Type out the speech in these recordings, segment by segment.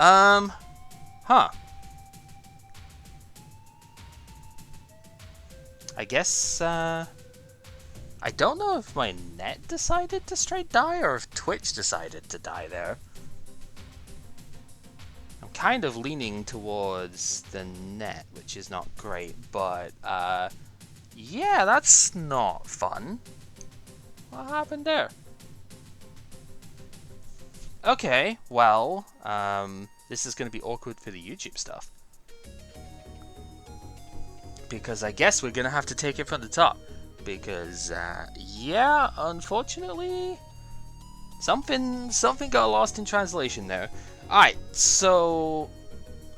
Huh. I guess, I don't know if my net decided to straight die or if Twitch decided to die there. I'm kind of leaning towards the net, which is not great, but, yeah, that's not fun. What happened there? Okay, well, this is going to be awkward for the YouTube stuff. Because I guess we're going to have to take it from the top. Because, yeah, unfortunately, something got lost in translation there. Alright, so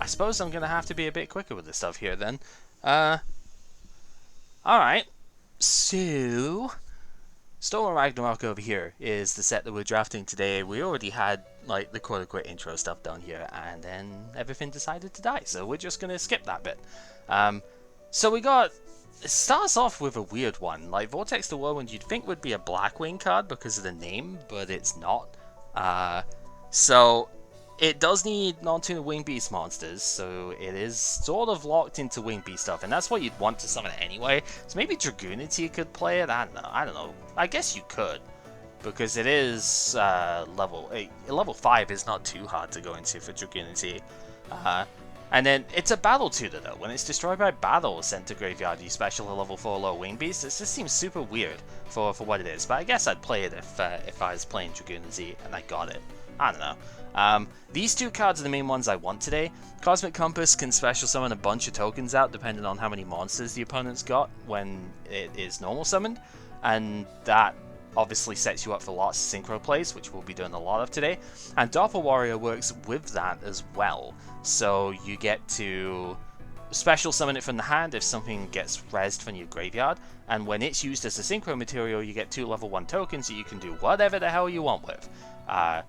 I suppose I'm going to have to be a bit quicker with this stuff here then. Alright, so Storm and Ragnarok over here is the set that we're drafting today. We already had like the quote-unquote intro stuff done here, and then everything decided to die, so we're just going to skip that bit. So we got... It starts off with a weird one. Like, Vortex the Whirlwind you'd think would be a Blackwing card because of the name, but it's not. So it does need non-tuner Wing Beast monsters, so it is sort of locked into Wing Beast stuff, and that's what you'd want to summon it anyway. So maybe Dragoonity could play it, I don't know. I guess you could, because it is level 8. Level 5 is not too hard to go into for Dragoonity. And then, it's a battle tutor though. When it's destroyed by battle or sent to graveyard, you special a level 4 low Wing Beast. This just seems super weird for what it is, but I guess I'd play it if I was playing Dragoonity and I got it. I don't know. These two cards are the main ones I want today. Cosmic Compass can special summon a bunch of tokens out depending on how many monsters the opponent's got when it is normal summoned, and that obviously sets you up for lots of synchro plays, which we'll be doing a lot of today. And Doppel Warrior works with that as well, so you get to special summon it from the hand if something gets rezzed from your graveyard, and when it's used as a synchro material you get 2 level 1 tokens that you can do whatever the hell you want with. I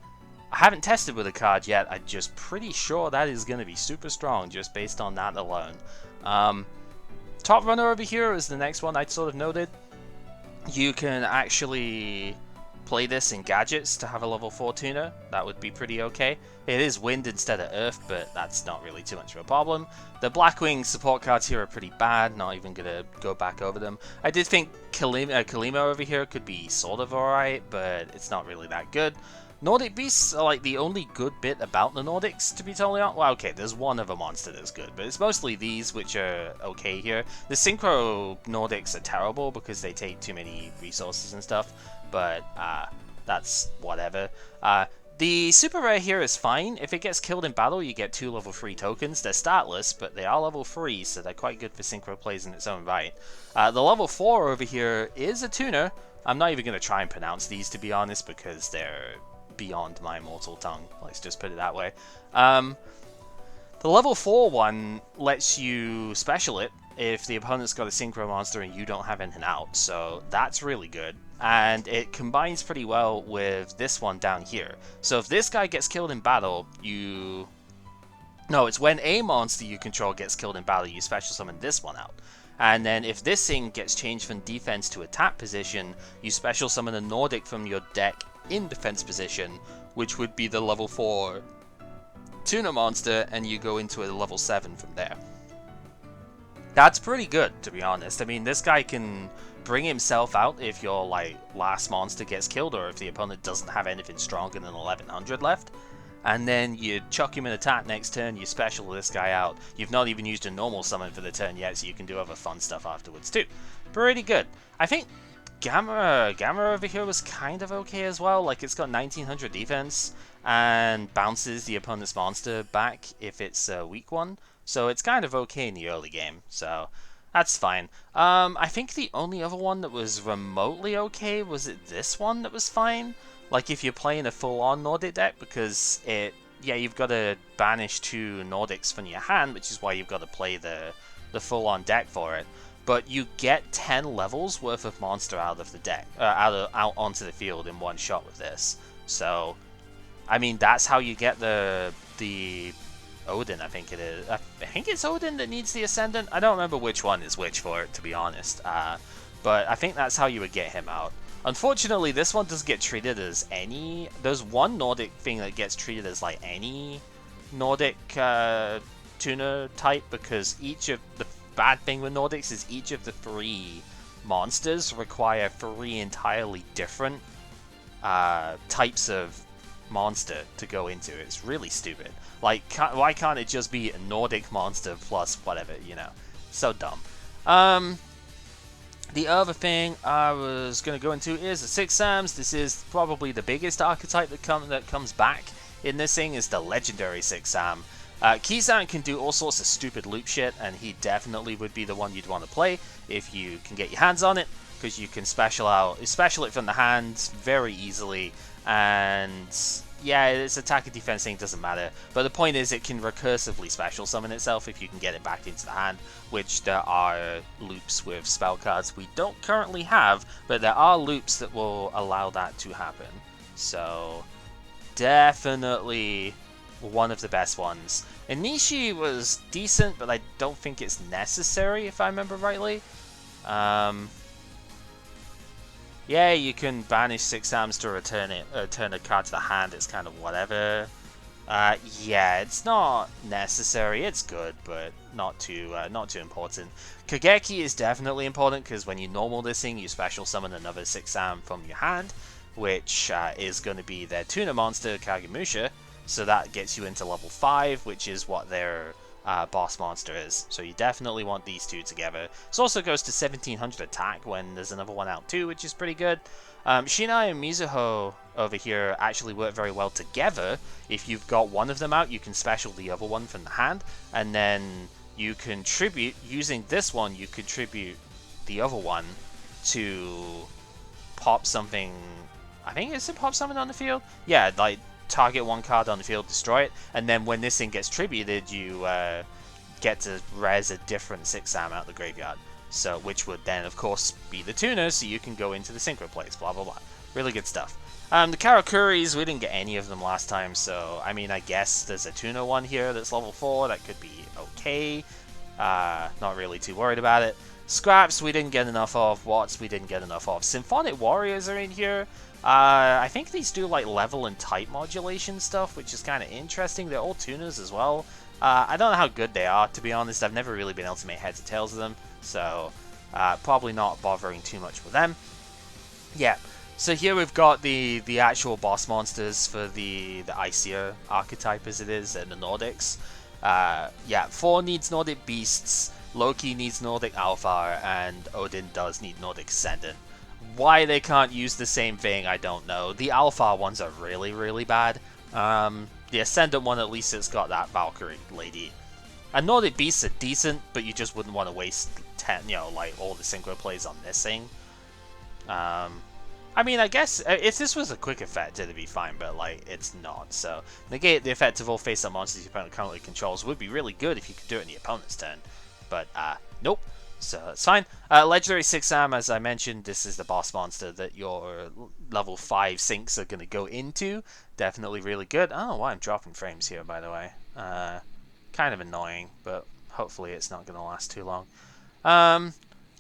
haven't tested with a card yet, I'm just pretty sure that is going to be super strong just based on that alone. Top Runner over here is the next one I sort of noted. You can actually play this in gadgets to have a level 4 tuner. That would be pretty okay. It is wind instead of earth, but that's not really too much of a problem. The Blackwing support cards here are pretty bad, not even going to go back over them. I did think Kalima over here could be sort of alright, but it's not really that good. Nordic beasts are like the only good bit about the Nordics, to be totally honest. Well, okay, there's one other monster that's good, but it's mostly these which are okay here. The Synchro Nordics are terrible because they take too many resources and stuff, but that's whatever. The super rare here is fine. If it gets killed in battle, you get 2 level 3 tokens. They're statless, but they are level 3, so they're quite good for synchro plays in its own right. The level 4 over here is a tuner. I'm not even going to try and pronounce these, to be honest, because they're beyond my mortal tongue, let's just put it that way. The level 4 one lets you special it if the opponent's got a synchro monster and you don't have anything out, so that's really good. And it combines pretty well with this one down here. So if this guy gets killed in battle, it's when a monster you control gets killed in battle, you special summon this one out. And then if this thing gets changed from defense to attack position, you special summon a Nordic from your deck in defense position, which would be the level 4 tuner monster, and you go into a level 7 from there. That's pretty good, to be honest. I mean, this guy can bring himself out if your like last monster gets killed, or if the opponent doesn't have anything stronger than 1100 left. And then you chuck him in attack next turn, you special this guy out. You've not even used a normal summon for the turn yet, so you can do other fun stuff afterwards too. Pretty good. I think Gamma over here was kind of okay as well. Like, it's got 1900 defense and bounces the opponent's monster back if it's a weak one. So it's kind of okay in the early game, so that's fine. I think the only other one that was remotely okay was this one that was fine. Like, if you're playing a full-on Nordic deck, because you've got to banish 2 Nordics from your hand, which is why you've got to play the full-on deck for it. But you get 10 levels worth of monster out of the deck, out onto the field in one shot with this. So, I mean, that's how you get the Odin, I think it is. I think it's Odin that needs the Ascendant. I don't remember which one is which for it, to be honest. But I think that's how you would get him out. Unfortunately, this one doesn't get treated as any... There's one Nordic thing that gets treated as, like, any Nordic tuner type, because each of the bad thing with Nordics is each of the 3 monsters require 3 entirely different types of monster to go into. It's really stupid. Like, why can't it just be a Nordic monster plus whatever, you know? So dumb. The other thing I was going to go into is the 6 Sams. This is probably the biggest archetype that comes back in this thing, is the legendary 6 Sam. Kizan can do all sorts of stupid loop shit, and he definitely would be the one you'd want to play if you can get your hands on it, because you can special it from the hand very easily, and yeah, its attack and defense thing doesn't matter, but the point is it can recursively special summon itself if you can get it back into the hand, which there are loops with spell cards we don't currently have, but there are loops that will allow that to happen. So definitely one of the best ones. Inishi was decent, but I don't think it's necessary if I remember rightly. Yeah, you can banish 6 Sams to return a card to the hand. It's kind of whatever. Yeah, it's not necessary. It's good, but not too important. Kageki is definitely important, because when you normal this thing, you special summon another 6 Sam from your hand, which is going to be their tuner monster, Kagemusha. So that gets you into level 5, which is what their boss monster is. So you definitely want these 2 together. This also goes to 1700 attack when there's another one out too, which is pretty good. Shinai and Mizuho over here actually work very well together. If you've got one of them out, you can special the other one from the hand, and then you contribute, using this one, you contribute the other one to pop something. I think it's to pop something on the field? Yeah, like target one card on the field, destroy it, and then when this thing gets tributed, you get to res a different 6 Sam out of the graveyard. So, which would then, of course, be the tuner, so you can go into the Synchro plays, blah blah blah. Really good stuff. The Karakuris, we didn't get any of them last time, so, I mean, I guess there's a tuner one here that's level 4, that could be okay. Not really too worried about it. Scraps, we didn't get enough of. Watts, we didn't get enough of. Symphonic Warriors are in here. I think these do like level and type modulation stuff, which is kind of interesting. They're all tuners as well. I don't know how good they are, to be honest. I've never really been able to make heads or tails of them, so probably not bothering too much with them. Yeah, so here we've got the actual boss monsters for the Icier archetype, as it is, and the Nordics. Yeah, Thor needs Nordic Beasts, Loki needs Nordic Alpha, and Odin does need Nordic Ascendant. Why they can't use the same thing, I don't know. The Alpha ones are really, really bad. The Ascendant one, at least it's got that Valkyrie lady. And Nordic Beasts are decent, but you just wouldn't want to waste 10, you know, like all the Synchro plays on this thing. I mean, I guess if this was a quick effect, it'd be fine, but like it's not. So negate the effect of all face-up monsters your opponent currently controls would be really good if you could do it in the opponent's turn, but nope. So that's fine. Legendary 6 Sam, as I mentioned, this is the boss monster that your level 5 syncs are going to go into. Definitely really good. I don't know why I'm dropping frames here, by the way. Kind of annoying, but hopefully it's not going to last too long.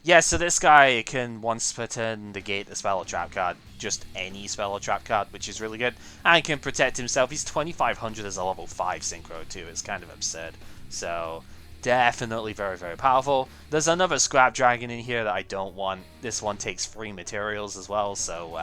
Yeah, so this guy can once per turn negate a spell or trap card, just any spell or trap card, which is really good, and can protect himself. He's 2500 as a level 5 synchro too. It's kind of absurd. So definitely very, very powerful. There's another Scrap Dragon in here that I don't want. This one takes free materials as well, so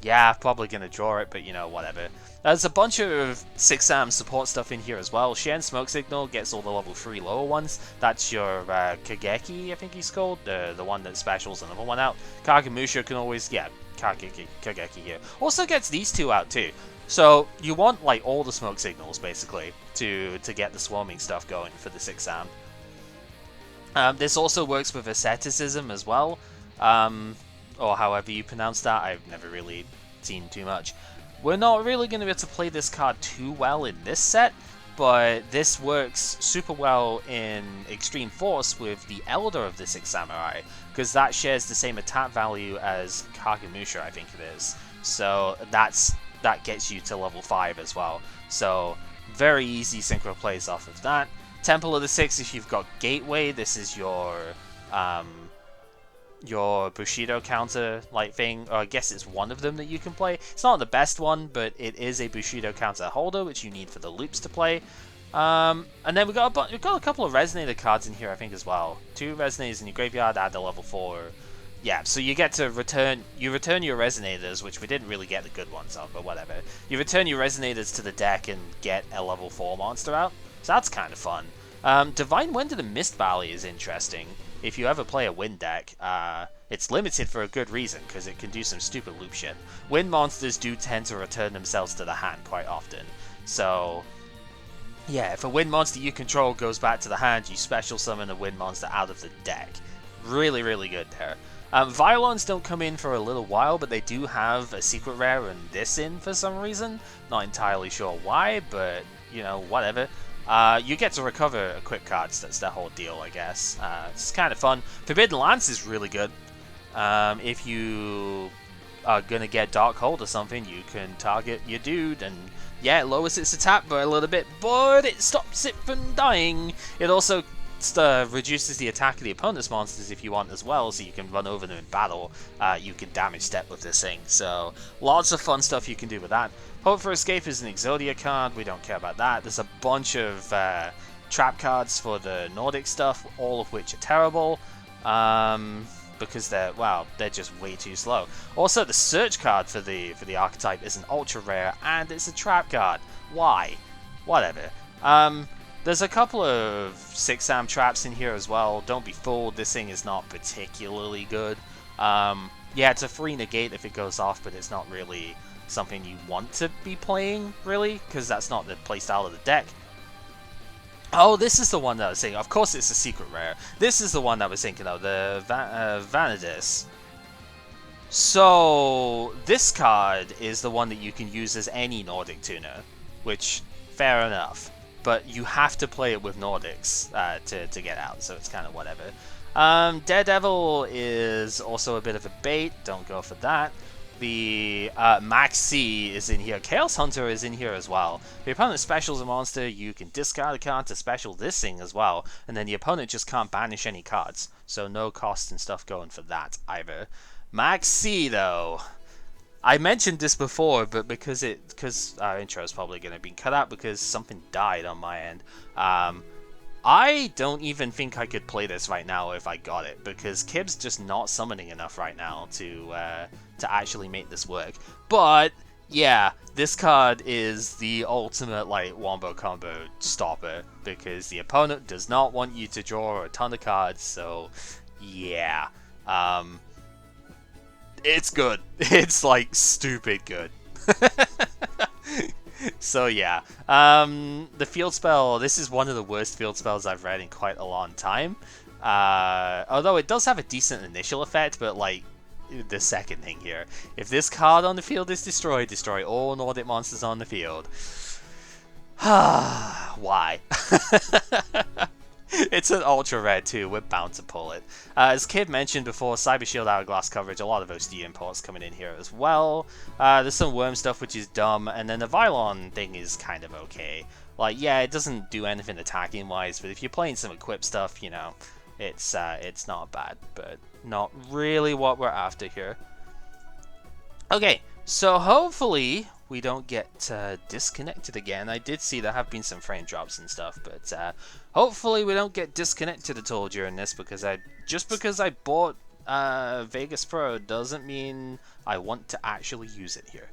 yeah, probably going to draw it, but you know, whatever. There's a bunch of 6 Sam support stuff in here as well. Shien Smoke Signal gets all the level 3 lower ones. That's your Kageki, I think he's called, the one that specials another one out. Kagemusha can always, yeah, Kageki here. Also gets these 2 out too. So you want like all the smoke signals basically to get the swarming stuff going for the 6 Sam. This also works with Asceticism as well, or however you pronounce that. I've never really seen too much. We're not really going to be able to play this card too well in this set, but this works super well in Extreme Force with the Elder of the 6 Samurai, because that shares the same attack value as Kagemusha, I think it is. So that gets you to level 5 as well. So very easy synchro plays off of that. Temple of the 6, if you've got Gateway, this is your your Bushido counter like thing, or I guess it's one of them that you can play. It's not the best one, but it is a Bushido counter holder, which you need for the loops to play. And then we've got a couple of Resonator cards in here, I think, as well. 2 Resonators in your graveyard, add a level 4. Yeah, so you get to return your Resonators, which we didn't really get the good ones of, but whatever. You return your Resonators to the deck and get a level 4 monster out, so that's kind of fun. Divine Wind of the Mist Valley is interesting. If you ever play a wind deck, it's limited for a good reason, because it can do some stupid loop shit. Wind monsters do tend to return themselves to the hand quite often, so yeah, if a wind monster you control goes back to the hand, you special summon a wind monster out of the deck. Really, really good there. Violons don't come in for a little while, but they do have a secret rare and this in for some reason. Not entirely sure why, but, you know, whatever. You get to recover equip cards, that's the whole deal, I guess. It's kind of fun. Forbidden Lance is really good. If you are going to get Dark Hold or something, you can target your dude, and yeah, it lowers its attack by a little bit, but it stops it from dying. It also reduces the attack of the opponent's monsters if you want as well, so you can run over them in battle. You can damage step with this thing, so lots of fun stuff you can do with that. Hope for Escape is an Exodia card, we don't care about that. There's a bunch of trap cards for the Nordic stuff, all of which are terrible, because they're just way too slow. Also, the search card for the archetype is an ultra rare, and it's a trap card. Why? Whatever. There's a couple of 6-am traps in here as well. Don't be fooled, this thing is not particularly good. Yeah, it's a free negate if it goes off, but it's not really something you want to be playing, really, because that's not the playstyle of the deck. Oh, this is the one that I was thinking. Of course it's a secret rare. This is the one that I was thinking of, the Vanadis. So, this card is the one that you can use as any Nordic tuner, which, fair enough. But you have to play it with Nordics to get out, so it's kind of whatever. Daredevil is also a bit of a bait, don't go for that. The Max C is in here. Chaos Hunter is in here as well. If your opponent specials a monster, you can discard a card to special this thing as well, and then the opponent just can't banish any cards, so no cost and stuff going for that either. Max C, though, I mentioned this before, but because our intro is probably going to be cut out because something died on my end, I don't even think I could play this right now if I got it, because Kib's just not summoning enough right now to actually make this work. But yeah, this card is the ultimate like wombo combo stopper, because the opponent does not want you to draw a ton of cards. So yeah, it's good. It's like stupid good. So yeah, the field spell, this is one of the worst field spells I've read in quite a long time. Although it does have a decent initial effect, but like the second thing here, if this card on the field is destroyed, destroy all Nordic monsters on the field. Why? It's an ultra rare too, we're bound to pull it. As Kib mentioned before, Cyber Shield Hourglass coverage, a lot of OSD imports coming in here as well. There's some worm stuff which is dumb, and then the Vylon thing is kind of okay. Like, yeah, it doesn't do anything attacking wise, but if you're playing some equip stuff, you know, it's not bad, but not really what we're after here. Okay, so hopefully we don't get disconnected again. I did see there have been some frame drops and stuff, but hopefully we don't get disconnected at all during this, because just because I bought Vegas Pro doesn't mean I want to actually use it here.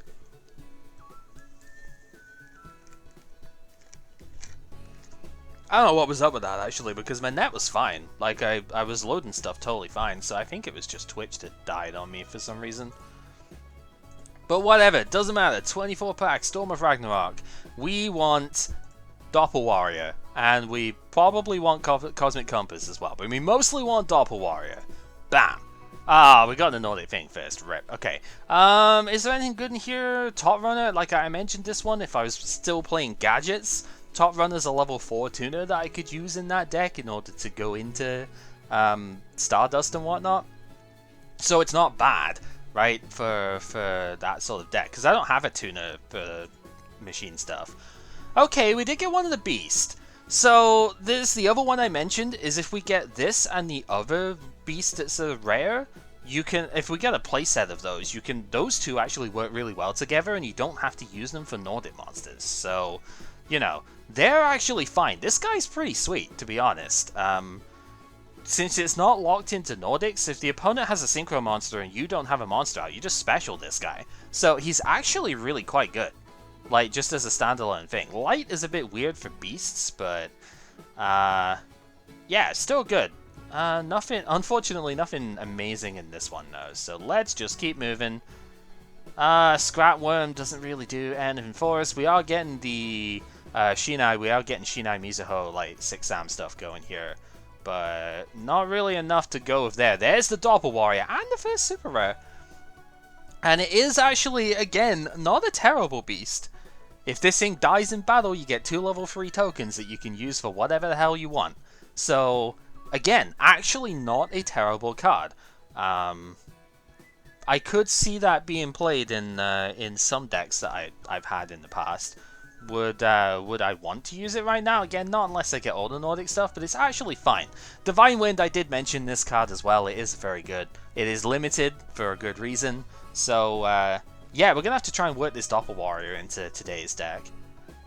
I don't know what was up with that actually, because my net was fine. Like I was loading stuff totally fine, so I think it was just Twitch that died on me for some reason. But whatever, doesn't matter. 24 pack, Storm of Ragnarok. We want Doppel Warrior, and we probably want Cosmic Compass as well, but we mostly want Doppel Warrior. Bam! Ah, we got the Nordic thing first. Rip. Okay. Is there anything good in here? Top Runner, like I mentioned this one, if I was still playing gadgets, Top Runner's a level 4 tuner that I could use in that deck in order to go into Stardust and whatnot. So it's not bad, right, for that sort of deck, because I don't have a tuner for machine stuff. Okay, we did get one of the Beast. So this, the other one I mentioned, is if we get this and the other beast that's a rare, you can, if we get a playset of those, you can, those two actually work really well together, and you don't have to use them for Nordic monsters. So, you know, they're actually fine. This guy's pretty sweet, to be honest. Since it's not locked into Nordics, if the opponent has a Synchro monster and you don't have a monster out, you just special this guy. So he's actually really quite good, like, just as a standalone thing. Light is a bit weird for beasts, but, yeah, still good. Nothing, unfortunately, nothing amazing in this one, though. So let's just keep moving. Scrap Worm doesn't really do anything for us. We are getting the, Shinai, we are getting Shinai Mizuho, like, 6-am stuff going here. But not really enough to go with there. There's the Doppel Warrior and the first super rare. And it is actually, again, not a terrible beast. If this thing dies in battle, you get 2 level 3 tokens that you can use for whatever the hell you want. So, again, actually not a terrible card. I could see that being played in some decks that I've had in the past. Would I want to use it right now? Again, not unless I get all the Nordic stuff, but it's actually fine. Divine Wind, I did mention this card as well. It is very good. It is limited for a good reason. So, yeah, we're going to have to try and work this Doppel Warrior into today's deck.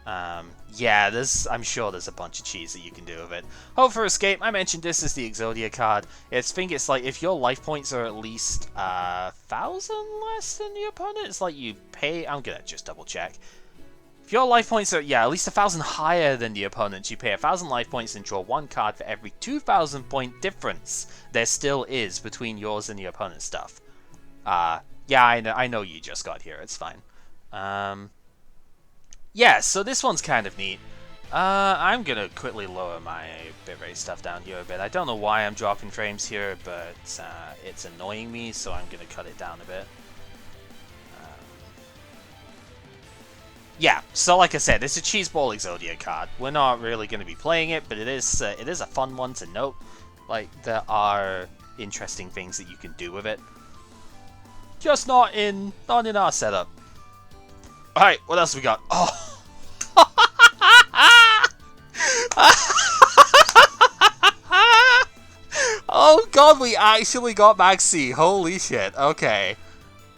Yeah, I'm sure there's a bunch of cheese that you can do with it. Hope for Escape, I mentioned this is the Exodia card. I think it's like, if your life points are at least 1,000 less than the opponent, it's like you pay, I'm going to just double check. If your life points are, yeah, at least 1,000 higher than the opponent, you pay 1,000 life points and draw 1 card for every 2,000 point difference there still is between yours and the opponent's stuff. Yeah, I know you just got here, it's fine. Yeah, so this one's kind of neat. I'm gonna quickly lower my bitrate stuff down here a bit. I don't know why I'm dropping frames here, but it's annoying me, so I'm gonna cut it down a bit. Yeah, so like I said, it's a Cheeseball Exodia card. We're not really going to be playing it, but it is a fun one to note. Like, there are interesting things that you can do with it. Just not in our setup. Alright, what else we got? Oh! Oh god, we actually got Maxi. Holy shit, okay.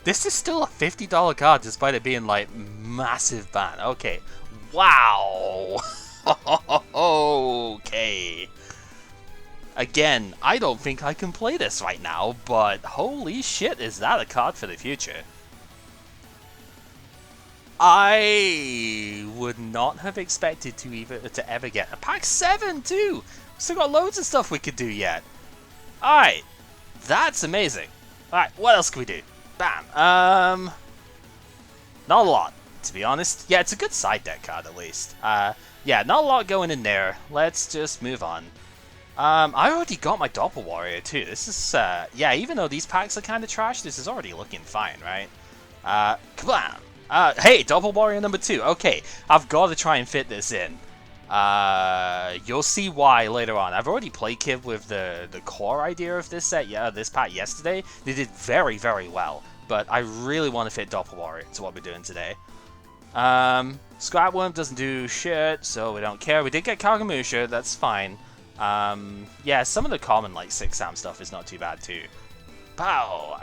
This is still a $50 card, despite it being, like, massive ban. Okay. Wow! Okay. Again, I don't think I can play this right now, but holy shit, is that a card for the future? I would not have expected to ever get a pack 7 too! Still got loads of stuff we could do yet. Alright. That's amazing. Alright, what else can we do? Bam. Not a lot, to be honest. Yeah, it's a good side deck card, at least. Yeah, not a lot going in there. Let's just move on. I already got my Doppel Warrior, too. This is, yeah, even though these packs are kind of trash, this is already looking fine, right? Kablam! Hey, Doppel Warrior number 2. Okay, I've got to try and fit this in. You'll see why later on. I've already played Kib with the core idea of this set, yeah, this pack yesterday. They did very, very well, but I really want to fit Doppel Warrior to what we're doing today. Scrap Worm doesn't do shit, so we don't care. We did get Kagemusha, that's fine. Yeah, some of the common, like, 6-am stuff is not too bad, too. Pow!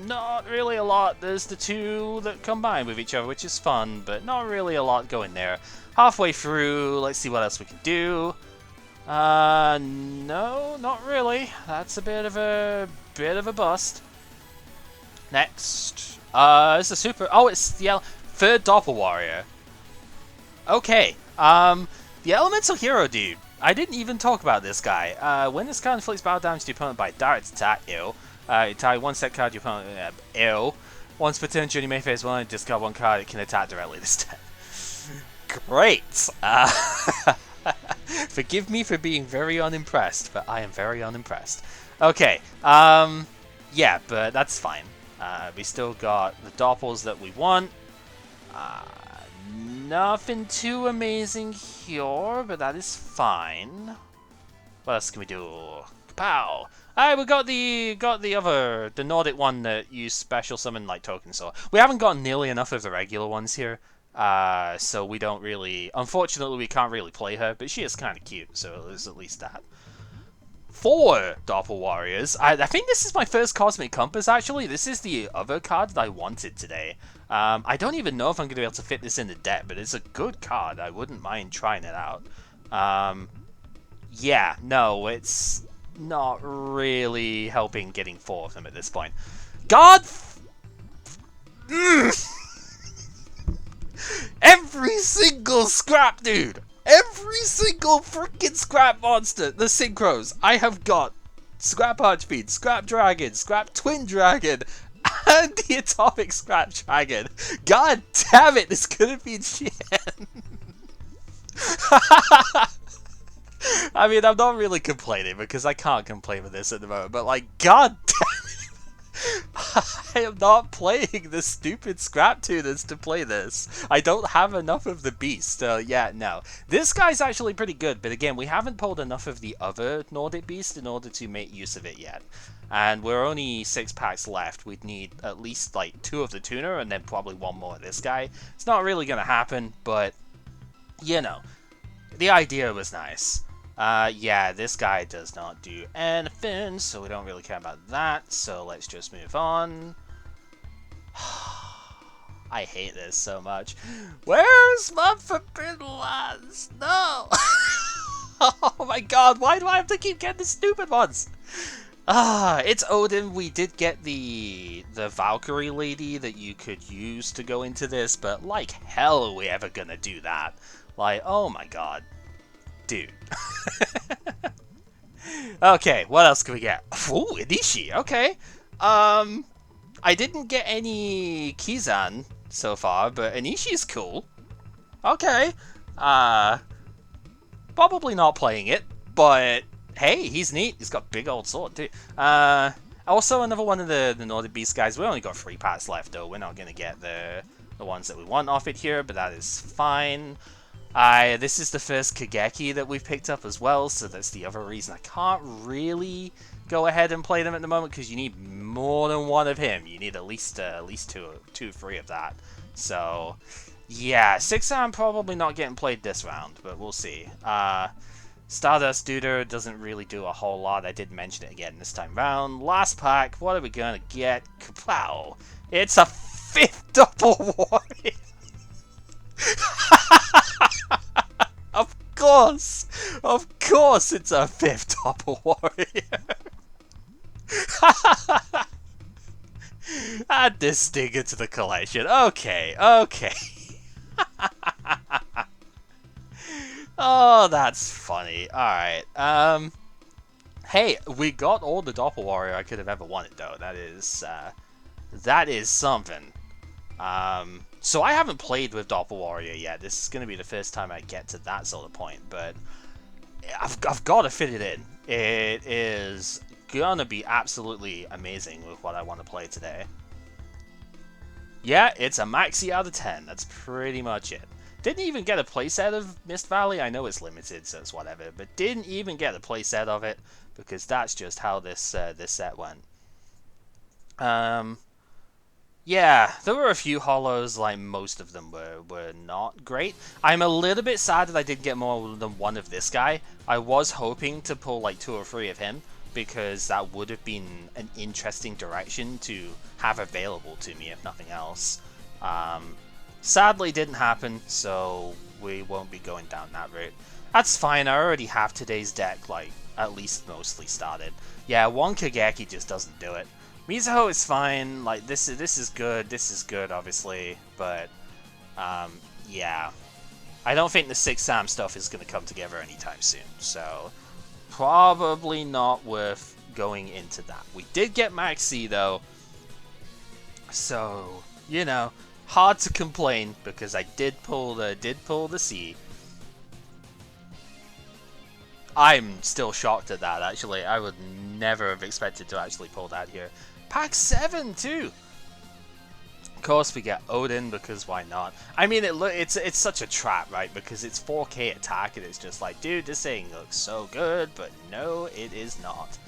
Not really a lot. There's the two that combine with each other, which is fun, but not really a lot going there. Halfway through, let's see what else we can do. No, not really. That's a bit of a bust. Next. It's a super... Oh, it's the third Doppel Warrior. Okay. The Elemental Hero dude. I didn't even talk about this guy. When this card inflicts battle damage to the opponent by direct attack, ew. Tie one set card to your opponent, ew. Once per turn, you may face one, discard one card, it can attack directly this turn. Great! Forgive me for being very unimpressed, but I am very unimpressed. Okay, yeah, but that's fine. We still got the Doppels that we want. Nothing too amazing here, but that is fine. What else can we do? Pow! Alright, we got the Nordic one that you special summon like tokens. So we haven't got nearly enough of the regular ones here. So we don't really, unfortunately we can't really play her, but she is kind of cute, so there's at least that. 4 Doppel Warriors. I think this is my first Cosmic Compass, actually. This is the other card that I wanted today. I don't even know if I'm going to be able to fit this in the deck, but it's a good card. I wouldn't mind trying it out. Yeah, no, it's not really helping getting 4 of them at this point. God! Every single scrap, dude! Every single freaking scrap monster! The Synchros! I have got Scrap Archfiend, Scrap Dragon, Scrap Twin Dragon, and the Atomic Scrap Dragon! God damn it, this could have been Shien! I mean, I'm not really complaining, because I can't complain with this at the moment, but like, god damn it! I am not playing the stupid scrap tuners to play this. I don't have enough of the beast. Yeah, no. This guy's actually pretty good, but again, we haven't pulled enough of the other Nordic beast in order to make use of it yet. And we're only 6 packs left. We'd need at least like 2 of the tuner and then probably 1 more of this guy. It's not really going to happen, but you know, the idea was nice. Yeah, this guy does not do anything, so we don't really care about that, so let's just move on. I hate this so much. Where's my forbidden lands? No! Oh my god, why do I have to keep getting the stupid ones? It's Odin. We did get the Valkyrie lady that you could use to go into this, but like hell are we ever gonna do that? Like, oh my god. Dude. Okay, what else can we get? Ooh, Inishi, okay. I didn't get any Kizan so far, but Inishi is cool. Okay. Probably not playing it, but hey, he's neat. He's got a big old sword too. Also another one of the Nordic Beast guys. We only got 3 packs left though. We're not gonna get the ones that we want off it here, but that is fine. This is the first Kageki that we've picked up as well, so that's the other reason I can't really go ahead and play them at the moment, because you need more than 1 of him. You need at least 2 or 3 of that. So, yeah, 6 I'm probably not getting played this round, but we'll see. Stardust Duder doesn't really do a whole lot. I did mention it again this time round. Last pack, what are we gonna get? Kapow! It's a 5th Doppel Warrior! Of course it's a 5th Doppel Warrior. Add this stinger to the collection. Okay. Oh, that's funny. Alright, hey, we got all the Doppel Warrior I could have ever wanted, though. That is something. So I haven't played with Doppel Warrior yet. This is going to be the first time I get to that sort of point, but I've got to fit it in. It is going to be absolutely amazing with what I want to play today. Yeah, it's a maxi out of 10. That's pretty much it. Didn't even get a playset of Mist Valley. I know it's limited, so it's whatever, but didn't even get a playset of it, because that's just how this set went. Yeah, there were a few holos, like most of them were not great. I'm a little bit sad that I didn't get more than 1 of this guy. I was hoping to pull like 2 or 3 of him, because that would have been an interesting direction to have available to me, if nothing else. Sadly didn't happen, so we won't be going down that route. That's fine, I already have today's deck, like, at least mostly started. Yeah, 1 Kageki just doesn't do it. Mizuho is fine, like, this is good, obviously, but, yeah. I don't think the 6 Sam stuff is going to come together anytime soon, so probably not worth going into that. We did get Maxi, though, so, you know, hard to complain, because I did pull the C. I'm still shocked at that, actually. I would never have expected to actually pull that here. Pack 7 too! Of course we get Odin, because why not? I mean, it's such a trap, right? Because it's 4k attack, and it's just like, dude, this thing looks so good, but no, it is not.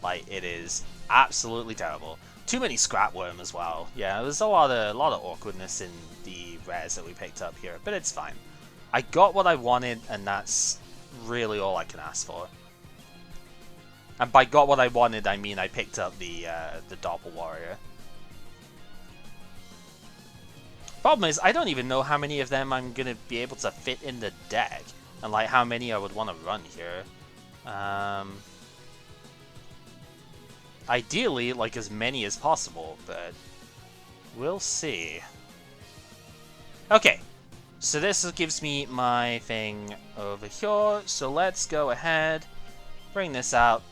Like, it is absolutely terrible. Too many scrap worm as well. Yeah, there's a lot of awkwardness in the rares that we picked up here, but it's fine. I got what I wanted, and that's really all I can ask for. And by got what I wanted, I mean I picked up the Doppel Warrior. Problem is, I don't even know how many of them I'm gonna be able to fit in the deck, and like how many I would want to run here. Ideally, like as many as possible, but we'll see. Okay, so this gives me my thing over here, so let's go ahead, bring this out.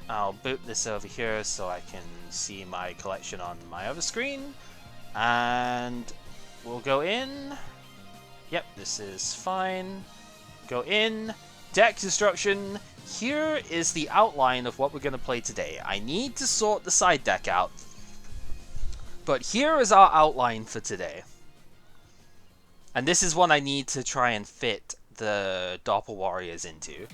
I'll boot this over here so I can see my collection on my other screen, and we'll go in. Yep, this is fine. Go in. Deck construction. Here is the outline of what we're going to play today. I need to sort the side deck out, but here is our outline for today. And this is what I need to try and fit the Doppel Warriors into.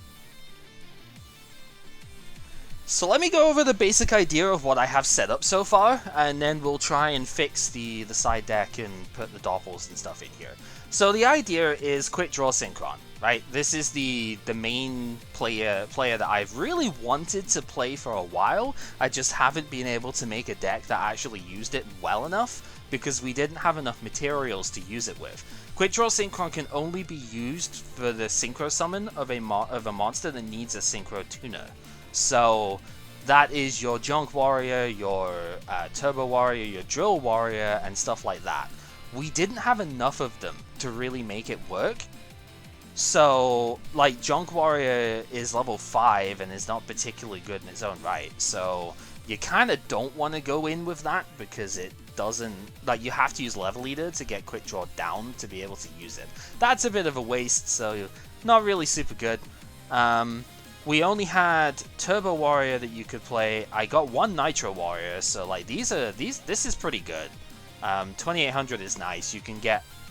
So let me go over the basic idea of what I have set up so far, and then we'll try and fix the side deck and put the Doppels and stuff in here. So the idea is quick draw Synchron, right? This is the main player that I've really wanted to play for a while. I just haven't been able to make a deck that actually used it well enough, because we didn't have enough materials to use it with. Quick Draw Synchron can only be used for the Synchro summon of a monster that needs a Synchro tuner. So that is your Junk Warrior, your Turbo Warrior, your Drill Warrior, and stuff like that. We didn't have enough of them to really make it work. So, like, Junk Warrior is level 5 and is not particularly good in its own right. So you kind of don't want to go in with that, because it doesn't, like, you have to use Level Leader to get Quick Draw down to be able to use it. That's a bit of a waste, so not really super good. We only had Turbo Warrior that you could play. I got one Nitro Warrior, so like this is pretty good. 2800 is nice. You can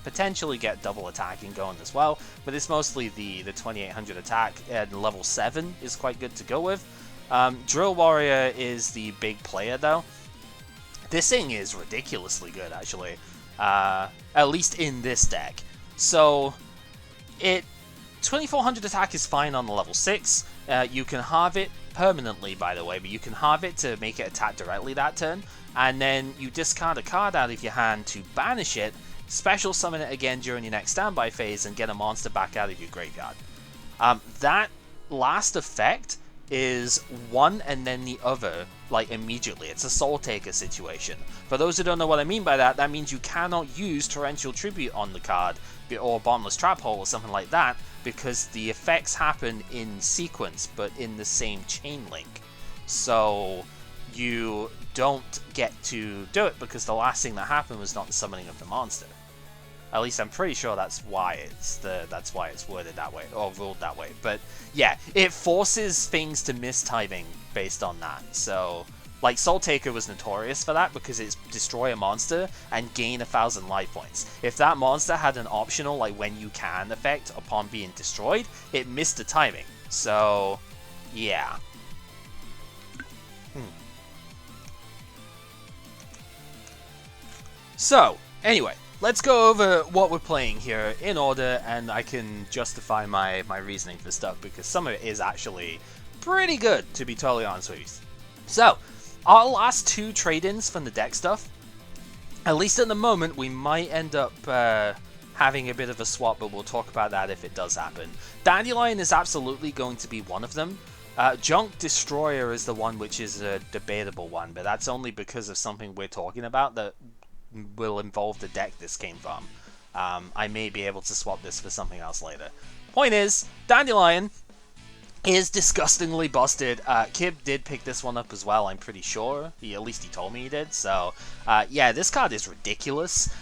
potentially get double attacking going as well, but it's mostly the 2800 attack, and level 7 is quite good to go with. Drill Warrior is the big player though. This thing is ridiculously good actually, at least in this deck. So 2400 attack is fine on the level 6. You can halve it permanently, by the way, but you can halve it to make it attack directly that turn, and then you discard a card out of your hand to banish it, special summon it again during your next standby phase, and get a monster back out of your graveyard. That last effect is one and then the other, like, immediately. It's a Soul Taker situation. For those who don't know what I mean by that, that means you cannot use Torrential Tribute on the card, or Bottomless Trap Hole or something like that, because the effects happen in sequence, but in the same chain link. So you don't get to do it, because the last thing that happened was not the summoning of the monster. At least I'm pretty sure that's why it's worded that way, or ruled that way. But yeah, it forces things to miss timing based on that. So, like, Soul Taker was notorious for that, because it's destroy a monster and gain 1000 life points. If that monster had an optional, like, when you can effect upon being destroyed, it missed the timing. So, yeah. So, anyway, let's go over what we're playing here in order, and I can justify my reasoning for stuff, because some of it is actually pretty good, to be totally honest with you. So, our last two trade-ins from the deck stuff, at least at the moment, we might end up having a bit of a swap, but we'll talk about that if it does happen. Dandelion is absolutely going to be one of them. Junk Destroyer is the one which is a debatable one, but that's only because of something we're talking about that will involve the deck this came from. I may be able to swap this for something else later. Point is, Dandelion is disgustingly busted. Kib did pick this one up as well, I'm pretty sure. At least he told me he did. So, yeah, this card is ridiculous.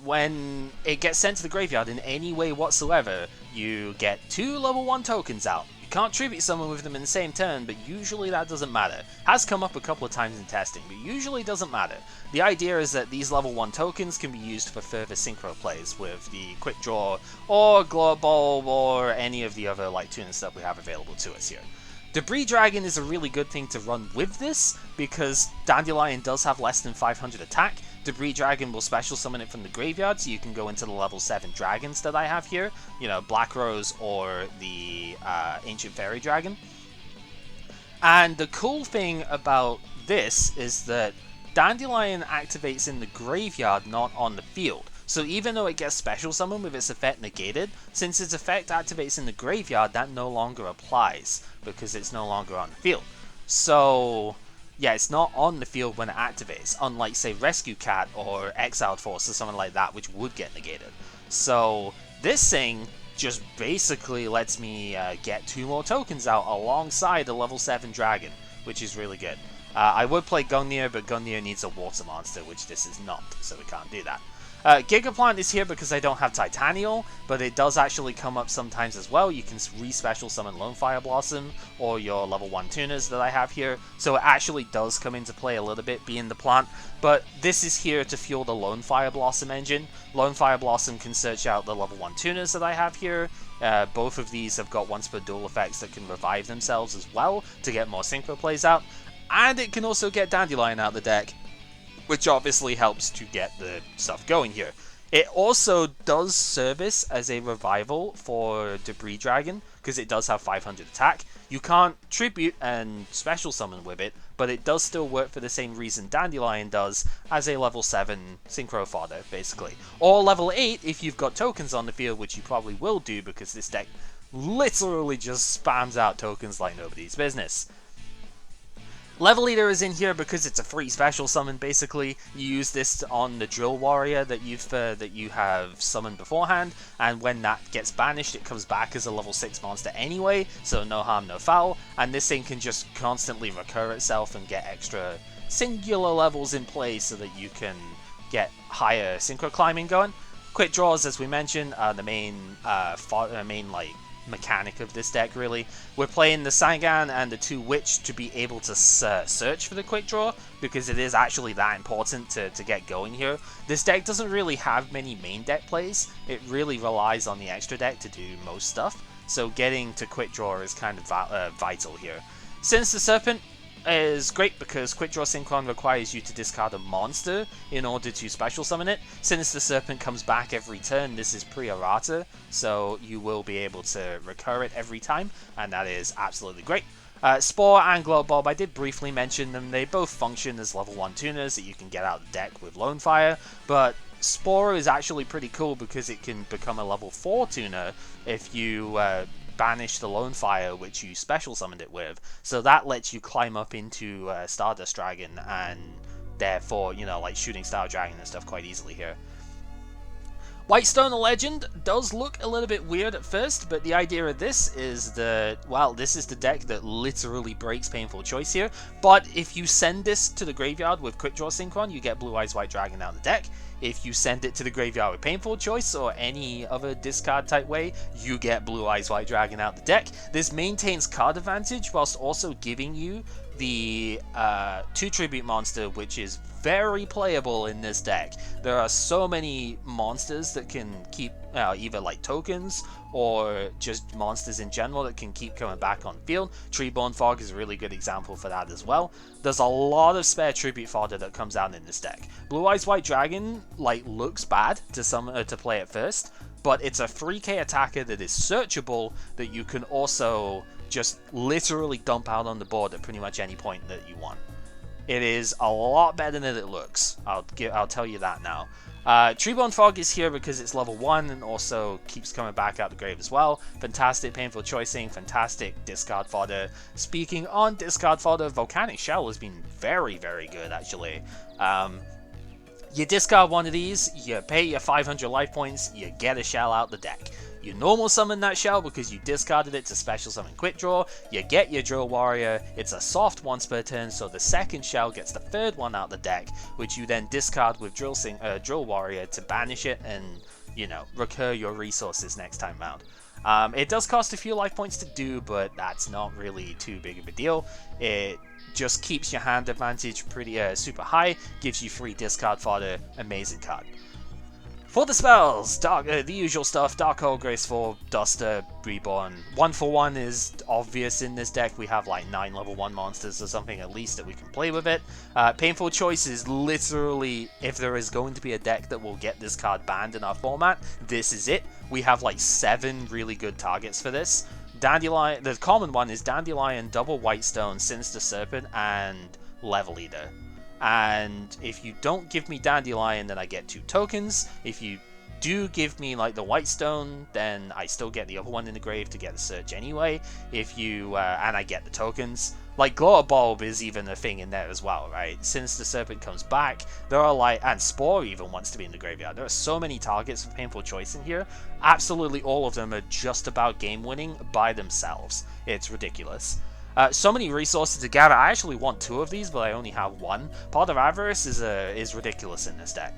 When it gets sent to the graveyard in any way whatsoever, you get 2 level 1 tokens out. You can't tribute someone with them in the same turn, but usually that doesn't matter. Has come up a couple of times in testing, but usually doesn't matter. The idea is that these level 1 tokens can be used for further Synchro plays with the Quick Draw, or Glow Bulb, or any of the other like tuning stuff we have available to us here. Debris Dragon is a really good thing to run with this, because Dandelion does have less than 500 attack. Debris Dragon will special summon it from the graveyard, so you can go into the level 7 dragons that I have here. You know, Black Rose or the Ancient Fairy Dragon. And the cool thing about this is that Dandelion activates in the graveyard, not on the field. So even though it gets special summoned with its effect negated, since its effect activates in the graveyard, that no longer applies because it's no longer on the field. So yeah, it's not on the field when it activates, unlike say Rescue Cat or Exiled Force or something like that, which would get negated. So this thing just basically lets me get 2 more tokens out alongside a level 7 dragon, which is really good. I would play Gungnir, but Gungnir needs a water monster, which this is not, so we can't do that. Gigaplant is here because I don't have Titanial, but it does actually come up sometimes as well. You can re-special summon Lone Fire Blossom or your level 1 tuners that I have here, so it actually does come into play a little bit being the plant, but this is here to fuel the Lone Fire Blossom engine. Lone Fire Blossom can search out the level 1 tuners that I have here. Both of these have got once per duel effects that can revive themselves as well to get more synchro plays out, and it can also get Dandelion out of the deck, which obviously helps to get the stuff going here. It also does service as a revival for Debris Dragon, because it does have 500 attack. You can't tribute and special summon with it, but it does still work for the same reason Dandelion does, as a level 7 synchro fodder, basically. Or level 8 if you've got tokens on the field, which you probably will do, because this deck literally just spams out tokens like nobody's business. Level Leader is in here because it's a free special summon, basically. You use this on the Drill Warrior that you have summoned beforehand, and when that gets banished, it comes back as a level 6 monster anyway, so no harm, no foul, and this thing can just constantly recur itself and get extra singular levels in play so that you can get higher synchro climbing going. Quick draws, as we mentioned, are the main mechanic of this deck, really. We're playing the Saigan and the 2 Witch to be able to search for the quick draw, because it is actually that important to get going here. This deck doesn't really have many main deck plays. It really relies on the extra deck to do most stuff, so getting to quick draw is kind of vital here. Since the Serpent is great because Quick Draw Synchron requires you to discard a monster in order to special summon it. Since the Serpent comes back every turn, this is pre-RotA, so you will be able to recur it every time, and that is absolutely great. Spore and Glow Bulb, I did briefly mention them. They both function as level 1 tuners that you can get out of the deck with Lone Fire, but Spore is actually pretty cool because it can become a level 4 tuner if you banish the Lone Fire which you special summoned it with, so that lets you climb up into Stardust Dragon and therefore, you know, like Shooting Star Dragon and stuff quite easily here. Whitestone Legend does look a little bit weird at first, but the idea of this is that, well, this is the deck that literally breaks Painful Choice here, but if you send this to the graveyard with Quick Draw Synchron, you get Blue Eyes White Dragon out of the deck. If you send it to the graveyard with Painful Choice or any other discard type way, you get Blue Eyes White Dragon out the deck. This maintains card advantage whilst also giving you the 2 tribute monster, which is very playable in this deck. There are so many monsters that can keep either like tokens or just monsters in general that can keep coming back on field. Treeborn Fog is a really good example for that as well. There's a lot of spare tribute fodder that comes out in this deck. Blue Eyes White Dragon looks bad to play at first, but it's a 3k attacker that is searchable that you can also just literally dump out on the board at pretty much any point that you want. It is a lot better than it looks. I'll tell you that now. Treeborn Fog is here because it's level 1 and also keeps coming back out the grave as well. Fantastic Painful Choicing, fantastic discard fodder. Speaking on discard fodder, Volcanic Shell has been very, very good actually. You discard one of these, you pay your 500 life points, you get a shell out the deck. You normal summon that shell because you discarded it to special summon Quick Draw, you get your Drill Warrior, it's a soft once per turn, so the second shell gets the third one out the deck, which you then discard with Drill Warrior to banish it and, you know, recur your resources next time round. It does cost a few life points to do, but that's not really too big of a deal. It just keeps your hand advantage pretty super high, gives you free discard fodder, amazing card. For the spells, the usual stuff, Dark Hole, Graceful, Duster, Reborn. 1-for-1 is obvious in this deck. We have like 9 level 1 monsters or something at least that we can play with it. Painful Choice is literally, if there is going to be a deck that will get this card banned in our format, this is it. We have like 7 really good targets for this. Dandelion, the common one is Dandelion, Double Whitestone, Sinister Serpent, and Level Eater. And if you don't give me Dandelion, then I get 2 tokens. If you do give me like the Whitestone, then I still get the other one in the grave to get the search anyway. If you and I get the tokens. Like Glow Bulb is even a thing in there as well, right? Sinister Serpent comes back. There are like, and Spore even wants to be in the graveyard. There are so many targets for Painful Choice in here. Absolutely all of them are just about game winning by themselves. It's ridiculous. So many resources to gather. I actually want 2 of these, but I only have 1. Pot of Avarice is ridiculous in this deck,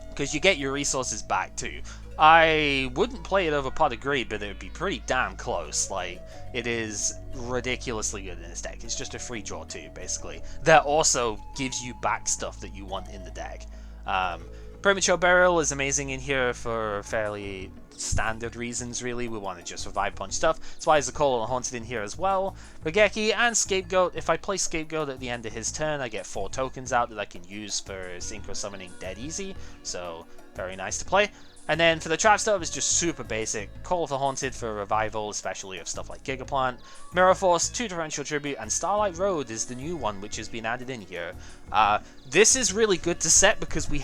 because you get your resources back too. I wouldn't play it over Pot of Greed, but it would be pretty damn close. Like, it is ridiculously good in this deck. It's just a free draw too, basically. That also gives you back stuff that you want in the deck. Premature Burial is amazing in here for fairly standard reasons, really. We want to just revive punch stuff. That's why there's a Call of the Haunted in here as well. Rageki and Scapegoat. If I play Scapegoat at the end of his turn, I get 4 tokens out that I can use for Synchro summoning dead easy. So, very nice to play. And then for the trap stuff, it's just super basic. Call of the Haunted for revival, especially of stuff like Gigaplant. Mirror Force, 2 Torrential Tribute, and Starlight Road is the new one which has been added in here. This is really good to set because we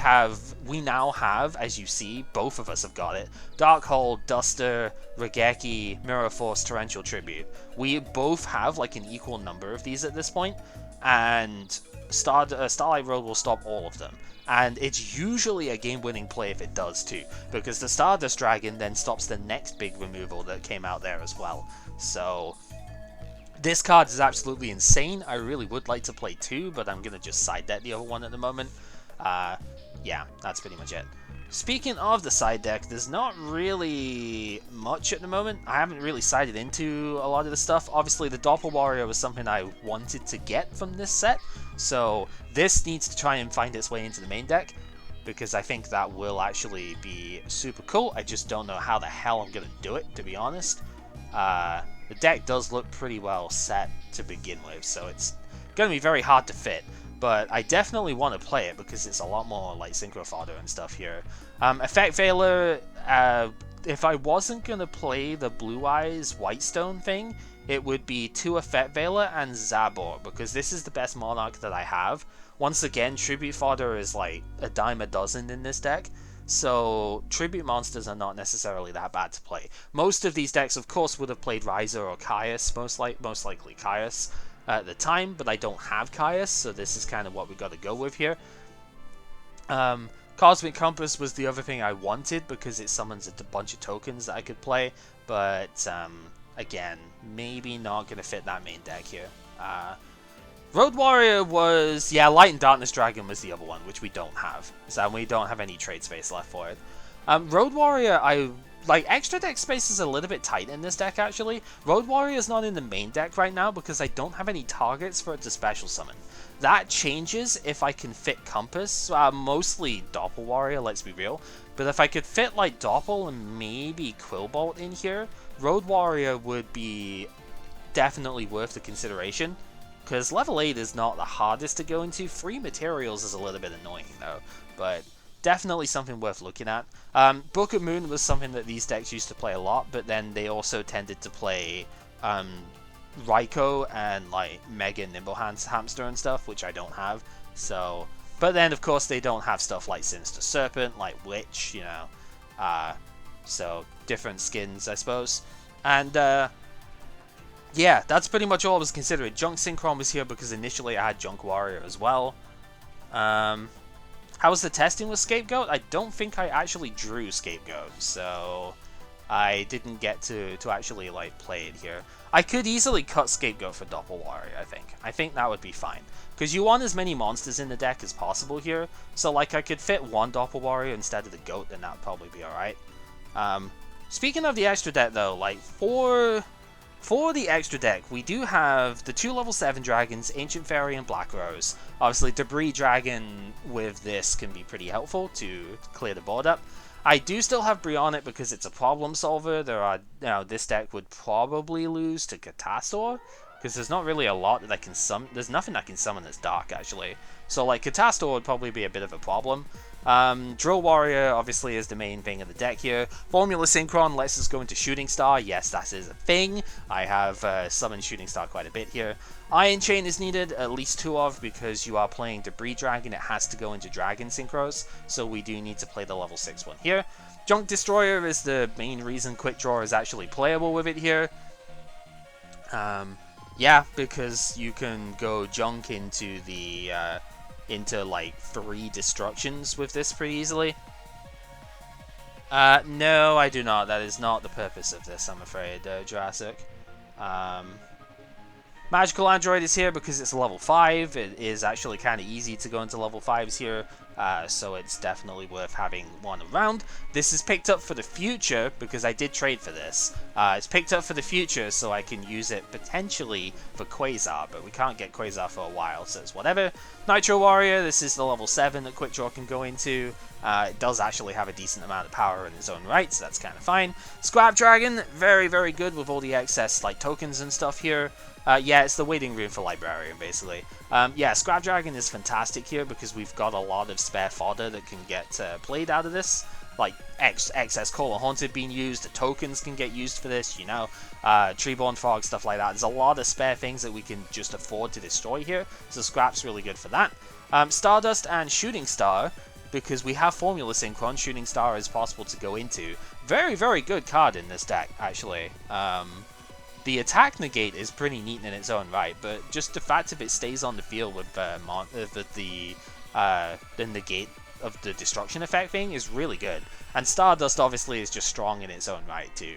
now have, as you see, both of us have got it. Darkhold, Duster, Rageki, Mirror Force, Torrential Tribute. We both have like an equal number of these at this point, and Starlight Road will stop all of them. And it's usually a game-winning play if it does too, because the Stardust Dragon then stops the next big removal that came out there as well. So this card is absolutely insane. I really would like to play 2, but I'm going to just side deck the other one at the moment. Yeah, that's pretty much it. Speaking of the side deck, there's not really much at the moment. I haven't really sided into a lot of the stuff. Obviously, the Doppel Warrior was something I wanted to get from this set, so this needs to try and find its way into the main deck, because I think that will actually be super cool. I just don't know how the hell I'm going to do it, to be honest. The deck does look pretty well set to begin with, so it's going to be very hard to fit. But I definitely want to play it because it's a lot more like Synchro fodder and stuff here. Effect Veiler, if I wasn't going to play the Blue Eyes Whitestone thing, it would be 2 Effect Veiler and Zabor, because this is the best Monarch that I have. Once again, Tribute fodder is like a dime a dozen in this deck, so Tribute monsters are not necessarily that bad to play. Most of these decks, of course, would have played Riser or Caius, most likely Caius at the time, but I don't have Caius, so this is kind of what we got to go with here. Cosmic Compass was the other thing I wanted because it summons a bunch of tokens that I could play, but again, maybe not going to fit that main deck here. Road Warrior was, yeah, Light and Darkness Dragon was the other one, which we don't have, so we don't have any trade space left for it. Road Warrior, like, extra deck space is a little bit tight in this deck, actually. Road Warrior is not in the main deck right now because I don't have any targets for it to special summon. That changes if I can fit Compass, mostly Doppel Warrior, let's be real. But if I could fit, like, Doppel and maybe Quillbolt in here, Road Warrior would be definitely worth the consideration. Because level 8 is not the hardest to go into. Free materials is a little bit annoying, though. But definitely something worth looking at. Book of Moon was something that these decks used to play a lot, but then they also tended to play Raikou and like Mega Nimble Hamster and stuff, which I don't have. So, but then of course they don't have stuff like Sinister Serpent, like Witch, you know. So different skins, I suppose. And yeah, that's pretty much all I was considering. Junk Synchron was here because initially I had Junk Warrior as well. How was the testing with Scapegoat? I don't think I actually drew Scapegoat, so I didn't get to actually like play it here. I could easily cut Scapegoat for Doppel Warrior, I think. I think that would be fine. Because you want as many monsters in the deck as possible here, so like I could fit 1 Doppel Warrior instead of the Goat, and that would probably be alright. Speaking of the extra deck though, like for the extra deck, we do have the 2 level 7 dragons, Ancient Fairy and Black Rose. Obviously, Debris Dragon with this can be pretty helpful to clear the board up. I do still have Brionic because it's a problem solver. There are, you know, this deck would probably lose to Catastor, because there's not really a lot that can summon. There's nothing that can summon that's dark, actually. So, like, Catastor would probably be a bit of a problem. Drill Warrior, obviously, is the main thing of the deck here. Formula Synchron lets us go into Shooting Star. Yes, that is a thing. I have summoned Shooting Star quite a bit here. Iron Chain is needed, at least 2 of, because you are playing Debris Dragon. It has to go into Dragon Synchros, so we do need to play the level 6 one here. Junk Destroyer is the main reason Quick Draw is actually playable with it here. Yeah, because you can go Junk into the into like 3 destructions with this pretty easily. No, I do not. That is not the purpose of this, I'm afraid, Jurassic. Magical Android is here because it's a level 5. It is actually kind of easy to go into level 5s here, so it's definitely worth having one around. This is picked up for the future because I did trade for this. It's picked up for the future so I can use it potentially for Quasar, but we can't get Quasar for a while, so it's whatever. Nitro Warrior, this is the level 7 that Quick Draw can go into. It does actually have a decent amount of power in its own right, so that's kind of fine. Scrap Dragon, very, very good with all the excess like tokens and stuff here. Yeah, it's the waiting room for Librarian, basically. Yeah, Scrap Dragon is fantastic here because we've got a lot of spare fodder that can get played out of this. Like, excess Cola Haunted being used, the tokens can get used for this, you know. Treeborn Fog, stuff like that. There's a lot of spare things that we can just afford to destroy here, so Scrap's really good for that. Stardust and Shooting Star, because we have Formula Synchron, Shooting Star is possible to go into. Very, very good card in this deck, actually. The attack negate is pretty neat in its own right, but just the fact if it stays on the field with the negate of the destruction effect thing is really good. And Stardust obviously is just strong in its own right too.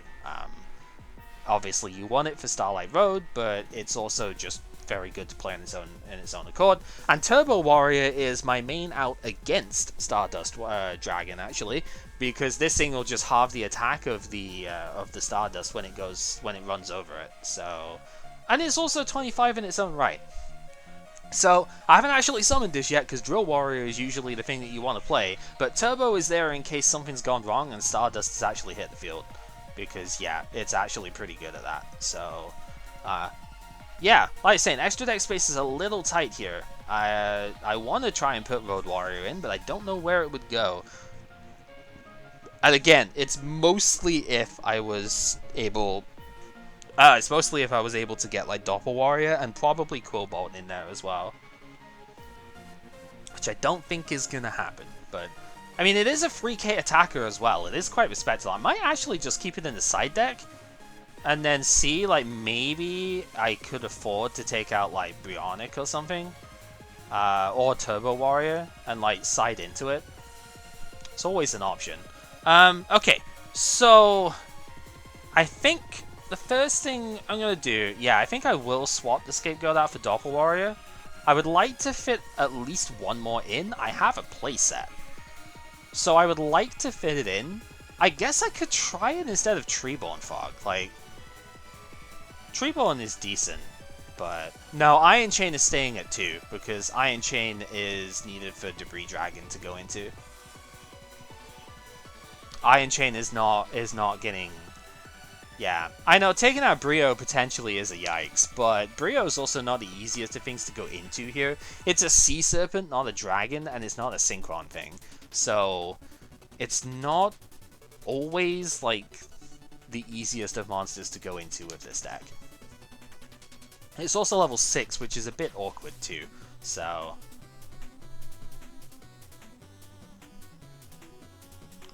Obviously you want it for Starlight Road, but it's also just very good to play on its own accord. And Turbo Warrior is my main out against Stardust Dragon, actually, because this thing will just halve the attack of the Stardust when it runs over it. So, and it's also 25 in its own right. So I haven't actually summoned this yet because Drill Warrior is usually the thing that you want to play, but Turbo is there in case something's gone wrong and Stardust has actually hit the field, because yeah, it's actually pretty good at that. So, yeah, like I was saying, extra deck space is a little tight here. I want to try and put Road Warrior in, but I don't know where it would go. And again, it's mostly if I was able... to get like Doppel Warrior and probably Quillbolt in there as well. Which I don't think is going to happen, but... I mean, it is a 3k attacker as well. It is quite respectable. I might actually just keep it in the side deck. And then see, like, maybe I could afford to take out, like, Bionic or something. Or Turbo Warrior. And, like, side into it. It's always an option. Okay. So, I think the first thing I'm going to do... Yeah, I think I will swap the Scapegoat out for Doppel Warrior. I would like to fit at least one more in. I have a playset. So I would like to fit it in. I guess I could try it instead of Treeborn Fog. Like... Treeborn is decent, but... No, Iron Chain is staying at 2, because Iron Chain is needed for Debris Dragon to go into. Iron Chain is not getting... Yeah. I know, taking out Brio potentially is a yikes, but Brio is also not the easiest of things to go into here. It's a Sea Serpent, not a Dragon, and it's not a Synchron thing. So, it's not always, like, the easiest of monsters to go into with this deck. It's also level 6, which is a bit awkward too, so...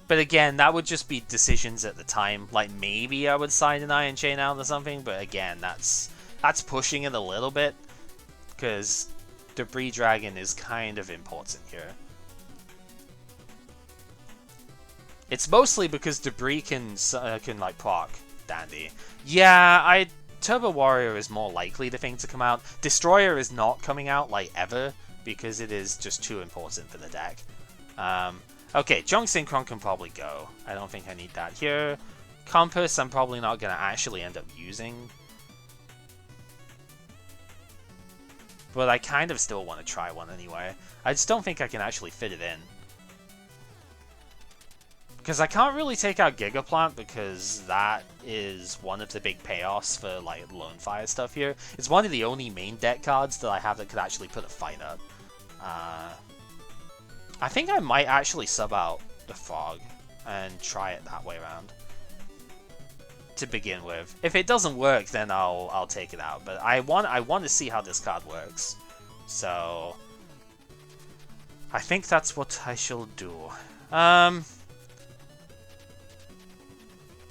But again, that would just be decisions at the time. Like, maybe I would side an Iron Chain out or something, but again, that's pushing it a little bit, because Debris Dragon is kind of important here. It's mostly because Debris can like proc Dandy. Yeah, Turbo Warrior is more likely the thing to come out. Destroyer is not coming out like ever because it is just too important for the deck. Okay, Junk Synchron can probably go. I don't think I need that here. Compass I'm probably not going to actually end up using. But I kind of still want to try one anyway. I just don't think I can actually fit it in. Because I can't really take out Gigaplant because that is one of the big payoffs for like Lone Fire stuff here. It's one of the only main deck cards that I have that could actually put a fight up. I think I might actually sub out the Frog and try it that way around to begin with. If it doesn't work, then I'll take it out. But I want to see how this card works. So I think that's what I shall do.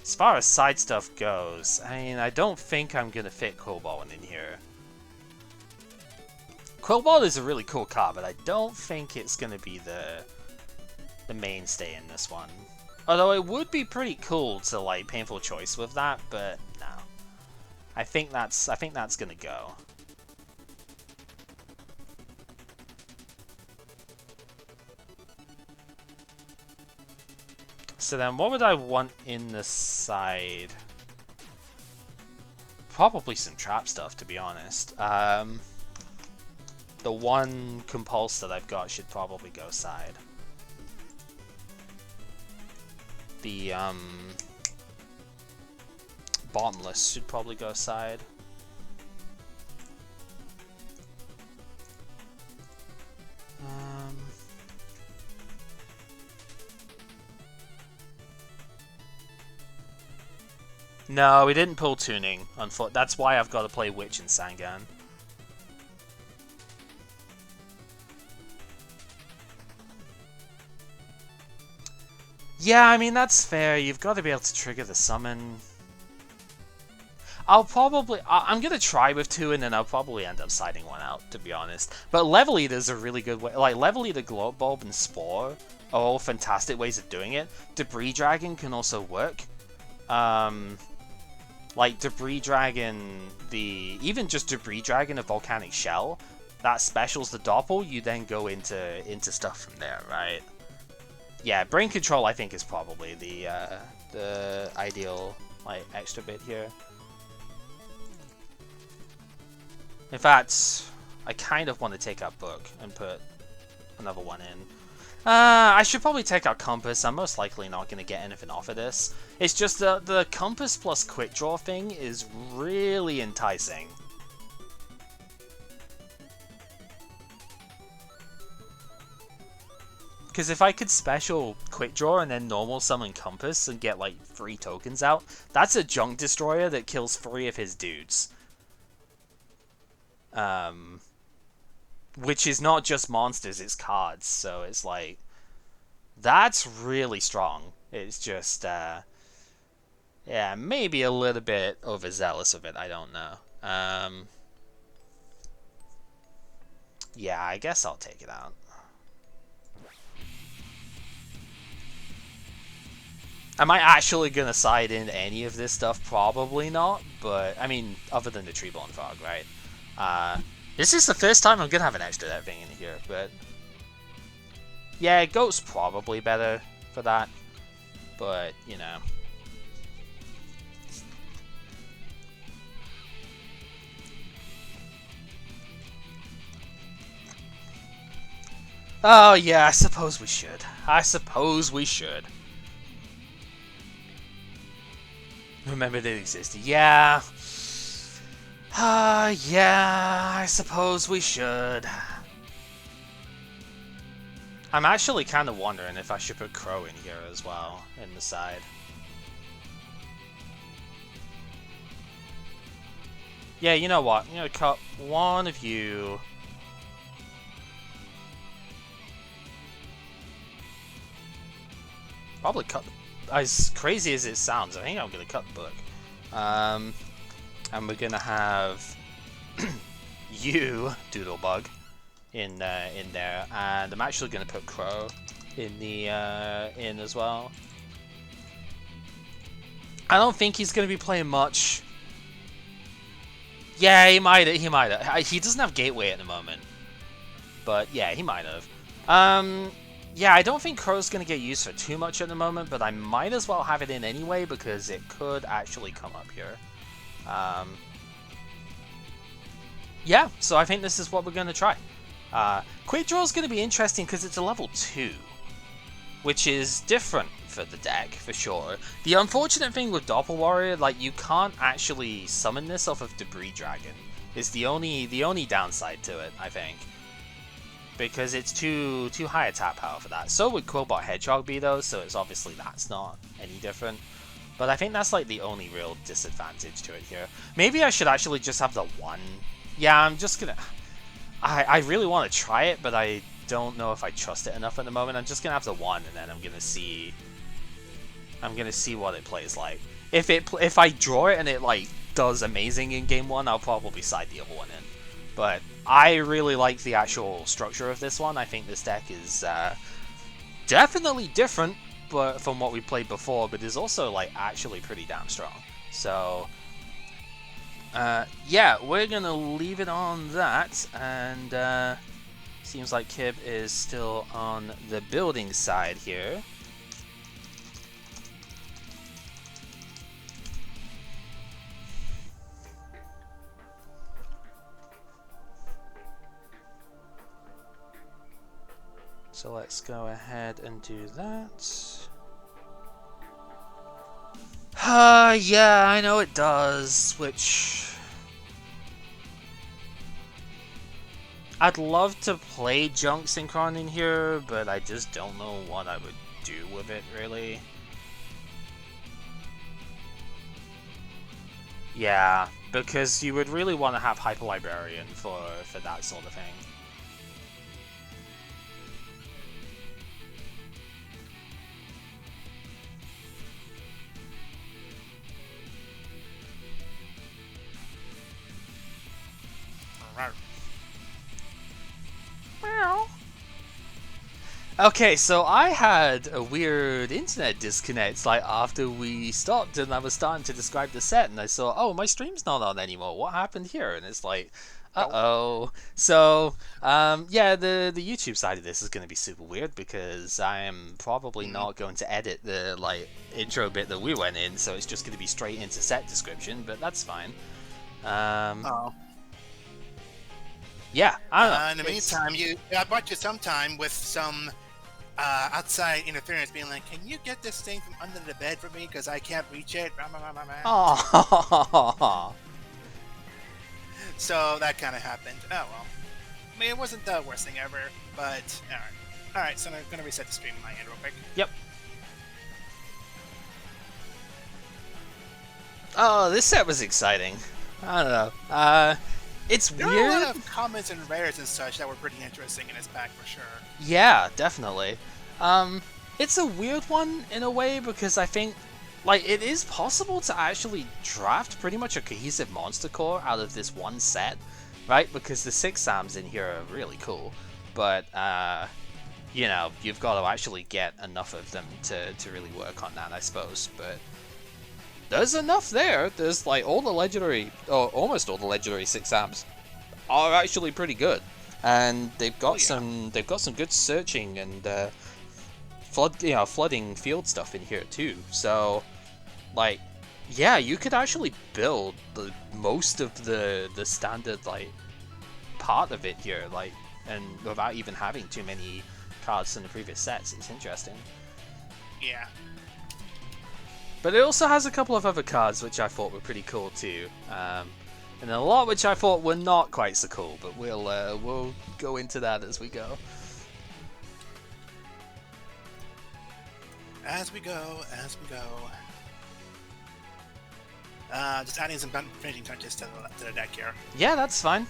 As far as side stuff goes, I mean, I don't think I'm gonna fit Quillball in here. Quillball is a really cool card, but I don't think it's gonna be the mainstay in this one. Although it would be pretty cool to like Painful Choice with that, but no. I think that's gonna go. So then what would I want in the side? Probably some trap stuff, to be honest. The one Compulse that I've got should probably go side. The Bottomless should probably go side. No, we didn't pull Tuning. That's why I've got to play Witch and Sangan. Yeah, I mean, that's fair. You've got to be able to trigger the summon. I'm going to try with 2 and then I'll probably end up siding one out, to be honest. But Level Eater's a really good way. Like, Level Eater, Globe Bulb, and Spore are all fantastic ways of doing it. Debris Dragon can also work. Like, Debris Dragon, even just Debris Dragon, a Volcanic Shell, that specials the Doppel, you then go into stuff from there, right? Yeah, Brain Control, I think, is probably the ideal, like, extra bit here. In fact, I kind of want to take out Book and put another one in. I should probably take out Compass. I'm most likely not going to get anything off of this. It's just the Compass plus Quick Draw thing is really enticing. Because if I could special Quick Draw and then normal summon Compass and get like 3 tokens out, that's a Junk Destroyer that kills 3 of his dudes. Which is not just monsters, it's cards, so it's like, that's really strong. It's just, yeah, maybe a little bit overzealous of it, I don't know. Yeah, I guess I'll take it out. Am I actually going to side in any of this stuff? Probably not, but, I mean, other than the Treeborn Frog, right? This is the first time I'm going to have an extra that thing in here, but... yeah, Goat's probably better for that, but, you know. Oh, yeah, I suppose we should. I suppose we should. Remember that it existed. Yeah. Yeah, I suppose we should. I'm actually kind of wondering if I should put Crow in here as well, in the side. Yeah, you know what? I'm gonna cut one of you. Probably cut the... as crazy as it sounds, I think I'm gonna cut the Book. And we're gonna have you, Doodlebug, in there, and I'm actually gonna put Crow in the in as well. I don't think he's gonna be playing much. Yeah, he might have. He doesn't have Gateway at the moment, but yeah, he might have. Yeah, I don't think Crow's gonna get used for too much at the moment, but I might as well have it in anyway because it could actually come up here. Yeah, so I think this is what we're going to try. Quick Draw is going to be interesting because it's a level 2, which is different for the deck, for sure. The unfortunate thing with Doppel Warrior, like, you can't actually summon this off of Debris Dragon. It's the only downside to it, I think. Because it's too high a tap power for that. So would Quillbot Hedgehog be though, so it's obviously that's not any different. But I think that's like the only real disadvantage to it here. Maybe I should actually just have the 1. Yeah, I'm just gonna... I really want to try it, but I don't know if I trust it enough at the moment. I'm just gonna have the 1, and then I'm gonna see what it plays like. If I draw it and it like does amazing in game 1, I'll probably side the other one in. But I really like the actual structure of this one. I think this deck is definitely different from what we played before, but is also like actually pretty damn strong. So yeah, we're gonna leave it on that, and seems like Kib is still on the building side here. So let's go ahead and do that. Yeah, I know it does, which... I'd love to play Junk Synchron in here, but I just don't know what I would do with it, really. Yeah, because you would really want to have Hyper Librarian for that sort of thing. Okay, so I had a weird internet disconnect like after we stopped, and I was starting to describe the set, and I saw, oh, my stream's not on anymore. What happened here? And it's like, uh-oh. So, yeah, the YouTube side of this is going to be super weird because I am probably not going to edit the like intro bit that we went in, so it's just going to be straight into set description, but that's fine. Yeah, I don't know. In the meantime, I bought you some time with some outside interference being like, can you get this thing from under the bed for me because I can't reach it? Oh. So that kind of happened. Oh well. I mean, it wasn't the worst thing ever, but alright, so I'm going to reset the stream on my end real quick. Yep. Oh, this set was exciting. I don't know. It's there weird. There were a lot of comments and rares and such that were pretty interesting in this pack for sure. Yeah, definitely. It's a weird one in a way because I think, like, it is possible to actually draft pretty much a cohesive monster core out of this one set, right? Because the 6 Sams in here are really cool, but, you know, you've got to actually get enough of them to really work on that, I suppose, but... There's enough there. There's like all the legendary, or almost all the legendary 6 Sams are actually pretty good, and they've got some good searching and flooding field stuff in here too. So, like, yeah, you could actually build most of the standard like part of it here, like, and without even having too many cards in the previous sets. It's interesting. Yeah. But it also has a couple of other cards which I thought were pretty cool too, and a lot which I thought were not quite so cool. But we'll go into that as we go. As we go. Just adding some finishing touches to the deck here. Yeah, that's fine.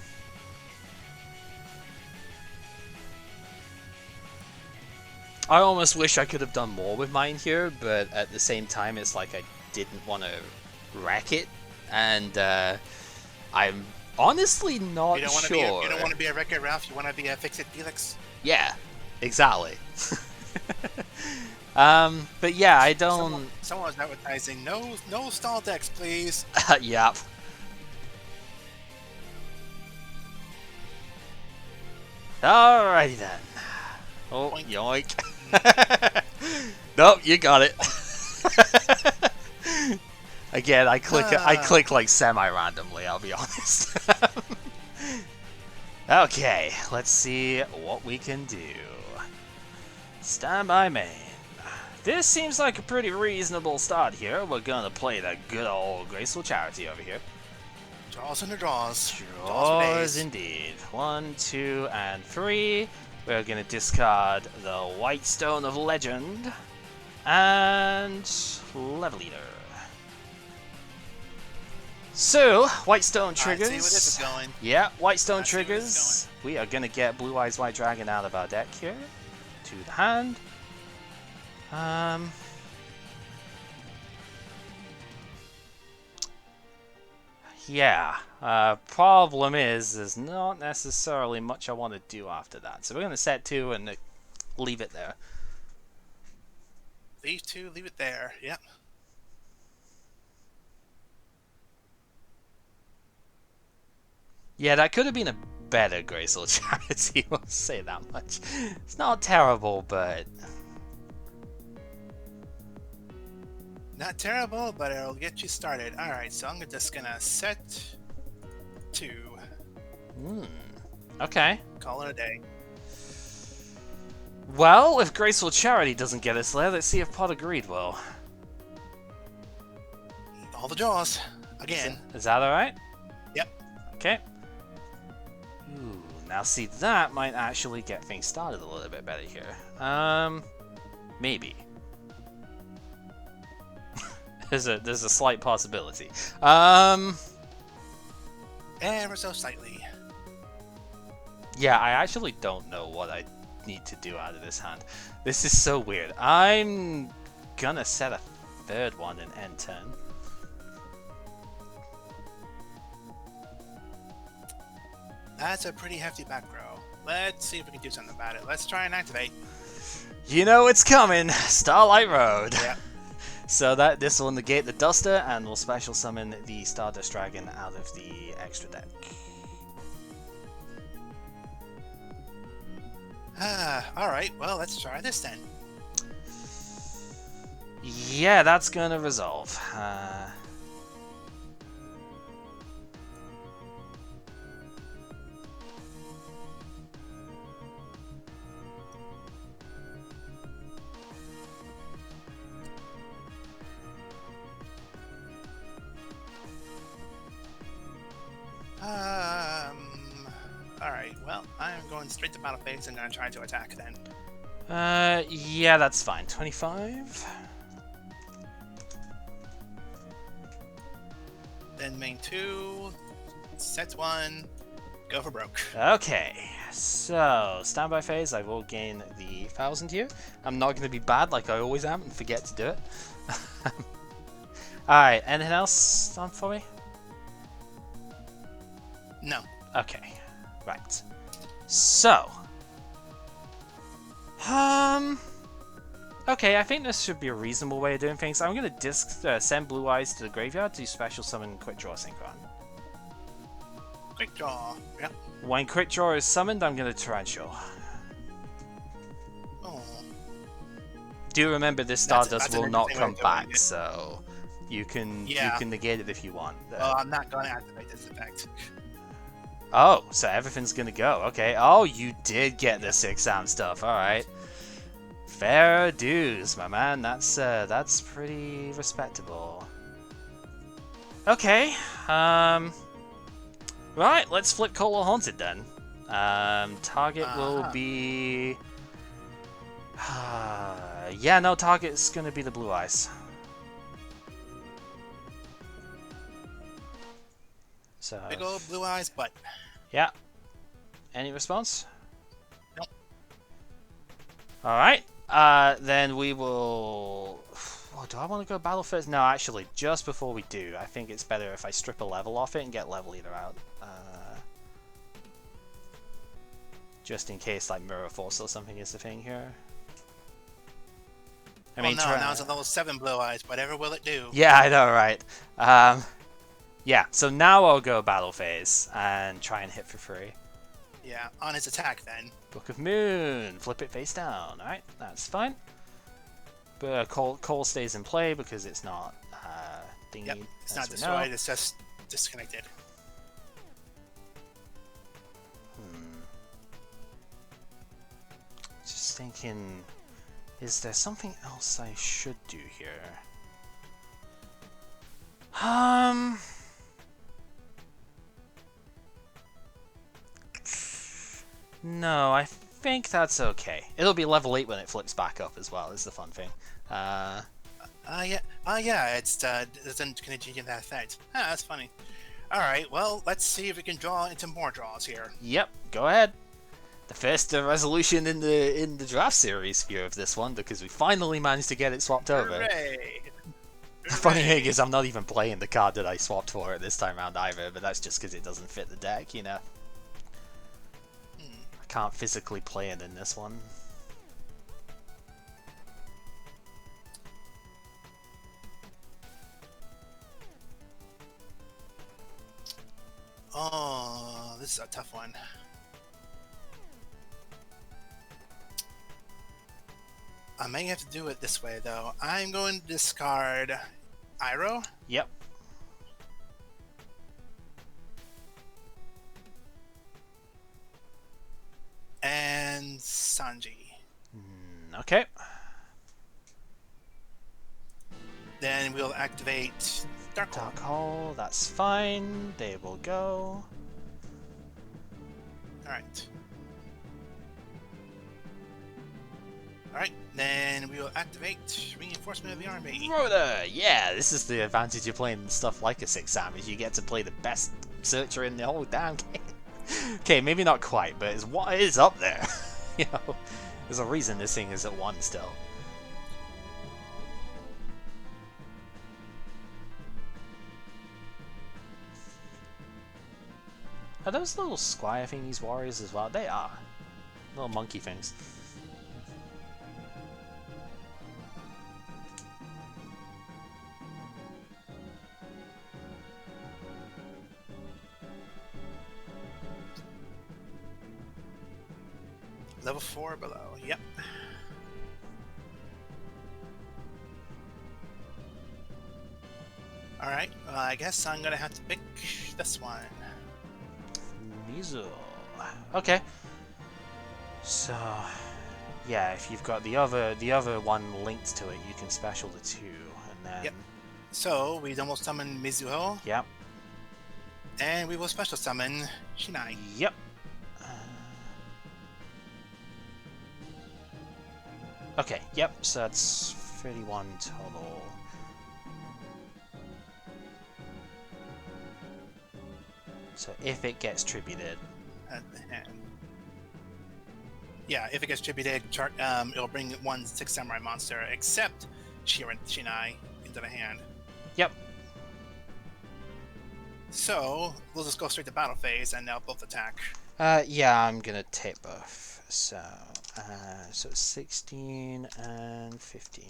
I almost wish I could have done more with mine here, but at the same time, it's like I didn't want to wreck it, and I'm honestly not sure. You don't want to be a Wreck-It Ralph, you want to be a Fix-It Felix? Yeah, exactly. But yeah, I don't... Someone was advertising, no stall decks, please. Yep. Alrighty then. Oh, yoink. Nope, you got it. Again, I click like semi-randomly, I'll be honest. Okay, let's see what we can do. Stand by main. This seems like a pretty reasonable start here. We're gonna play the good old Graceful Charity over here. Draws and the draws. Draws indeed. 1, 2, and 3. We're gonna discard the White Stone of Legend and Level Eater. So, White Stone triggers. I see where this is going. Yeah, White Stone triggers. We are gonna get Blue Eyes White Dragon out of our deck here to the hand. Yeah. Problem is, there's not necessarily much I want to do after that. So we're gonna set 2 and leave it there. Leave 2, leave it there. Yep. Yeah, that could have been a better Graceful Charity, I'll say that much. It's not terrible, but... Not terrible, but it'll get you started. Alright, so I'm just gonna set 2. Okay. Call it a day. Well, if Graceful Charity doesn't get us there, let's see if Pot of Greed will. All the draws. Again. Is that alright? Yep. Okay. Ooh, now see, that might actually get things started a little bit better here. Maybe. There's a slight possibility. Ever so slightly. Yeah, I actually don't know what I need to do out of this hand. This is so weird. I'm gonna set a 3rd one and end turn. That's a pretty hefty back row. Let's see if we can do something about it. Let's try and activate. You know it's coming! Starlight Road! Yep. So this will negate the Duster, and we'll special summon the Stardust Dragon out of the extra deck. Alright, well, let's try this then. Yeah, that's gonna resolve. Alright, well, I'm going straight to battle phase and gonna try to attack then. Yeah, that's fine. 25. Then main 2, set 1, go for broke. Okay, so standby phase, I will gain the 1000 here. I'm not going to be bad like I always am and forget to do it. Alright, anything else on for me? No. Okay, right. So, okay, I think this should be a reasonable way of doing things. I'm going to send Blue Eyes to the graveyard to special summon Quick Draw Synchron. Quick draw. Yep. When Quick Draw is summoned, I'm going to Torrential. Oh. Do remember this Stardust that's will not come back, it. so you can negate it if you want. Well, I'm not going to activate this effect. Oh, so everything's gonna go. Okay. Oh, you did get the 6-amp stuff. All right. Fair dues, my man. That's pretty respectable. Okay. Right. Let's flip Cola Haunted then. Target will be. Yeah. No. Target's gonna be the Blue Eyes. So. Big old Blue Eyes butt. Yeah. Any response? Nope. Alright. Then we will... Oh, do I want to go battle first? No, actually, just before we do, I think it's better if I strip a level off it and get level either out. Just in case, like, Mirror Force or something is the thing here. I mean, no, now it's a level 7 Blue Eyes. Whatever will it do? Yeah, I know, right? Yeah, so now I'll go battle phase and try and hit for free. Yeah, on his attack then. Book of Moon, flip it face down. Alright, that's fine. But Cole stays in play because it's not thingy. Yep, it's not destroyed, it's just disconnected. Just thinking, Is there something else I should do here? No, I think that's okay. It'll be level 8 when it flips back up as well, is the fun thing. Yeah, it's doesn't continue that effect. Ah, that's funny. Alright, well, let's see if we can draw into more draws here. Yep, go ahead. The first resolution in the draft series here of this one, because we finally managed to get it swapped over. Hooray! The funny thing is, I'm not even playing the card that I swapped for it this time around either, but that's just because it doesn't fit the deck, you know. I can't physically play it in this one. Oh, this is a tough one. I may have to do it this way, though. I'm going to discard Iroh. Yep. And Sanji. Okay. Then we'll activate Dark Hole. Dark Hole, that's fine. They will go. Alright. Alright, then we will activate Reinforcement of the Army. RotA! Yeah, this is the advantage of playing stuff like a 6-Sam, is you get to play the best searcher in the whole damn game. Okay, maybe not quite, but it's what is up there. You know, there's a reason this thing is at 1 still. Are those little squire thingies warriors as well? They are. Little monkey things. Level 4 below, yep. Alright, well, I guess I'm gonna have to pick this one. Mizuho. Okay. So, yeah, if you've got the other one linked to it, you can special the 2, and then. Yep. So we double summon Mizuho. Yep. And we will special summon Shinai. Yep. Okay. Yep. So that's 31 total. So if it gets tributed. Yeah, if it gets tributed, it'll bring one 6 samurai monster, except Shinai, into the hand. Yep. So we'll just go straight to battle phase, and they'll both attack. Yeah, I'm gonna take both. So, so 16 and 15.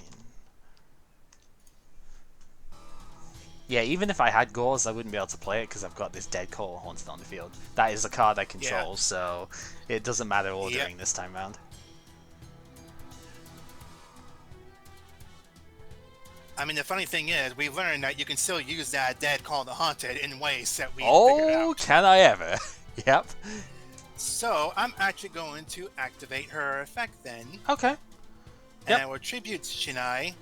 Yeah, even if I had Gauze, I wouldn't be able to play it because I've got this dead call haunted on the field. That is a card I control, so it doesn't matter ordering this time round. I mean, the funny thing is, we learned that you can still use that dead call the haunted in ways that we figured out. Oh, can I ever? Yep. So I'm actually going to activate her effect then. Okay. And I will tribute Shinai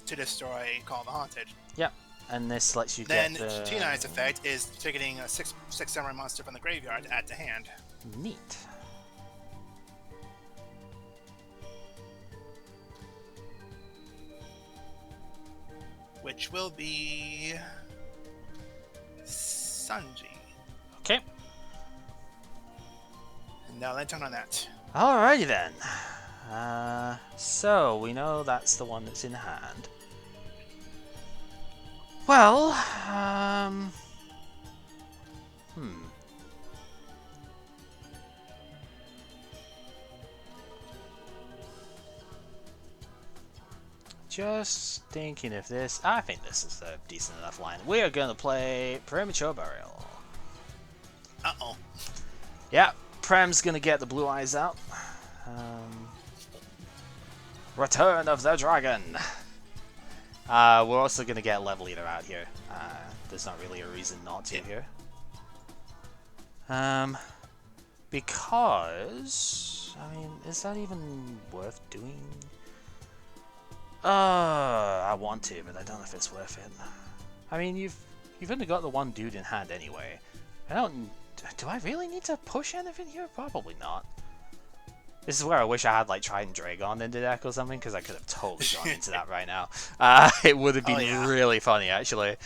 to destroy Call the Haunted. Yep. And this lets you then get the... Shinai's effect is targeting a 6 samurai monster from the graveyard to add to hand. Neat. Which will be Sanji. Okay. And now let's turn on that. Alrighty then. So we know that's the one that's in hand. Well, Just thinking if this... I think this is a decent enough line. We are going to play Premature Burial. Uh-oh. Yeah, Prem's going to get the blue eyes out. Return of the Dragon. We're also going to get Level Eater out here. There's not really a reason not to here. Because... I mean, is that even worth doing? I want to, but I don't know if it's worth it. I mean, you've only got the one dude in hand anyway. I don't... Do I really need to push anything here? Probably not. This is where I wish I had like Trident Dragon in the deck or something, because I could have totally gone into that right now. It would have been really funny, actually.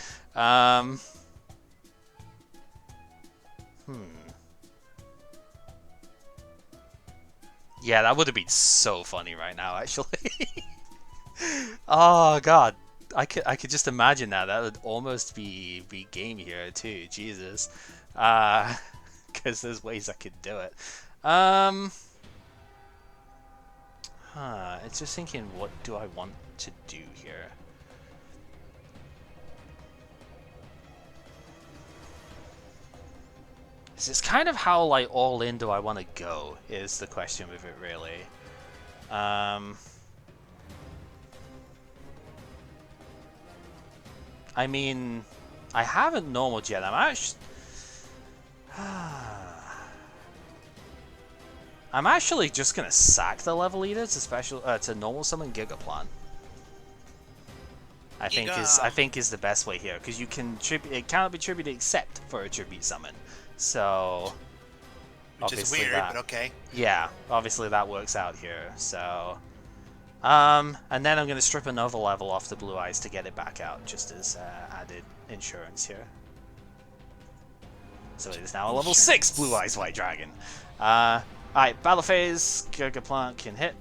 Yeah, that would have been so funny right now, actually. Oh god, I could just imagine that. That would almost be game here too. Jesus, because there's ways I could do it. It's just thinking, what do I want to do here? It's kind of how like all in do I want to go is the question with it, really. I mean, I haven't normaled yet. I'm actually... I'm actually just gonna sack the level leader to normal summon Gigaplan. I think is the best way here, because you can it cannot be tributed except for a tribute summon. So which is weird, but okay. Yeah, obviously that works out here. So and then I'm gonna strip another level off the Blue Eyes to get it back out, just as added insurance here. So it is now a level 6 Blue Eyes White Dragon. Alright, battle phase, Gigaplant can hit.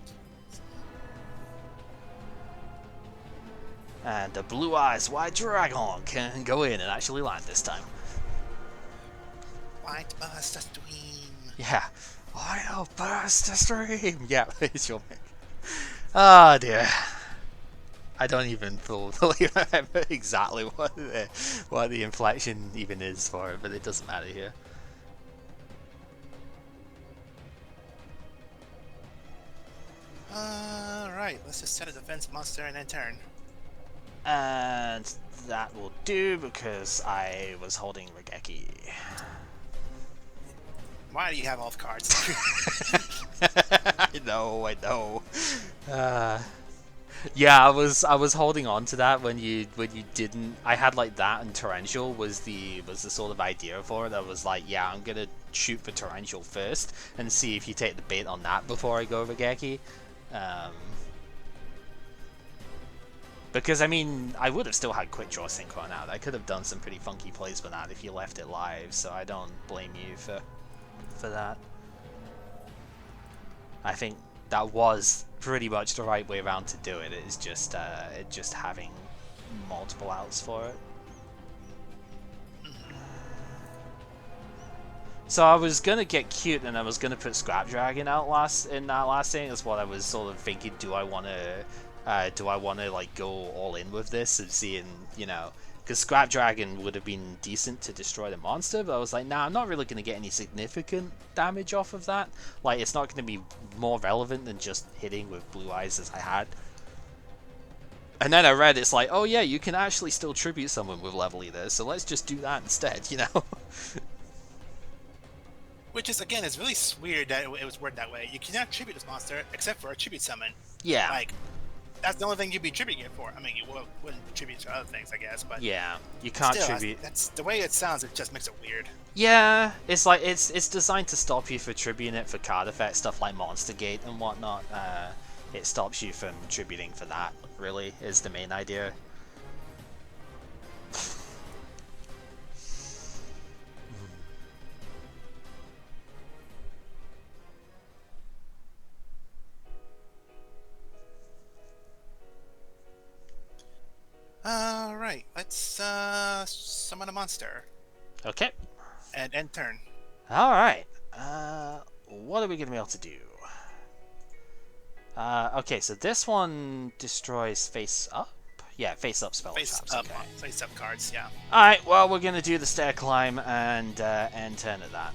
And the Blue Eyes White Dragon can go in and actually land this time. White burst the stream. Yeah. White burst the stream. Yeah, it's your pick. Oh dear. I don't even fully remember exactly what the inflection even is for it, but it doesn't matter here. Alright, let's just set a defense monster and then turn. And that will do because I was holding Ragnarok. Why do you have all the cards? I know. Yeah, I was holding on to that when you didn't. I had like that, and Torrential was the sort of idea for it. I was like, yeah, I'm gonna shoot for Torrential first and see if you take the bait on that before I go Ragnarok. Because I mean, I would have still had Quick Draw Synchro out. I could have done some pretty funky plays with that if you left it live. So I don't blame you for that. I think that was pretty much the right way around to do it. It's just just having multiple outs for it. So I was gonna get cute and I was gonna put Scrap Dragon out in that last thing. Is what I was sort of thinking. Do I wanna like go all in with this and seeing, you know, because Scrap Dragon would have been decent to destroy the monster, but I was like, nah, I'm not really going to get any significant damage off of that. Like, it's not going to be more relevant than just hitting with Blue Eyes as I had. And then I read it's like, oh yeah, you can actually still tribute someone with level either, so let's just do that instead, you know? Which is, again, it's really weird that it was worded that way. You cannot tribute this monster except for a tribute summon. Yeah. Like, that's the only thing you'd be tributing it for. I mean, you wouldn't tribute to other things, I guess, but yeah, you can't tribute. That's the way it sounds. It just makes it weird. Yeah, it's like it's designed to stop you from tributing it for card effect stuff like Monster Gate and whatnot. It stops you from tributing for that. Really, is the main idea. Alright, let's summon a monster. Okay. And end turn. Alright. What are we going to be able to do? Okay, so this one destroys face up? Yeah, face up spell traps. Okay. Face up cards, yeah. Alright, well, we're going to do the stair climb and end turn at that.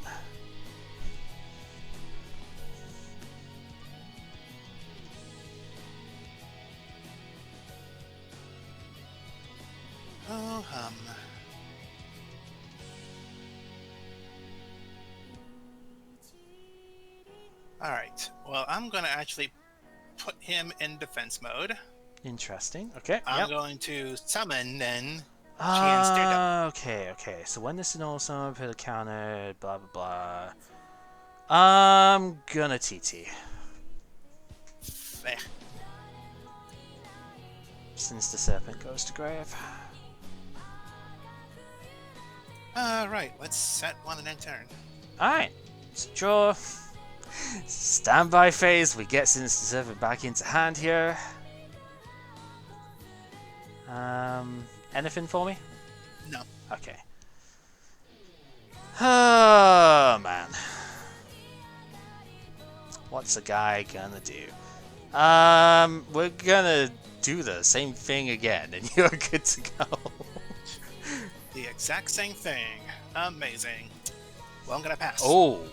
Oh, Alright, well, I'm gonna actually put him in defense mode. Interesting. Okay. I'm Yep. going to summon then Shien's Stand-Up. Okay. So when this is normal summon, put a counter, blah blah blah. I'm gonna TT. Eh. Since the serpent goes to grave. Right, let's set one and then turn. Alright. So draw. Standby phase. We get Since the serpent back into hand here. Anything for me? No. Okay. Oh man. What's a guy gonna do? We're gonna do the same thing again, and you're good to go. The exact same thing. Amazing. Well, I'm gonna pass. Oh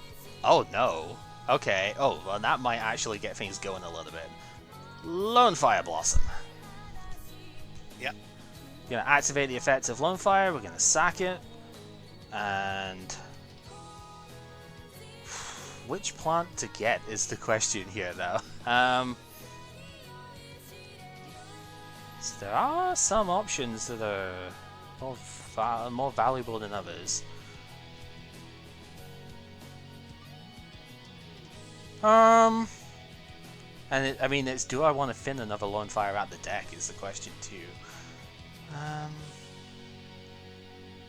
no. Okay. Oh, well, that might actually get things going a little bit. Lone Fire Blossom. Yep. Gonna activate the effect of Lone Fire. We're gonna sack it, and which plant to get is the question here, though. So there are some options that are more valuable than others. And I mean, it's do I want to thin another Lone Fire out the deck is the question too.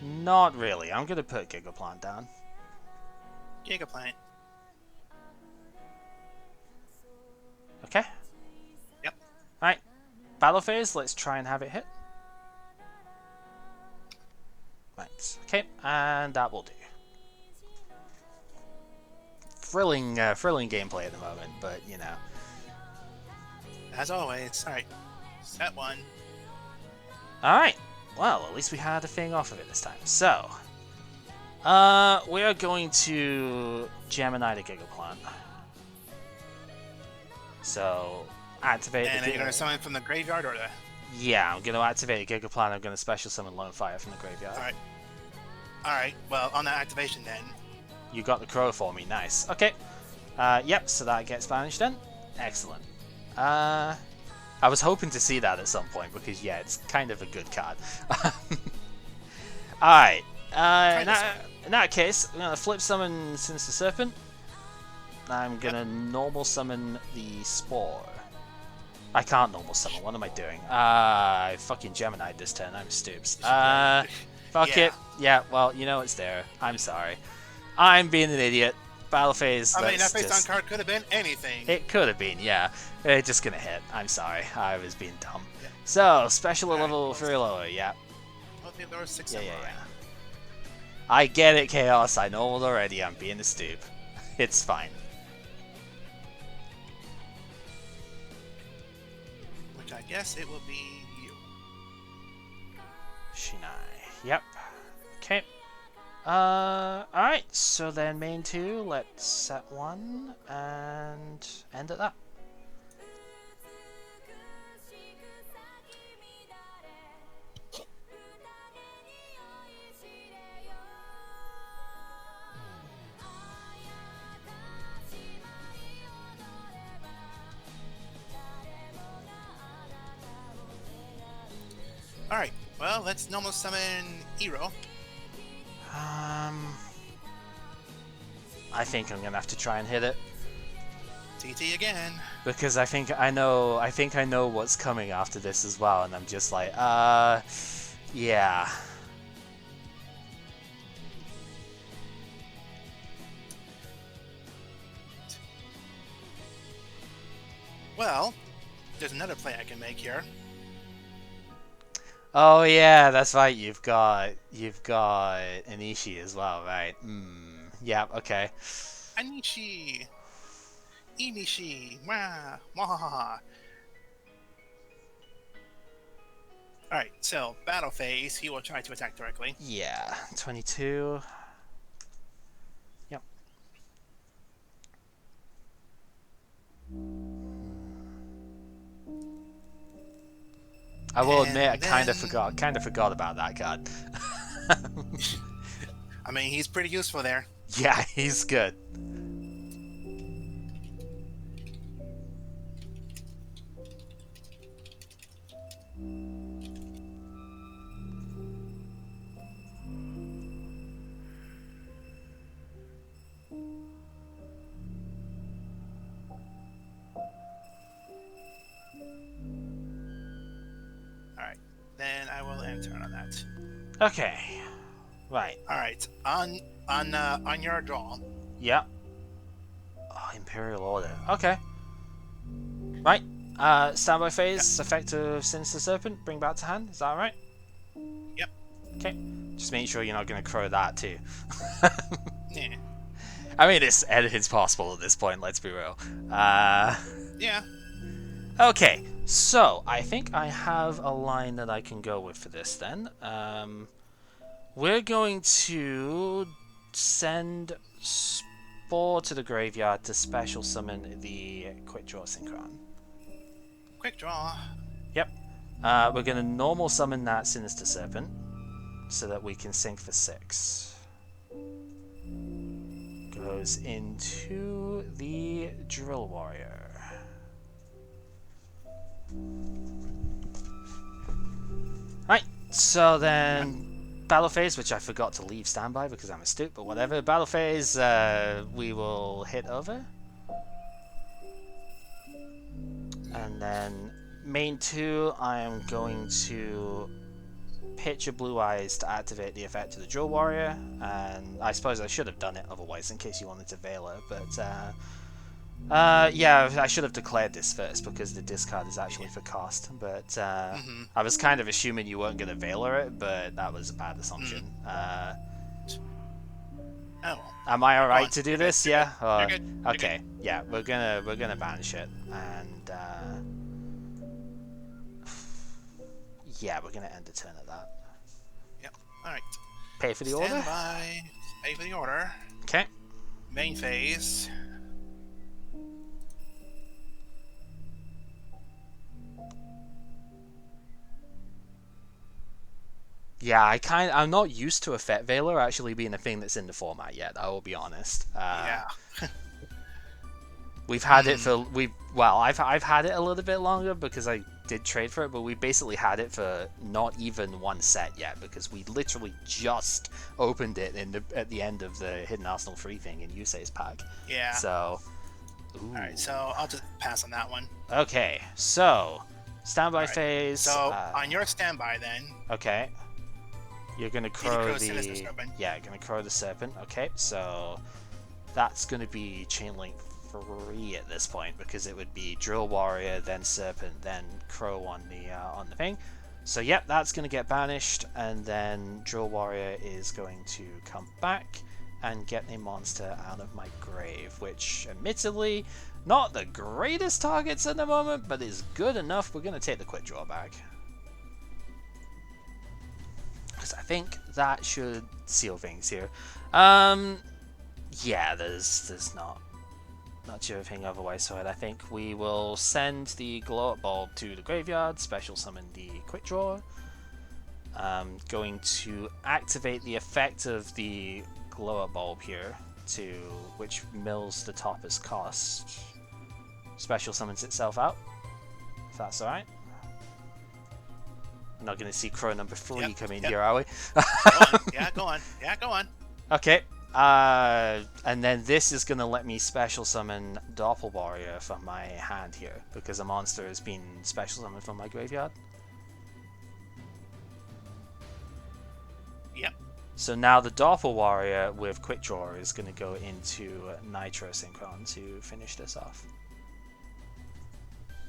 Not really. I'm gonna put Gigaplant down. Gigaplant. Okay. Yep. Alright. Battle phase, let's try and have it hit. Right. Okay, and that will do. Thrilling gameplay at the moment, but you know. As always. Alright. Set one. Alright. Well, at least we had a thing off of it this time. So, we are going to Gemini the Gigaplant. So, activate And the then you're gonna summon from the graveyard or the... Yeah, I'm going to activate a Gigaplant. I'm going to special summon Lone Fire from the graveyard. Alright. Alright, well, on that activation then. You got the crow for me. Nice. Okay. Yep, so that gets banished then. Excellent. I was hoping to see that at some point because, yeah, it's kind of a good card. Alright. In that case, I'm going to flip summon Since the Serpent. I'm going to normal summon the Spore. I can't normal summon. What am I doing? I fucking Gemini'd this turn. I'm stoops. Fuck it. Yeah, well, you know it's there. I'm sorry. I'm being an idiot. Battle phase. I mean, that face-on card could have been anything. It could have been, yeah. It's just gonna hit. I'm sorry. I was being dumb. Yeah. So, special Alright, level 3 or lower, yeah. Lower 6 Yeah. samurai. I get it, Chaos. I know it already. I'm being a stoop. It's fine. Which I guess it will be you. Shinai. Yep. Okay. Alright, so then main 2, let's set 1 and end at that. Alright, well, let's normal summon Hero. I think I'm gonna have to try and hit it TT again. because I think I know what's coming after this as well, and I'm just like, yeah. Well, there's another play I can make here. Oh yeah, that's right. You've got Anishi as well, right? Yeah. Okay. Anishi! Inishi! Wah! Wahaha! Alright, so, battle phase, he will try to attack directly. Yeah. 22. Yep. I will admit, I kind of forgot about that card. I mean, he's pretty useful there. Yeah, he's good. I will end turn on that. Okay. Right. All right. On your draw. Yep. Oh, Imperial Order. Okay. Right. Standby phase, effective Sinister Serpent, bring back to hand. Is that right? Yep. Okay. Just make sure you're not going to crow that too. Yeah. I mean, anything's possible at this point, let's be real. Yeah. Okay, so I think I have a line that I can go with for this then. We're going to send Spore to the graveyard to special summon the Quick Draw Synchron. Quick draw. Yep. We're going to normal summon that Sinister Serpent so that we can sync for 6. Goes into the Drill Warrior. Right, so then battle phase, which I forgot to leave standby because I'm astute, but whatever. Battle phase, we will hit over. And then main 2, I am going to pitch a Blue Eyes to activate the effect of the Drill Warrior, and I suppose I should have done it otherwise in case you wanted to Veiler, but yeah, I should have declared this first because the discard is actually for cost, but I was kind of assuming you weren't going to Veiler it, but that was a bad assumption. Am I alright to do this? Yeah? You're good. Okay, yeah, we're gonna banish it, and yeah, we're gonna end the turn at that. Yep. Alright. Pay for the order? Standby. Pay for the order. Okay. Main phase. Yeah, I'm not used to Effect Veiler actually being a thing that's in the format yet, I will be honest. Yeah. We've had it for I've had it a little bit longer because I did trade for it, but we basically had it for not even one set yet because we literally just opened it at the end of the Hidden Arsenal free thing in Yusei's pack. Yeah. So Alright, so I'll just pass on that one. Okay, so standby phase. So on your standby then. Okay. You're gonna crow Sinister Serpent. Yeah, gonna crow the serpent. Okay, so that's gonna be chain link 3 at this point because it would be Drill Warrior, then Serpent, then Crow on the thing. So yep, that's gonna get banished, and then Drill Warrior is going to come back and get a monster out of my grave, which admittedly not the greatest targets at the moment, but is good enough. We're gonna take the quick draw back. Because I think that should seal things here. Yeah, there's not much of a thing otherwise, so I think we will send the Glow Up Bulb to the graveyard, special summon the Quick Draw. Going to activate the effect of the Glow Up Bulb here, which mills the top as cost. Special summons itself out, if that's alright. We're not going to see Crow number 3 come in here, are we? Go on. Okay. And then this is going to let me special summon Doppel Warrior from my hand here, because a monster has been special summoned from my graveyard. Yep. So now the Doppel Warrior with Quick Draw is going to go into Nitro Synchron to finish this off.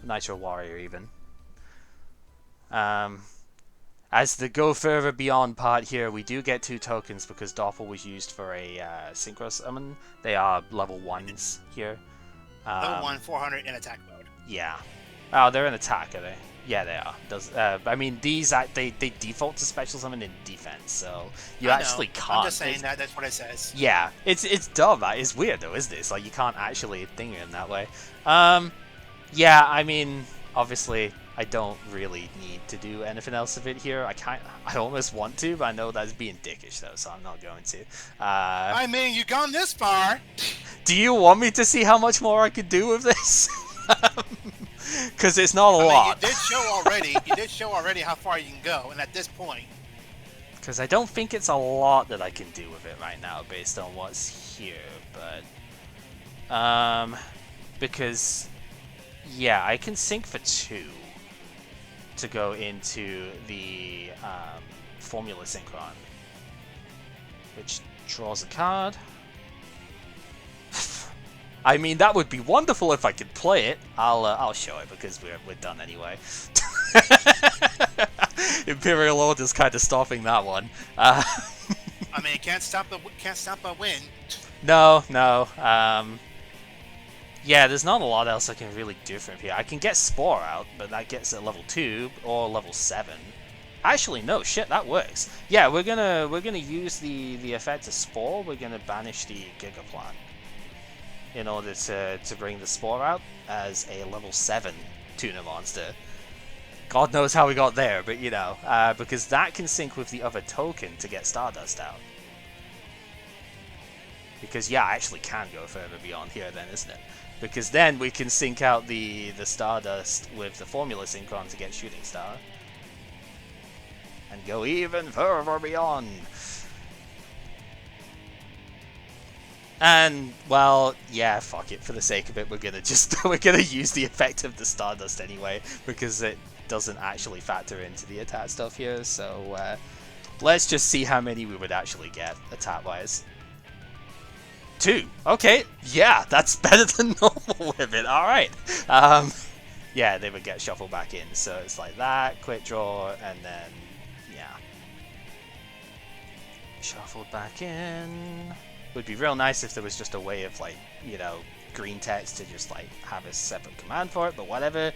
Nitro Warrior even. As the go further beyond part here, we do get 2 tokens because Doppel was used for a Synchro summon. They are level 1s here. Level 1, 400 in attack mode. Yeah. Oh, they're in attack, are they? Yeah, they are. I mean, these they default to special summon in defense, so you actually can't. I'm just saying that's what it says. Yeah, it's dumb. It's weird though, isn't it? It's like you can't actually think it in that way. Yeah, I mean, obviously, I don't really need to do anything else of it here. I almost want to, but I know that's being dickish though, so I'm not going to. I mean, you've gone this far. Do you want me to see how much more I could do with this? Because it's not a lot. You did show already how far you can go, and at this point. Because I don't think it's a lot that I can do with it right now, based on what's here. But because yeah, I can sync for 2 to go into the Formula Synchron, which draws a card. I mean, that would be wonderful if I could play it. I'll show it because we're done anyway. Imperial Order's kind of stopping that one. I mean, can't stop a win. No. Yeah, there's not a lot else I can really do from here. I can get Spore out, but that gets at level 2 or level 7. Actually, no, shit, that works. Yeah, we're gonna use the effect of Spore. We're gonna banish the Gigaplant in order to bring the Spore out as a level 7 Tuna monster. God knows how we got there, but you know, because that can sync with the other token to get Stardust out. Because yeah, I actually can go further beyond here then, isn't it? Because then we can sync out the Stardust with the Formula Synchron to get Shooting Star. And go even further beyond. And, well, yeah, fuck it. For the sake of it, we're gonna use the effect of the Stardust anyway, because it doesn't actually factor into the attack stuff here, so let's just see how many we would actually get, attack-wise. 2. Okay, yeah, that's better than normal with it, alright. Yeah, they would get shuffled back in, so it's like that, quick draw, and then, yeah. Shuffled back in. Would be real nice if there was just a way of, like, you know, green text to just, like, have a separate command for it, but whatever.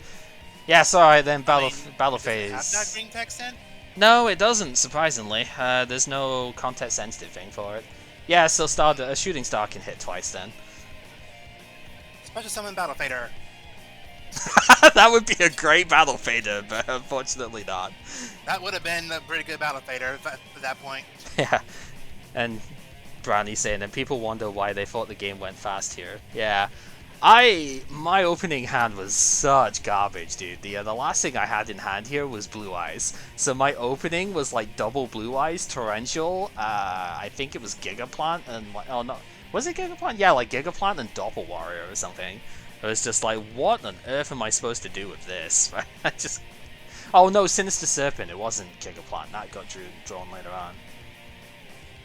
Yeah, sorry, then battle phase. Does it have that green text then? No, it doesn't, surprisingly. There's no context-sensitive thing for it. Yeah, so a Shooting Star can hit twice then. Special summon Battle Fader. That would be a great Battle Fader, but unfortunately not. That would have been a pretty good Battle Fader at that point. Yeah, and Brownie saying, and people wonder why they thought the game went fast here. Yeah, my opening hand was such garbage, dude. The last thing I had in hand here was Blue Eyes. So my opening was like double Blue Eyes, Torrential, I think it was Gigaplant, and oh no, was it Gigaplant? Yeah, like Gigaplant and Doppel Warrior or something. It was just like, what on earth am I supposed to do with this? I just... Oh no, Sinister Serpent, it wasn't Gigaplant, that got drawn later on.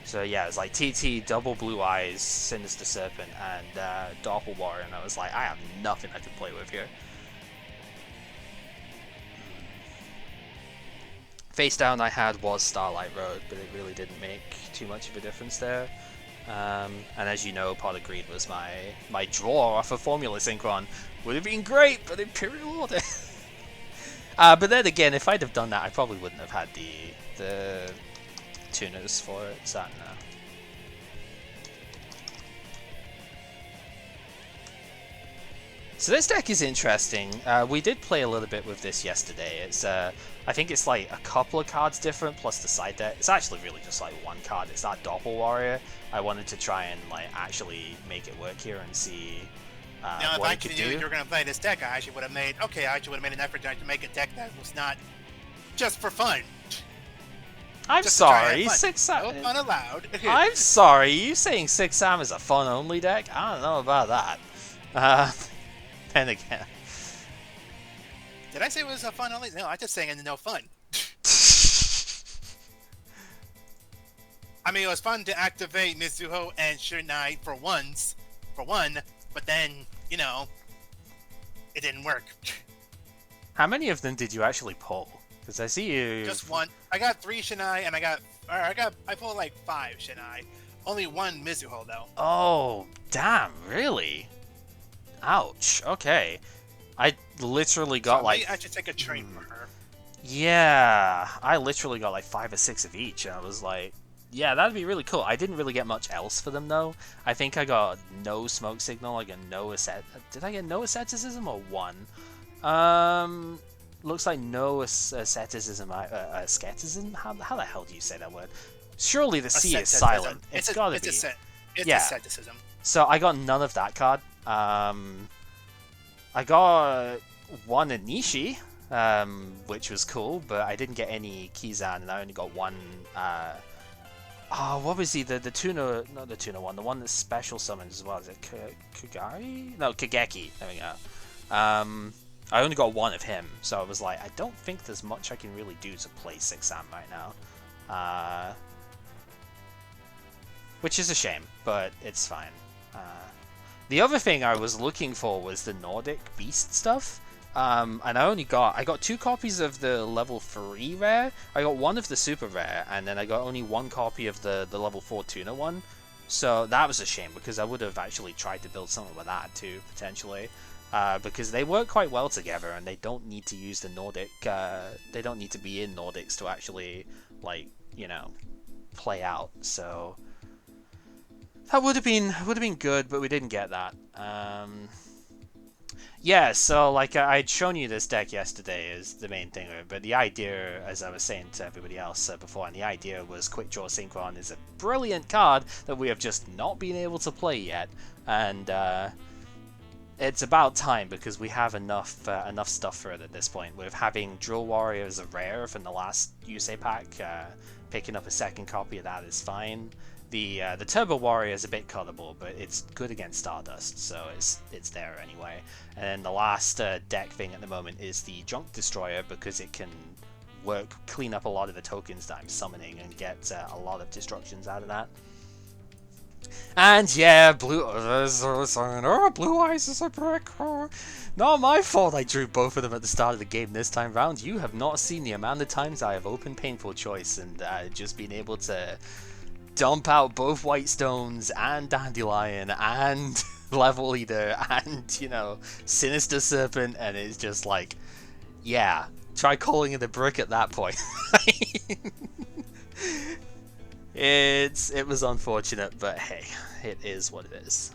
So yeah, it was like TT, double Blue Eyes, Sinister Serpent, and Doppel Warrior, and I was like, I have nothing I can play with here. Face down I had was Starlight Road, but it really didn't make too much of a difference there. And as you know, Pot of Greed was my draw off of Formula Synchron. Would have been great, but Imperial Order. But then again, if I'd have done that, I probably wouldn't have had the tuners for it, so no. So this deck is interesting. We did play a little bit with this yesterday. It's I think it's like a couple of cards different plus the side deck. It's actually really just like one card. It's that Doppel Warrior. I wanted to try and like actually make it work here and see now, what if I it could knew do. you were going to play this deck, I actually would have made an effort to make a deck that was not just for fun. I'm Just to try sorry, and have fun. 6 Sam. No fun allowed. I'm sorry, you saying 6 Sam is a fun only deck? I don't know about that. Then again. Did I say it was a fun only? No, I'm just saying no fun. I mean, it was fun to activate Mizuho and Shinai for one, but then, you know, it didn't work. How many of them did you actually pull? Because I see you... Just one. I got 3 Shinai, and I pulled like 5 Shinai. Only 1 Mizuho, though. Oh, damn, really? Ouch, okay. I literally got like... I should take a train for her. Yeah, I literally got like 5 or 6 of each, and I was like, yeah, that'd be really cool. I didn't really get much else for them, though. I think I got no Smoke Signal, I got no Did I get no Asceticism or 1? Looks like no Asceticism. Asceticism? How the hell do you say that word? Surely the C is silent. It's gotta be. It's Yeah. Asceticism. So I got none of that card. I got 1 Anishi, which was cool, but I didn't get any Kizan, and I only got 1. What was he? The tuna, not the tuna one, the one that's special summons as well. Is it Kagari? No, Kageki. There we go. I only got one of him, so I was like, I don't think there's much I can really do to play 6-Am right now. Which is a shame, but it's fine. The other thing I was looking for was the Nordic beast stuff. And I got 2 copies of the level 3 rare. I got 1 of the super rare, and then I got only 1 copy of the level 4 tuna one. So that was a shame, because I would have actually tried to build something with that too, potentially. Because they work quite well together, and they don't need to use the Nordic, they don't need to be in Nordics to actually, like, you know, play out. So that would have been good, but we didn't get that. Yeah, so like I'd shown you this deck yesterday is the main thing, but the idea, as I was saying to everybody else before, and the idea was Quick Draw Synchron is a brilliant card that we have just not been able to play yet, and it's about time, because we have enough stuff for it at this point. With having Drill Warriors a rare from the last Yusei pack, picking up a second copy of that is fine. The Turbo Warrior is a bit cuttable, but it's good against Stardust, so it's there anyway. And then the last deck thing at the moment is the Junk Destroyer, because it can clean up a lot of the tokens that I'm summoning and get a lot of destructions out of that. And yeah, Blue Eyes is a brick. Not my fault I drew both of them at the start of the game this time round. You have not seen the amount of times I have opened Painful Choice and just been able to dump out both White Stones and Dandelion and Level Leader and, you know, Sinister Serpent, and it's just like, yeah, try calling it a brick at that point. It was unfortunate, but hey, it is what it is.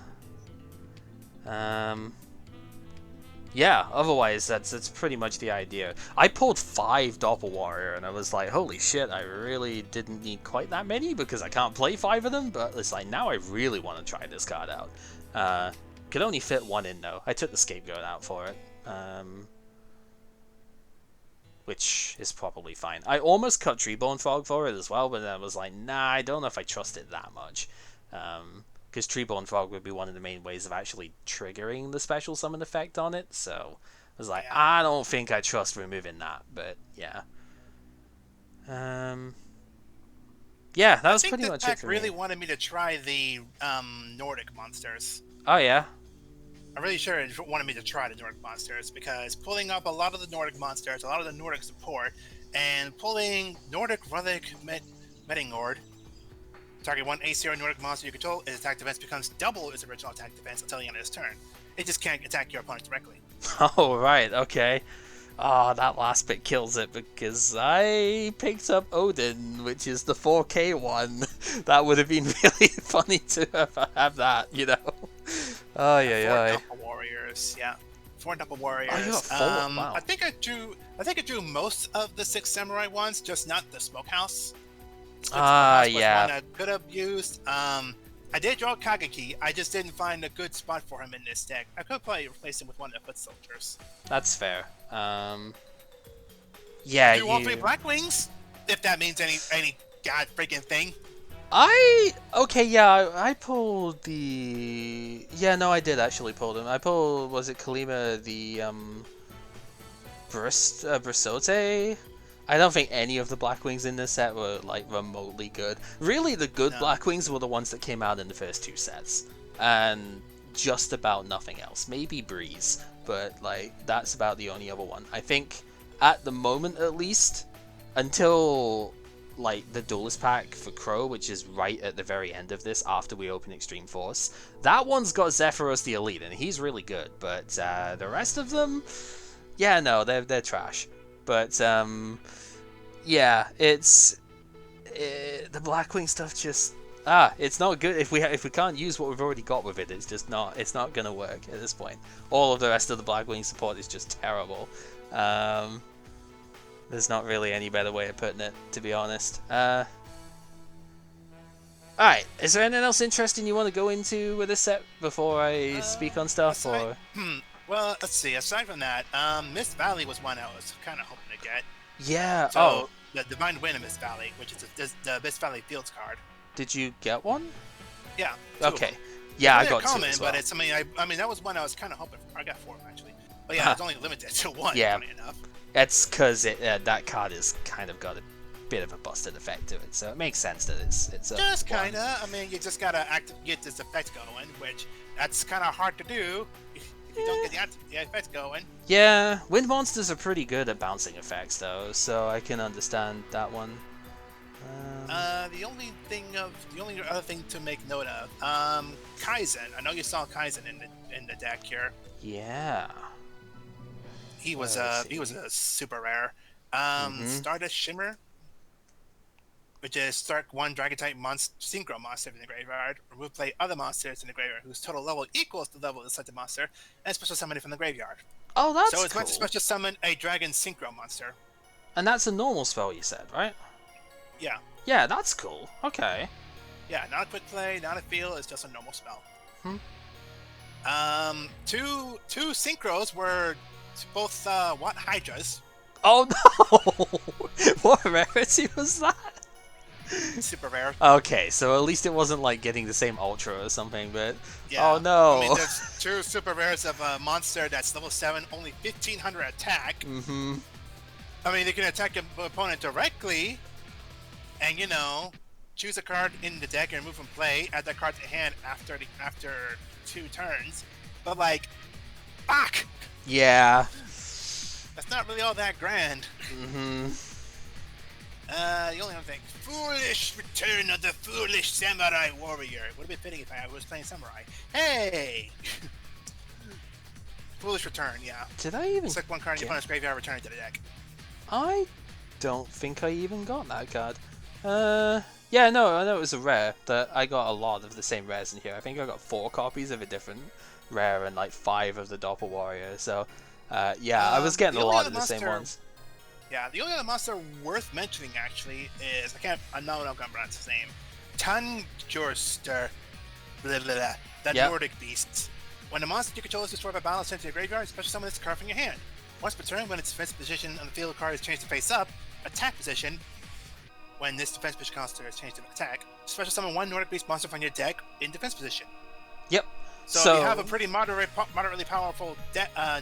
Yeah, otherwise that's pretty much the idea. I pulled 5 Doppel Warrior, and I was like, holy shit, I really didn't need quite that many because I can't play 5 of them, but it's like, now I really want to try this card out. Could only fit 1 in though. I took the Scapegoat out for it. Which is probably fine. I almost cut Treeborn Frog for it as well, but then I was like, nah, I don't know if I trust it that much. Because Treeborn Frog would be one of the main ways of actually triggering the special summon effect on it, so I was like, yeah. I don't think I trust removing that, but yeah. Yeah, that was pretty much it for me. really wanted me to try the Nordic monsters. Oh yeah? I'm really sure it wanted me to try the Nordic monsters, because pulling up a lot of the Nordic monsters, a lot of the Nordic support, and pulling Nordic Relic Metingord, target 1 A0 Nordic monster you control, its attack defense becomes double its original attack defense until the end of its turn. It just can't attack your opponent directly. Oh, right, okay. Oh, that last bit kills it, because I picked up Odin, which is the 4K one. That would have been really funny to have that, you know. Oh, yeah. 4 Double Warriors, yeah. 4 Double Warriors. Oh, you got 4? Wow. I think I drew most of the 6 Samurai ones, just not the Smokehouse. Yeah. One I could have used. I did draw Kageki. I just didn't find a good spot for him in this deck. I could probably replace him with one of the Foot Soldiers. That's fair. Yeah, do all 3 Blackwings, if that means any god freaking thing. Okay, yeah, I pulled the... Yeah, no, I did actually pull them. I pulled, was it Kalima, the, Brisote? I don't think any of the Blackwings in this set were, like, remotely good. Really, the good Blackwings were the ones that came out in the first 2 sets. And just about nothing else. Maybe Breeze, but, like, that's about the only other one. I think, at the moment at least, until... like the Duelist pack for Crow, which is right at the very end of this after we open Extreme Force. That one's got Zephyros the Elite, and he's really good, but the rest of them, yeah, no, they're trash. But yeah, the Blackwing stuff just it's not good if we can't use what we've already got with it. It's not gonna work at this point. All of the rest of the Blackwing support is just terrible. There's not really any better way of putting it, to be honest. Alright, is there anything else interesting you want to go into with this set before I speak on stuff? Or? Well, let's see. Aside from that, Mist Valley was one I was kind of hoping to get. Yeah, so, the Divine Wind of Mist Valley, which is the Mist Valley Fields card. Did you get one? Yeah. Okay. Yeah, I got common, 2 as well. But it's, I mean, that was one I was kind of hoping for. I got 4 of them, actually. But yeah, it's only limited to one, Yeah. funny enough. That's because that card has kind of got a bit of a busted effect to it, so it makes sense that it's a Just one. kinda. I mean, you just gotta get this effect going, which that's kind of hard to do if you don't get the effect going. Yeah, wind monsters are pretty good at bouncing effects though, so I can understand that one. The only other thing to make note of, Kaizen. I know you saw Kaizen in the deck here. Yeah. He was a super rare. Stardust Shimmer, which is start one Dragon type Synchro monster in the graveyard. Remove play other monsters in the graveyard whose total level equals the level of the selected monster, and special summon it from the graveyard. Oh, that's so it's cool. meant to special summon a Dragon Synchro monster. And that's a normal spell, you said, right? Yeah. Yeah, that's cool. Okay. Yeah, not a quick play, not a feel. It's just a normal spell. Two Synchros were both what Hydras. Oh no! What rarity was that? Super rare. Okay, so at least it wasn't like getting the same ultra or something, but yeah. oh no! I mean, there's two super rares of a monster that's level 7, only 1500 attack. I mean, they can attack your opponent directly, and choose a card in the deck and remove from play. Add that card to hand after 2 turns. But like, fuck. Yeah. That's not really all that grand. The only other thing, foolish return of the foolish samurai warrior. It would have been fitting if I was playing samurai. Hey! Foolish return, yeah. Did I even Select one card in your opponent's graveyard, return it to the deck. I don't think I even got that card. Yeah, no, I know it was a rare, but I got a lot of the same rares in here. I think I got 4 copies of a different rare and like 5 of the Doppel Warrior, so yeah, I was getting a lot of the same ones. Yeah, the only other monster worth mentioning actually is I'm not gonna pronounce his name. Tangurster, the Nordic beast. When the monster you control is destroyed by battle sent to your graveyard, special summon this card from your hand. Once per turn, when its defensive position on the field card is changed to face up, attack position. When this defense position monster is changed to attack, special summon one Nordic beast monster from your deck in defense position. Yep. So you have a pretty moderately powerful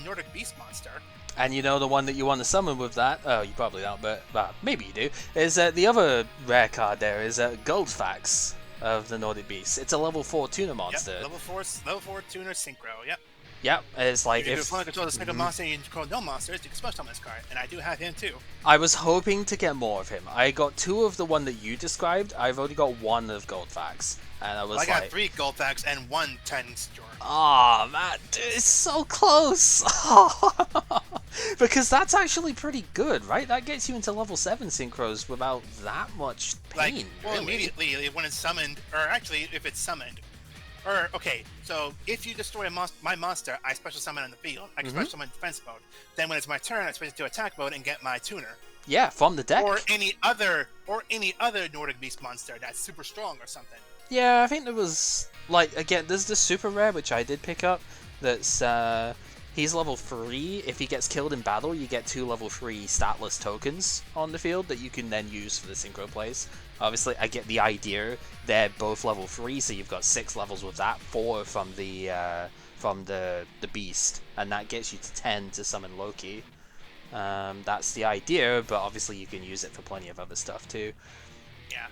Nordic beast monster. And you know the one that you want to summon with that, oh, you probably don't, but maybe you do, is the other rare card there is Goldfax of the Nordic Beast. It's a level 4 tuner monster. Yep, level 4 tuner Synchro, yep. Yep, it's like if you control the single monster and you control no monsters, you can special summon this card, and I do have him too. I was hoping to get more of him. I got 2 of the one that you described, I've only got 1 of Goldfax. And I got 3 Goldfax and 1 Tensjor. Oh man, dude, it's so close! Because that's actually pretty good, right? That gets you into level 7 synchros without that much pain. Well, really. Immediately when it's summoned, or actually if it's summoned. Or, okay, so if you destroy my monster, I special summon on the field. I can special summon defense mode. Then when it's my turn, I switch it to attack mode and get my tuner. Yeah, from the deck. Or any other Nordic beast monster that's super strong or something. Yeah, I think there was, like, again, there's the super rare, which I did pick up, that's, he's level 3. If he gets killed in battle, you get 2 level 3 statless tokens on the field that you can then use for the synchro plays. Obviously, I get the idea, they're both level 3, so you've got 6 levels with that, 4 from the beast, and that gets you to 10 to summon Loki. That's the idea, but obviously you can use it for plenty of other stuff too. Yeah.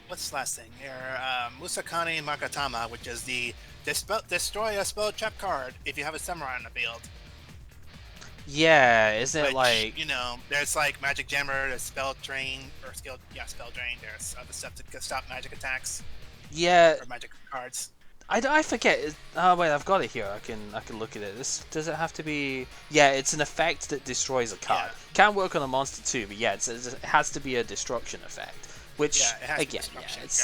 What's the last thing here? Musakani Magatama, which is the destroy a spell trap card if you have a samurai on the field. Yeah, isn't it like... there's like Magic Jammer, there's Spell Drain, Spell Drain, there's other stuff to stop magic attacks. Yeah. Or magic cards. I forget. Oh wait, I've got it here. I can look at it. Does it have to be? Yeah, it's an effect that destroys a card. Yeah. Can work on a monster too, but yeah, it has to be a destruction effect. Which again,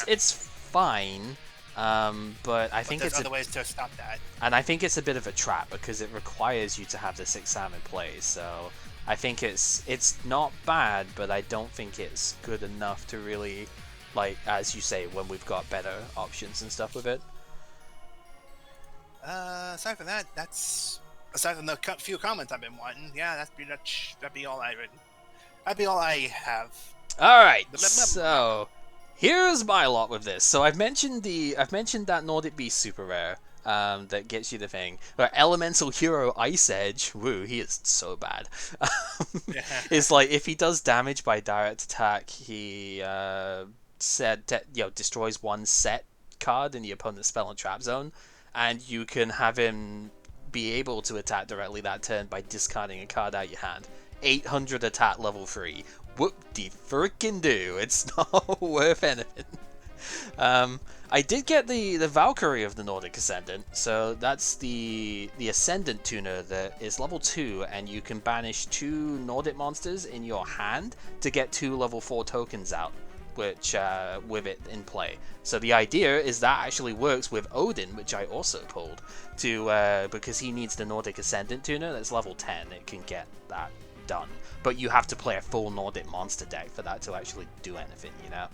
it's fine. But I think there's other ways to stop that. And I think it's a bit of a trap because it requires you to have this exam in play. So I think it's not bad, but I don't think it's good enough to really, like as you say, when we've got better options and stuff with it. Aside from that, aside from the few comments I've been wanting, yeah, that'd be all I have. All right, so here's my lot with this. So I've mentioned that Nordic Beast super rare. that gets you the thing. But Elemental Hero Ice Edge, woo, he is so bad. It's like if he does damage by direct attack, he destroys one set card in the opponent's spell and trap zone, and you can have him be able to attack directly that turn by discarding a card out your hand. 800 attack level 3. Whoop-de-frickin' do. It's not worth anything. I did get the Valkyrie of the Nordic Ascendant, so that's the Ascendant tuner that is level 2, and you can banish 2 Nordic monsters in your hand to get 2 level 4 tokens out, which with it in play. So the idea is that actually works with Odin, which I also pulled, because he needs the Nordic Ascendant tuner that's level 10. It can get that done, but you have to play a full Nordic monster deck for that to actually do anything, you know?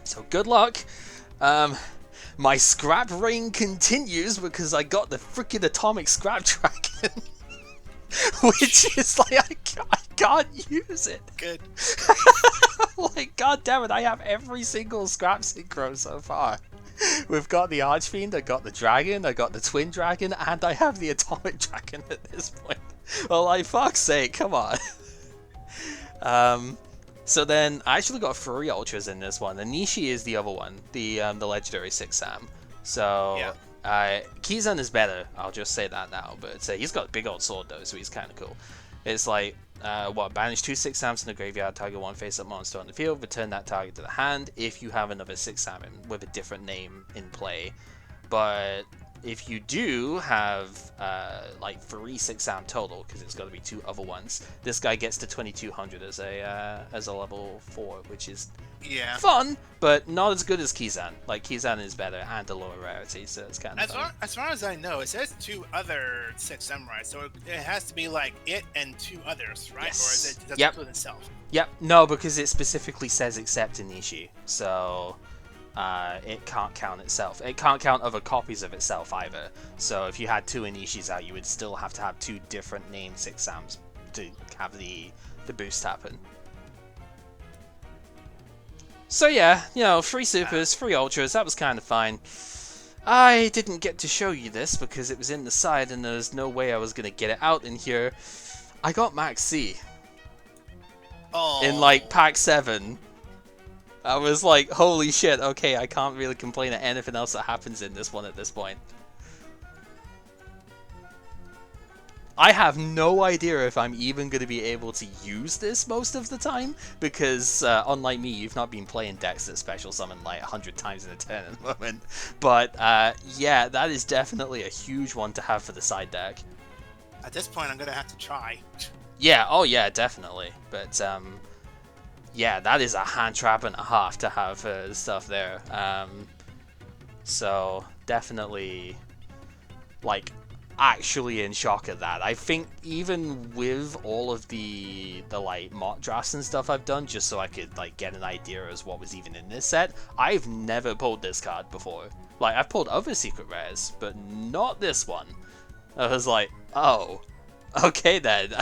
So good luck. My scrap reign continues because I got the freaking atomic scrap dragon, which is like I can't use it. Good. Like, god damn it, I have every single scrap synchro so far. We've got the Archfiend, I got the dragon, I got the twin dragon, and I have the atomic dragon at this point. Well, like, fuck's sake, come on. So then, I actually got 3 ultras in this one. The Nishi is the other one, the legendary 6 Sam. So, yeah. Kizan is better, I'll just say that now. But he's got a big old sword though, so he's kind of cool. It's like, banish 2 6 Sams in the graveyard, target 1 face-up monster on the field, return that target to the hand if you have another 6 Sam with a different name in play. But if you do have like 3 6 Sam total, because it's got to be 2 other ones, this guy gets to 2200 as a level 4, which is fun, but not as good as Kizan. Like, Kizan is better and a lower rarity, so it's kind of fun. As far as I know, it says 2 other 6 samurais, so it has to be like it and 2 others, right? Yes. Or does it include itself? Yep. No, because it specifically says except Inishi, so it can't count itself. It can't count other copies of itself either. So if you had 2 Inishis out, you would still have to have 2 different named 6 Sams to have the boost happen. So yeah, you know, 3 supers, 3 ultras, that was kind of fine. I didn't get to show you this because it was in the side and there's no way I was going to get it out in here. I got Max C. Oh. In like pack 7. I was like, holy shit, okay, I can't really complain at anything else that happens in this one at this point. I have no idea if I'm even going to be able to use this most of the time, because unlike me, you've not been playing decks that special summon like 100 times in a turn at the moment. But yeah, that is definitely a huge one to have for the side deck. At this point, I'm going to have to try. Yeah, oh yeah, definitely. But yeah, that is a hand trap and a half to have stuff there. So definitely, like, actually in shock at that. I think even with all of the like mock drafts and stuff I've done, just so I could like get an idea as what was even in this set, I've never pulled this card before. Like, I've pulled other secret rares, but not this one. I was like, oh, okay then.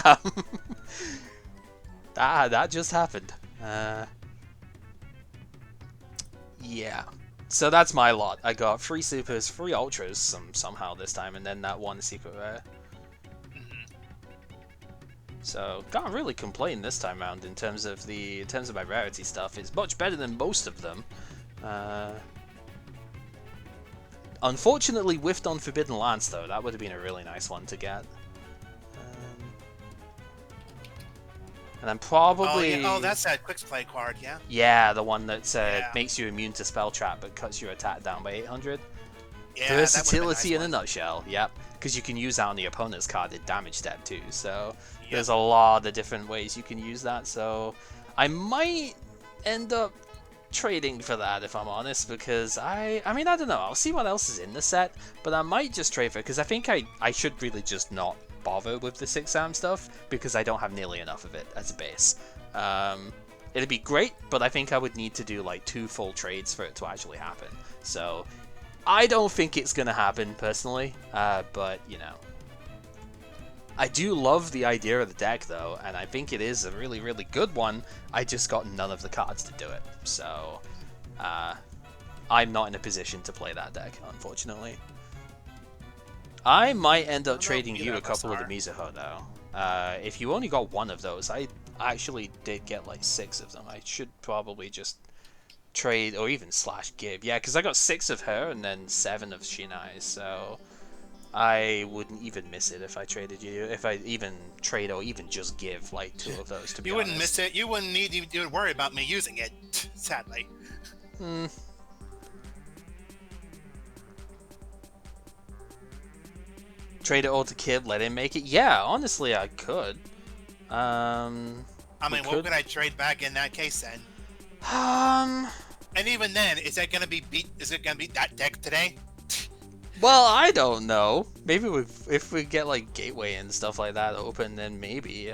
That just happened. Yeah. So that's my lot. I got 3 supers, 3 ultras somehow this time, and then that 1 secret rare. So can't really complain this time around in terms of my rarity stuff. It's much better than most of them. Unfortunately, whiffed on Forbidden Lance though. That would have been a really nice one to get. And then probably... Oh, that's that quick play card, yeah? Yeah, the one that makes you immune to Spell Trap but cuts your attack down by 800. Yeah, Versatility in a nutshell, yep. Because you can use that on the opponent's card in damage step too, so there's a lot of different ways you can use that, so I might end up trading for that, if I'm honest, because I mean, I don't know, I'll see what else is in the set, but I might just trade for it, because I think I should really just not bother with the 6 Sam stuff, because I don't have nearly enough of it as a base. It'd be great, but I think I would need to do like 2 full trades for it to actually happen. So I don't think it's gonna happen personally, but you know, I do love the idea of the deck though, and I think it is a really, really good one. I just got none of the cards to do it, so I'm not in a position to play that deck, unfortunately. I might end up I don't know trading if you either a of us couple of the are. Mizuho though. If you only got one of those, I actually did get like 6 of them. I should probably just trade or even slash give. Yeah, because I got 6 of her and then 7 of Shinai, so I wouldn't even miss it if I traded you. If I even trade or even just give like 2 of those, to be You wouldn't honest. miss it. You wouldn't need to worry about me using it, sadly. Hmm. Trade it all to Kib, let him make it? Yeah, honestly, I could. I We mean, what could. could I trade back in that case then? Um. And even then, is it gonna be beat? Is it gonna beat that deck today? Well, I don't know. Maybe if we get like Gateway and stuff like that open, then maybe.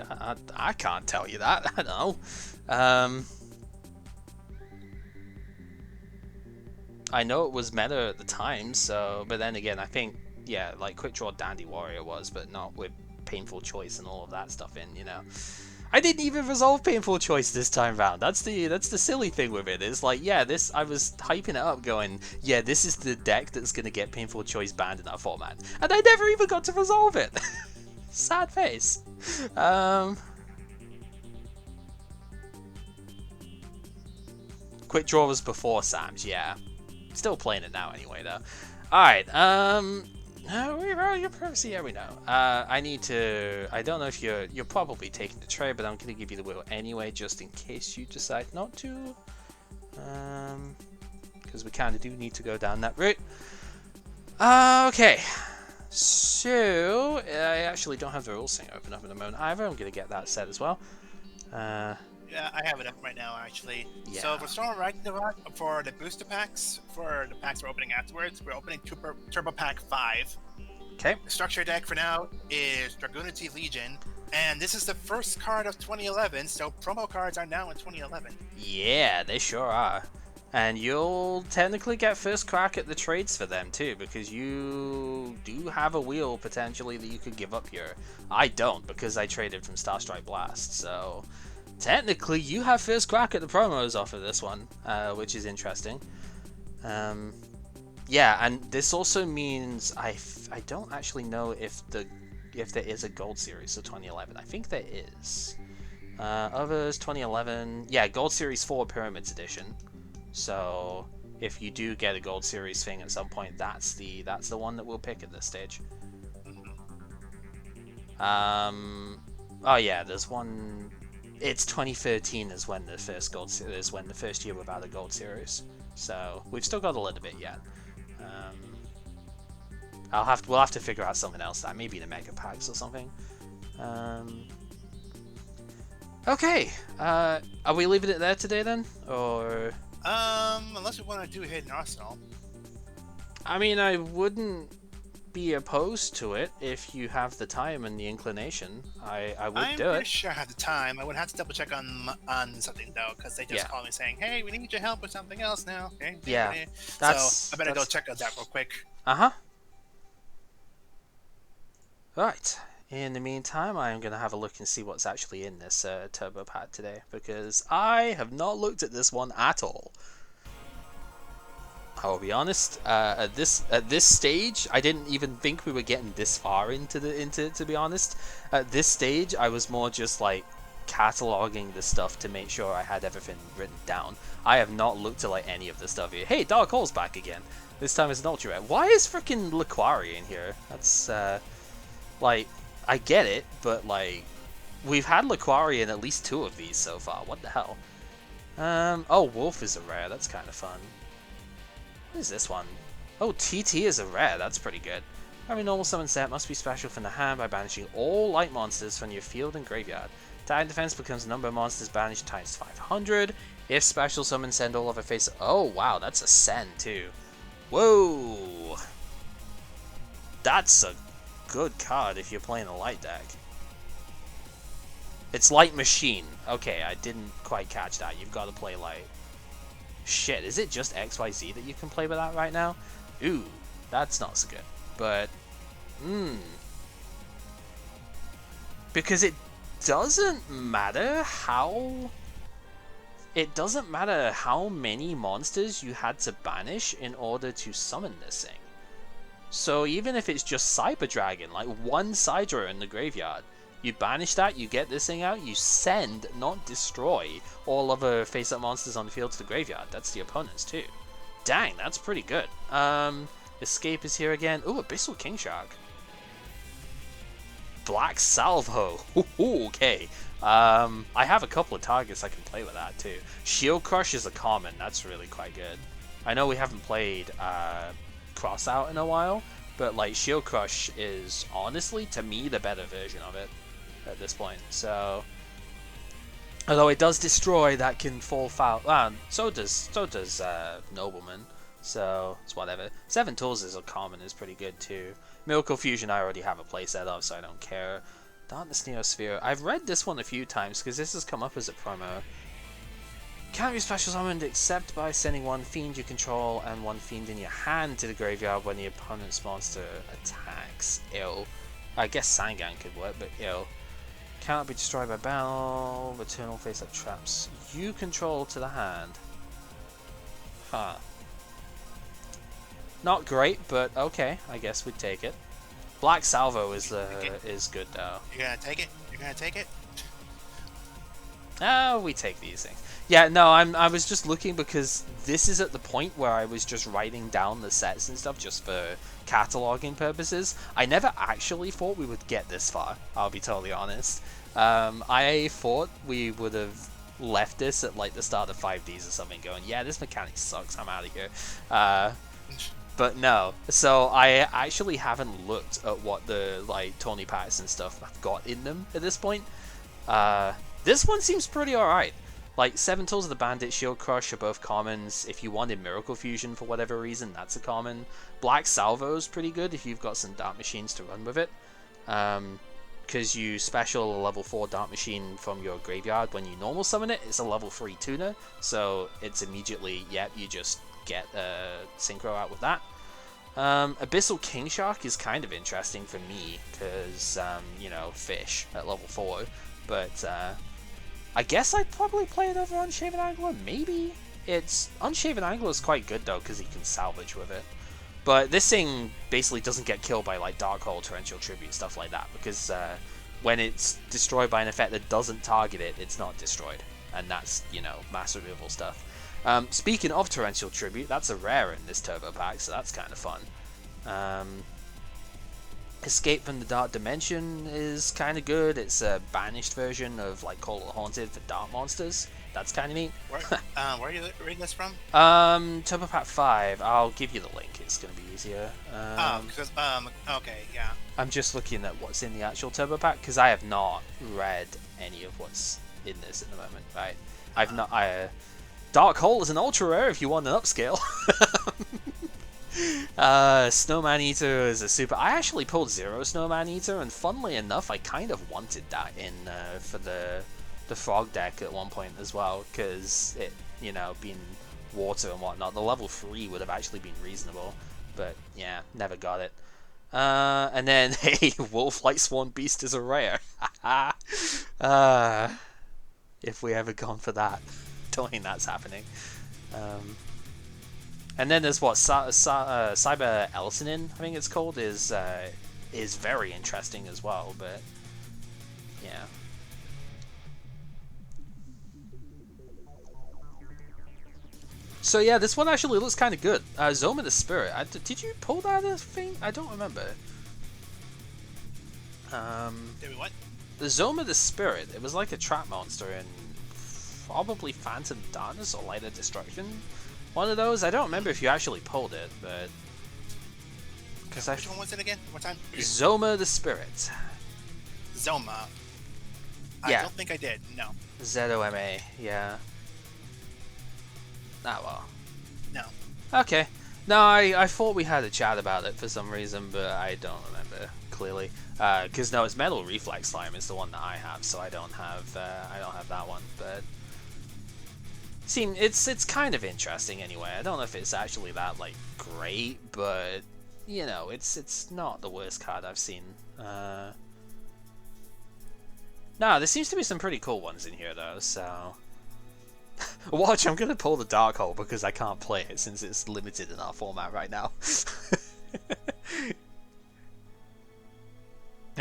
I can't tell you that. I don't know. I know it was meta at the time, so. But then again, I think yeah, like Quick Draw Dandy Warrior was, but not with Painful Choice and all of that stuff in. You know. I didn't even resolve Painful Choice this time round. That's the silly thing with it. Is like, yeah, this I was hyping it up, going, yeah, this is the deck that's gonna get Painful Choice banned in that format, and I never even got to resolve it. Sad face. Quick Draw was before Sam's, yeah. Still playing it now anyway, though. Alright, yeah, we know. I need to. I don't know if you're probably taking the trade, but I'm gonna give you the wheel anyway, just in case you decide not to. Because we kind of do need to go down that route. Okay. So I actually don't have the rules thing open up at the moment either. I'm gonna get that set as well. Yeah, I have it up right now, actually. Yeah. So for Storm Ragnarok, for the booster packs, for the packs we're opening afterwards, we're opening Turbo Pack 5. Okay. The structure deck for now is Dragunity Legion, and this is the first card of 2011, so promo cards are now in 2011. Yeah, they sure are. And you'll technically get first crack at the trades for them too, because you do have a wheel potentially that you could give up here. I don't, because I traded from Starstrike Blast, so technically you have first crack at the promos off of this one, which is interesting. Yeah, and this also means I don't actually know if there is a Gold Series for 2011. I think there is. Others 2011, yeah, Gold Series 4 Pyramids Edition. So if you do get a Gold Series thing at some point, that's the one that we'll pick at this stage. Oh yeah, there's one. It's 2013 is when the first the first year without a Gold Series. So we've still got a little bit yet. We'll have to figure out something else. That maybe the Mega Packs or something. Okay. Are we leaving it there today then, or? Unless we want to do Hidden Arsenal. I mean, I wouldn't be opposed to it if you have the time and the inclination. I would do it. I'm pretty sure I have the time. I would have to double check on something though, because they just called me saying, "Hey, we need your help with something else now." Okay. Yeah. So I better go check out that real quick. Right. In the meantime, I'm going to have a look and see what's actually in this turbo pad today, because I have not looked at this one at all. I will be honest. At this stage, I didn't even think we were getting this far into to be honest. At this stage, I was more just like cataloging the stuff to make sure I had everything written down. I have not looked at like any of the stuff here. Hey, Dark Hole's back again. This time it's an ultra rare. Why is freaking Laquari in here? That's like, I get it, but like, we've had Laquari in at least 2 of these so far. What the hell? Oh, Wolf is a rare. That's kind of fun. What is this one? Oh, TT is a rare. That's pretty good. Every normal summon set must be special from the hand by banishing all light monsters from your field and graveyard. Tag defense becomes the number of monsters banished times 500. If special summon, send all other face. Oh wow, that's a send too. Whoa, that's a good card if you're playing a light deck. It's Light Machine. Okay, I didn't quite catch that. You've got to play light. Shit, is it just XYZ that you can play with that right now? Ooh, that's not so good. But, because it doesn't matter how... It doesn't matter how many monsters you had to banish in order to summon this thing. So even if it's just Cyber Dragon, like one Sidra in the graveyard, you banish that, you get this thing out, you send, not destroy, all other face-up monsters on the field to the graveyard. That's the opponent's too. Dang, that's pretty good. Escape is here again. Ooh, Abyssal King Shark. Black Salvo. Ooh, okay. I have a couple of targets I can play with that too. Shield Crush is a common. That's really quite good. I know we haven't played Cross Out in a while, but like Shield Crush is honestly, to me, the better version of it at this point. So, although it does destroy, that can fall foul. So does Nobleman. So it's whatever. 7 Tools is a common, is pretty good too. Miracle Fusion I already have a playset of, so I don't care. Darkness Neosphere. I've read this one a few times because this has come up as a promo. Can't be special summoned except by sending one fiend you control and one fiend in your hand to the graveyard when the opponent's monster attacks. Ill. I guess Sangan could work, but ill. Cannot be destroyed by battle. Returnal face-up traps you control to the hand. Huh. Not great, but okay. I guess we'd take it. Black Salvo is good though. You're gonna take it? You're gonna take it? Oh, we take these things. Yeah, no, I was just looking because this is at the point where I was just writing down the sets and stuff just for cataloging purposes. I never actually thought we would get this far, I'll be totally honest. I thought we would have left this at like the start of 5Ds or something going, yeah, this mechanic sucks, I'm out of here. But no, so I actually haven't looked at what the like Tony packs and stuff have got in them at this point. This one seems pretty alright. Like 7 Tools of the Bandit, Shield Crush are both commons. If you wanted Miracle Fusion for whatever reason, that's a common. Black Salvo's pretty good if you've got some Dark Machines to run with it. Because you special a level 4 Dark Machine from your graveyard when you normal summon it. It's a level 3 tuner, so it's immediately, yep, you just get Synchro out with that. Abyssal King Shark is kind of interesting for me because, you know, fish at level 4, but I guess I'd probably play it over Unshaven Angler, maybe? Unshaven Angler is quite good though because he can salvage with it. But this thing basically doesn't get killed by like Dark Hole, Torrential Tribute, stuff like that, because when it's destroyed by an effect that doesn't target it, it's not destroyed. And that's, you know, mass removal stuff. Speaking of Torrential Tribute, that's a rare in this turbo pack, so that's kind of fun. Escape from the Dark Dimension is kind of good. It's a banished version of like Call of the Haunted for dark monsters. That's kind of neat. Where are you reading this from? Turbo Pack 5. I'll give you the link. It's going to be easier. Okay, yeah. I'm just looking at what's in the actual Turbo Pack because I have not read any of what's in this at the moment. Right? I've not. Dark Hole is an ultra rare if you want an upscale. Snowman Eater is a super. I actually pulled 0 Snowman Eater, and funnily enough, I kind of wanted that in for the frog deck at one point as well, because it, you know, being water and whatnot, the level 3 would have actually been reasonable, but yeah, never got it. And then, hey, Wolf Light Sworn Beast is a rare. If we ever gone for that. Don't think that's happening. And then there's what Cyber Elsinin, I think it's called, is very interesting as well. But yeah. So yeah, this one actually looks kind of good. Zoma the Spirit. Did you pull that thing? I don't remember. Did we what? The Zoma the Spirit. It was like a trap monster in probably Phantom Darkness or Light of Destruction. One of those. I don't remember if you actually pulled it, but which one was it again? What time? Zoma the Spirit. Zoma. Yeah. I don't think I did. No. Zoma. Yeah. Ah, well. No. Okay. No, I thought we had a chat about it for some reason, but I don't remember clearly. Because no, it's Metal Reflex Slime is the one that I have, so I don't have that one. But it's kind of interesting anyway. I don't know if it's actually that like great, but you know, it's not the worst card I've seen. No, there seems to be some pretty cool ones in here though. So watch, I'm gonna pull the Dark Hole because I can't play it since it's limited in our format right now.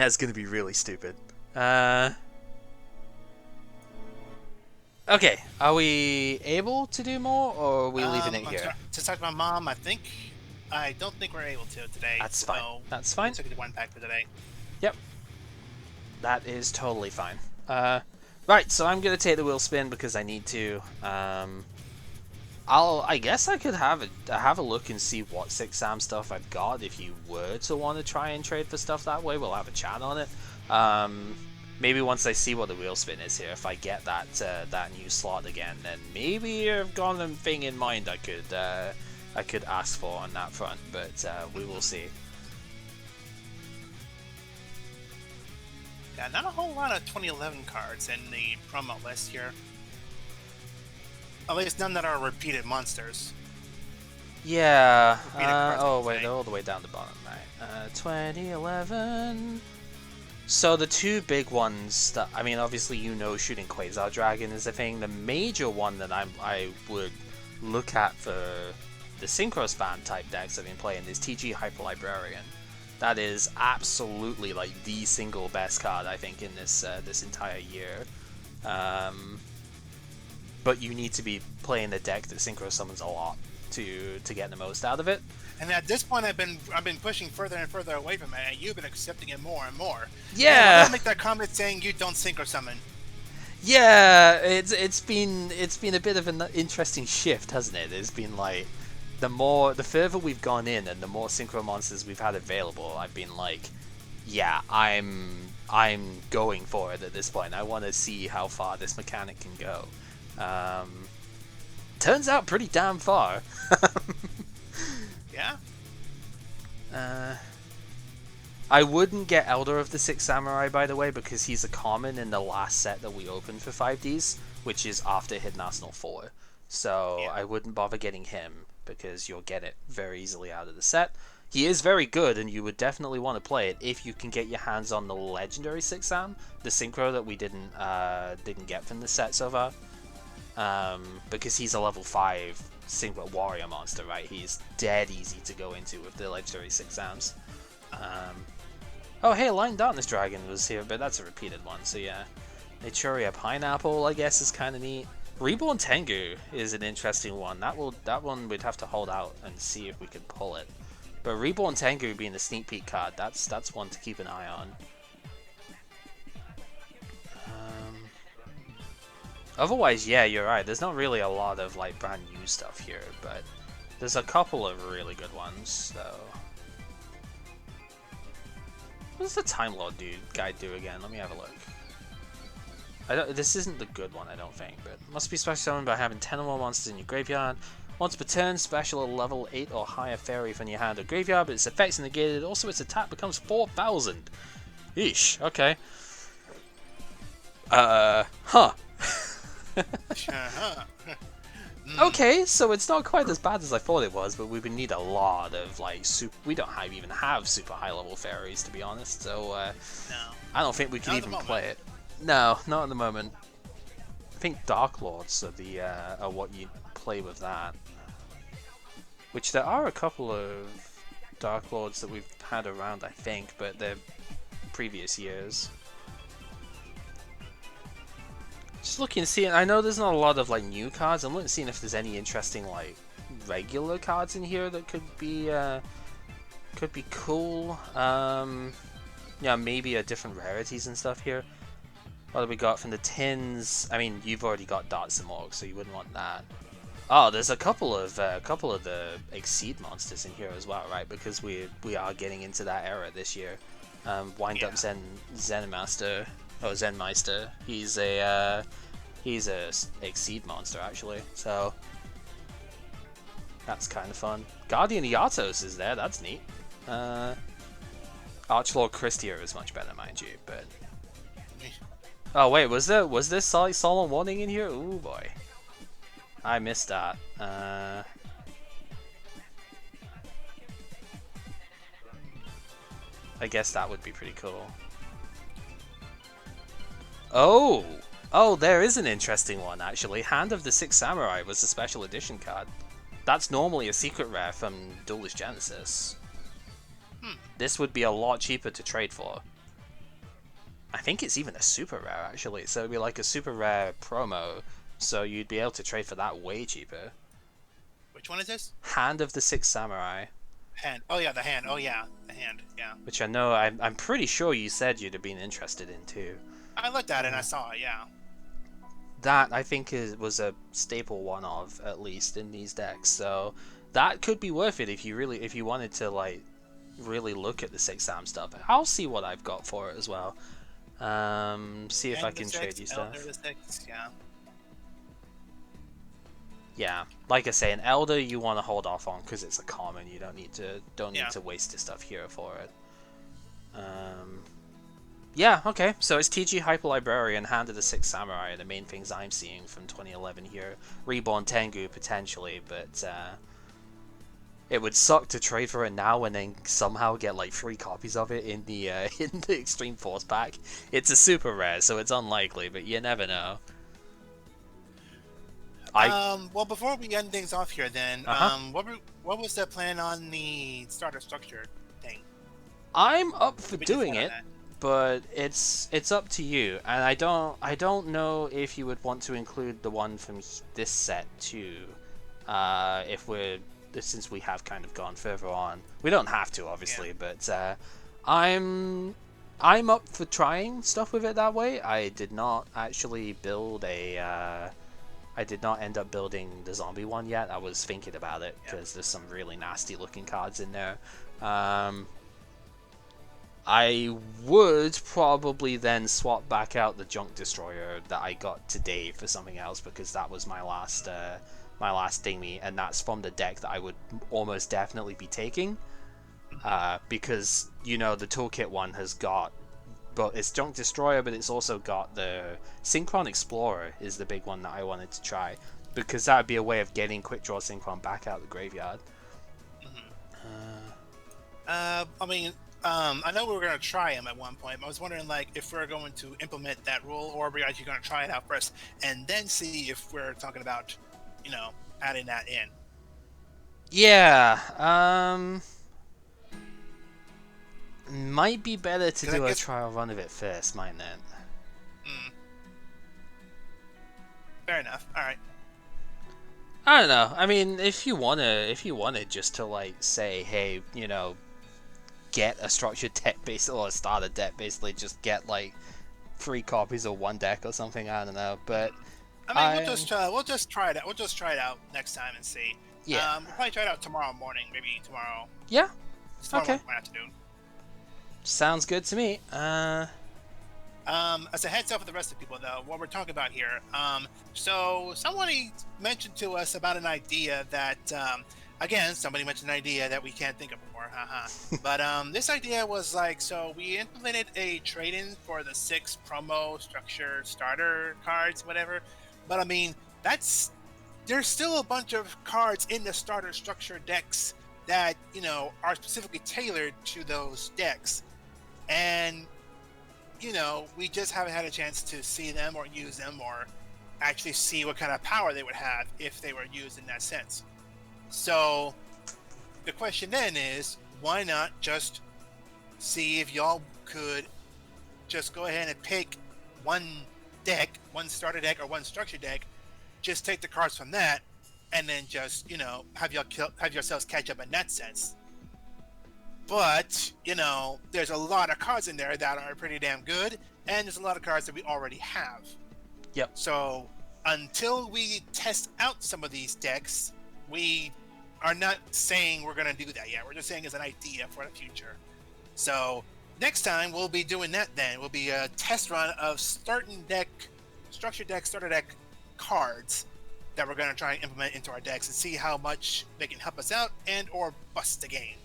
That's gonna be really stupid. Okay, are we able to do more, or are we leaving it here? To talk to my mom, I don't think we're able to today. That's so fine. That's fine. We took it to one pack for today. Yep. That is totally fine. Right, so I'm gonna take the wheel spin because I need to. I guess I could have a look and see what 6am stuff I've got if you were to want to try and trade for stuff that way. We'll have a chat on it. Maybe once I see what the wheel spin is here, if I get that new slot again, then maybe I've got a thing in mind I could ask for on that front, but we will see. Yeah, not a whole lot of 2011 cards in the promo list here. At least none that are repeated monsters. Yeah. Oh wait, they're all the way down the bottom, right? 2011. So the two big ones that, I mean, obviously Shooting Quasar Dragon is a thing. The major one that I would look at for the Synchro spam type decks I've been playing is TG Hyper Librarian. That is absolutely like the single best card I think in this entire year. But you need to be playing a deck that Synchro summons a lot to get the most out of it. And at this point, I've been pushing further and further away from it, and you've been accepting it more and more. Yeah. I'm gonna make that comment saying you don't Synchro summon. Yeah, it's been a bit of an interesting shift, hasn't it? It's been like the further we've gone in and the more Synchro monsters we've had available, I've been like, yeah, I'm going for it at this point. I want to see how far this mechanic can go. Turns out pretty damn far. Yeah. I wouldn't get Elder of the Six Samurai, by the way, because he's a common in the last set that we opened for 5Ds, which is after Hidden Arsenal 4. So yeah. I wouldn't bother getting him, because you'll get it very easily out of the set. He is very good, and you would definitely want to play it if you can get your hands on the legendary 6am, the Synchro that we didn't get from the set so far. Because he's a level 5 Symphonic Warrior monster, right? He's dead easy to go into with the legendary 6ams. Oh hey, Light Darkness Dragon was here, but that's a repeated one, so yeah. Naturia Pineapple, I guess, is kind of neat. Reborn Tengu is an interesting one. That one we'd have to hold out and see if we could pull it. But Reborn Tengu being a sneak peek card, that's one to keep an eye on. Otherwise, yeah, you're right. There's not really a lot of like brand new stuff here, but there's a couple of really good ones. So, what does the Time Lord guy do again? Let me have a look. This isn't the good one, I don't think, but must be special summoned by having 10 or more monsters in your graveyard. Once per turn, special a level 8 or higher fairy from your hand or graveyard, but its effects are negated. Also, its attack becomes 4,000. Eesh. Okay. Huh. Okay, so it's not quite as bad as I thought it was, but we would need a lot of like we don't even have super high level fairies, to be honest. So no. I don't think we can even play it. No, not at the moment. I think Dark Lords are what you play with that. Which there are a couple of Dark Lords that we've had around, I think, but they're previous years. Just looking, seeing. I know there's not a lot of like new cards. I'm looking, seeing if there's any interesting like regular cards in here that could be cool. Yeah, maybe different rarities and stuff here. What have we got from the tins? I mean, you've already got Darts and Morgs, so you wouldn't want that. Oh, there's a couple of the Exceed monsters in here as well, right? Because we are getting into that era this year. Wind Up Zenmeister. Oh, Zenmeister. He's a Exceed monster actually, so that's kind of fun. Guardian Yatos is there. That's neat. Archlord Christier is much better, mind you, but. Oh wait, was there Solemn Warning in here? Ooh boy, I missed that. I guess that would be pretty cool. Oh, there is an interesting one actually. Hand of the Six Samurai was a special edition card. That's normally a secret rare from Duelist Genesis. This would be a lot cheaper to trade for. I think it's even a super rare actually. So it'd be like a super rare promo. So you'd be able to trade for that way cheaper. Which one is this? Hand of the Sixth Samurai. Hand. Oh yeah, the hand. Oh yeah, the hand. Yeah. Which I know, I'm pretty sure you said you'd have been interested in too. I looked at it and I saw it. Yeah. That I think was a staple one of at least in these decks. So that could be worth it if you wanted to like really look at the 6 Sam stuff. I'll see what I've got for it as well. See if I can trade you stuff. Elder the six, yeah. Yeah, like I say, an Elder you want to hold off on because it's a common. You don't need to waste your stuff here for it. Yeah, okay. So it's TG Hyper Librarian, Hand of the Sixth Samurai are the main things I'm seeing from 2011 here. Reborn Tengu potentially, but it would suck to trade for it now and then somehow get like 3 copies of it in the in the Extreme Force pack. It's a super rare, so it's unlikely, but you never know. Well, before we end things off here, then, what was the plan on the starter structure thing? I'm up for doing it, but it's up to you. And I don't know if you would want to include the one from this set too. Since we have kind of gone further on, we don't have to obviously, but I'm up for trying stuff with it that way. I did not actually build a. I did not end up building the zombie one yet. I was thinking about it because there's some really nasty looking cards in there. I would probably then swap back out the Junk Destroyer that I got today for something else because that was my last thingy, and that's from the deck that I would almost definitely be taking. Because the toolkit one has got. But it's Junk Destroyer, but it's also got the Synchron Explorer is the big one that I wanted to try. Because that would be a way of getting Quick Draw Synchron back out of the graveyard. I know we were going to try him at one point, but I was wondering like if we're going to implement that rule, or are we actually going to try it out first, and then see if we're talking about, adding that in. Yeah, might be better to do a trial run of it first, mightn't it? Fair enough. All right. I don't know. I mean, if you wanted just to like say, hey, get a structured deck basically, or a starter deck basically, just get like 3 copies of one deck or something. I don't know, but we'll just try it out. We'll just try it out next time and see. Yeah. We'll probably try it out tomorrow morning, maybe tomorrow. Yeah. Okay. Afternoon. Sounds good to me. As a heads up for the rest of the people, though, what we're talking about here. So somebody mentioned to us about an idea that, again, somebody mentioned an idea that we can't think of before. But this idea was like, so we implemented a trade-in for the 6 promo structure starter cards, whatever. But I mean, there's still a bunch of cards in the starter structure decks that are specifically tailored to those decks. And, we just haven't had a chance to see them or use them or actually see what kind of power they would have if they were used in that sense. So the question then is, why not just see if y'all could just go ahead and pick one deck, one starter deck or one structure deck, just take the cards from that, and then just, have yourselves catch up in that sense. But, there's a lot of cards in there that are pretty damn good, and there's a lot of cards that we already have. Yep. So, until we test out some of these decks, we are not saying we're going to do that yet. We're just saying it's an idea for the future. So, next time we'll be doing that then. We'll be a test run of structure deck, starter deck cards that we're going to try and implement into our decks and see how much they can help us out and or bust the game.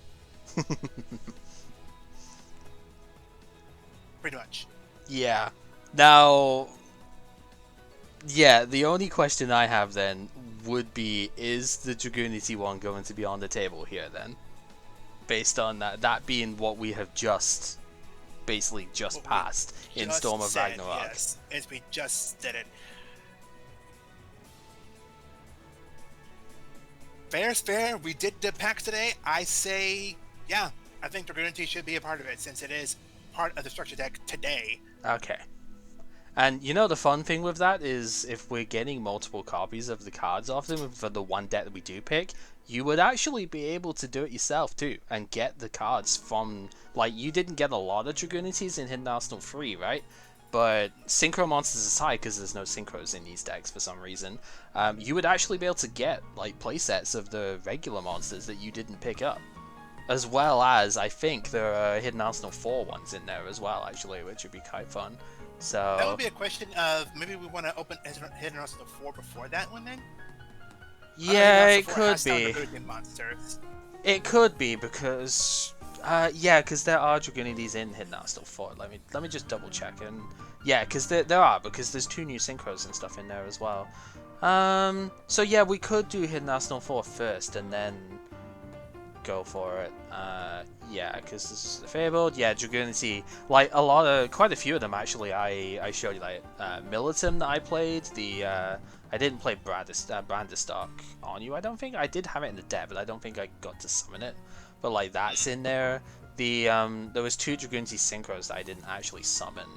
Pretty much. Yeah. Now, the only question I have then would be, is the Dragoonity one going to be on the table here then? Based on that being what we have just passed in Storm of Ragnarok. Yes, as we just did it. Fair's fair. We did the packs today. I say, yeah, I think Dragoonity should be a part of it since it is part of the structure deck today. Okay. And you know the fun thing with that is if we're getting multiple copies of the cards off them for the one deck that we do pick, you would actually be able to do it yourself too and get the cards from, like, you didn't get a lot of Dragonities in Hidden Arsenal 3, right? But Synchro monsters aside, because there's no Synchros in these decks for some reason, you would actually be able to get like playsets of the regular monsters that you didn't pick up. As well as, I think there are Hidden Arsenal 4 ones in there as well, actually, which would be quite fun. So that would be a question of maybe we want to open Hidden Arsenal 4 before that one then? yeah, it could be. Monsters. It could be because, yeah, because there are Dragonities in Hidden Arsenal 4. Let me just double check and yeah, because there are, because there's 2 new Synchros and stuff in there as well. So yeah, we could do Hidden Arsenal 4 first and then go for it. Yeah, because this is the Fabled. Yeah, Dragonity, like quite a few of them actually. I showed you, like Militum that I played. I didn't play Brandistock on you. I don't think I did have it in the deck, but I don't think I got to summon it. But like that's in there. There was 2 Dragonity Synchros that I didn't actually summon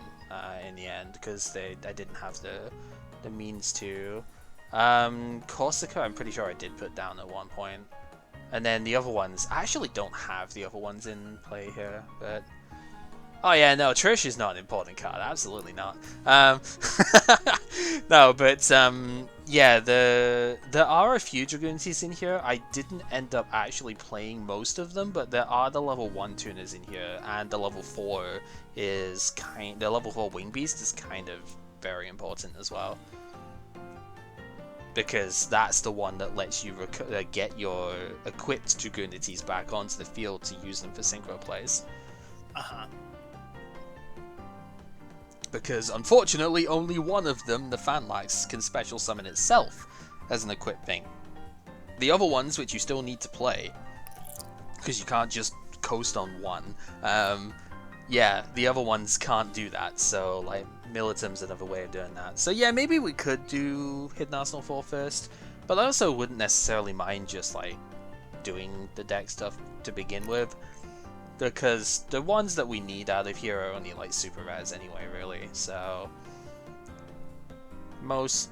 in the end because I didn't have the means to. Corsica, I'm pretty sure I did put down at one point. And then the other ones, I actually don't have the other ones in play here, but... Oh yeah, no, Trish is not an important card, absolutely not. No, but, yeah, there are a few Dragonities in here. I didn't end up actually playing most of them, but there are the level 1 tuners in here, and the level 4 is the level 4 Wing Beast is kind of very important as well. Because that's the one that lets you get your equipped Dragonities back onto the field to use them for Synchro plays. Uh-huh. Because unfortunately only one of them, the Phanlax, can special summon itself as an equipped thing. The other ones, which you still need to play, because you can't just coast on one, yeah, the other ones can't do that, so like Militum's another way of doing that. So yeah, maybe we could do Hidden Arsenal 4 first, but I also wouldn't necessarily mind just like doing the deck stuff to begin with, because the ones that we need out of here are only like super rares anyway, really. So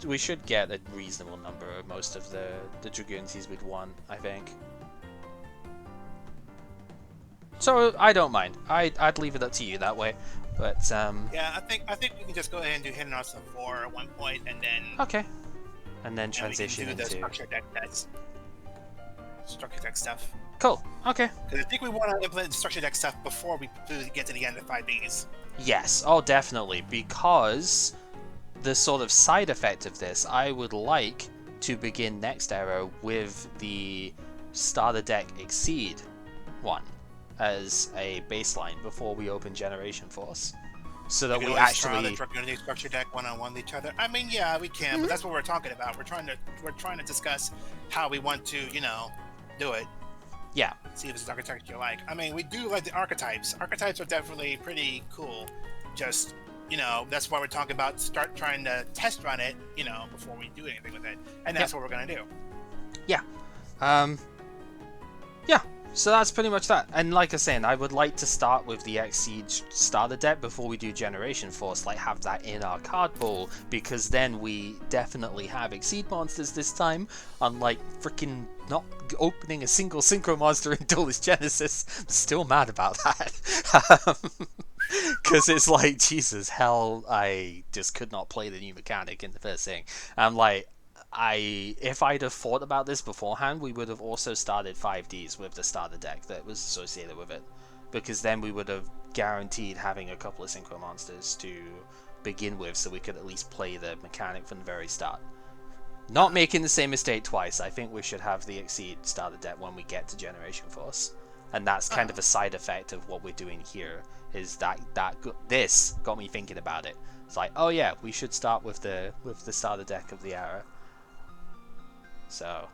we should get a reasonable number of most of the Dragonities we'd want, I think. So I don't mind. I'd leave it up to you that way. But yeah, I think we can just go ahead and do Hidden Arsenal 4 at one point, and then okay, and then transition into the structure deck stuff. Cool. Okay. Because I think we want to implement structure deck stuff before we get to the end of 5Bs. Yes. Oh, definitely. Because the sort of side effect of this, I would like to begin next era with the starter deck Exceed one as a baseline before we open Generation Force, so that we actually the Dragonity structure deck one-on-one with each other. I mean, yeah, we can, but that's what we're talking about. We're trying to discuss how we want to, do it. Yeah. See if it's an archetype you like. I mean, we do like the archetypes. Archetypes are definitely pretty cool. Just, that's why we're talking about trying to test run it, before we do anything with it, and that's what we're gonna do. Yeah. Yeah. So that's pretty much that. And like I was saying, I would like to start with the Exceed starter deck before we do Generation Force, like have that in our card pool, because then we definitely have Exceed monsters this time, unlike freaking not opening a single Synchro monster in Duelist Genesis. I'm still mad about that. Because it's like, Jesus, hell, I just could not play the new mechanic in the first thing. I'm like, if I'd have thought about this beforehand, we would have also started 5Ds with the starter deck that was associated with it, because then we would have guaranteed having a couple of Synchro monsters to begin with, so we could at least play the mechanic from the very start. Not making the same mistake twice. I think we should have the Exceed starter deck when we get to Generation Force, and that's kind of a side effect of what we're doing here. Is this got me thinking about it. It's like, oh yeah, we should start with the starter deck of the era. So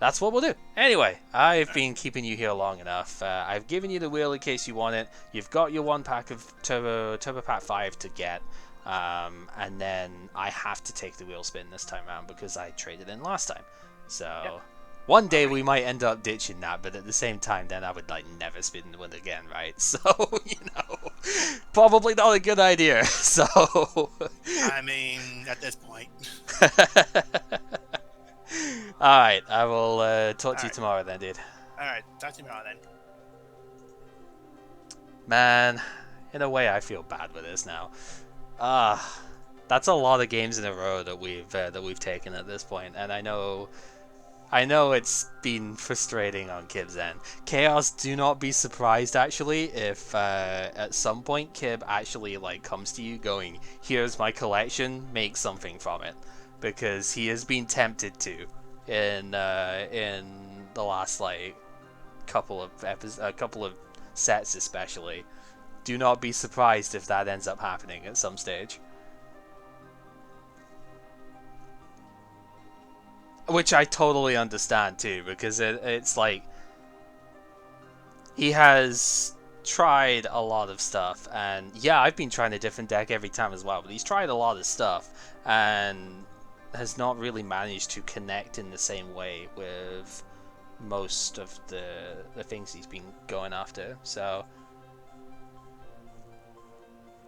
that's what we'll do. Anyway, I've been keeping you here long enough. I've given you the wheel in case you want it. You've got your 1 pack of Turbo Pack 5 to get. And then I have to take the wheel spin this time around because I traded in last time. So one day we might end up ditching that, but at the same time, then I would like never spin the wheel again, right? So, Probably not a good idea. So. I mean, at this point. Alright, I will talk to you Alright. tomorrow then, dude. Alright, talk to you tomorrow then. Man, in a way I feel bad with this now. That's a lot of games in a row that we've taken at this point, and I know it's been frustrating on Kib's end. Chaos, do not be surprised actually if at some point Kib actually like comes to you going, "Here's my collection, make something from it," because he has been tempted to in the last like couple of sets especially. Do not be surprised if that ends up happening at some stage. Which I totally understand too, because it's like he has tried a lot of stuff, and yeah, I've been trying a different deck every time as well, but he's tried a lot of stuff and has not really managed to connect in the same way with most of the things he's been going after. So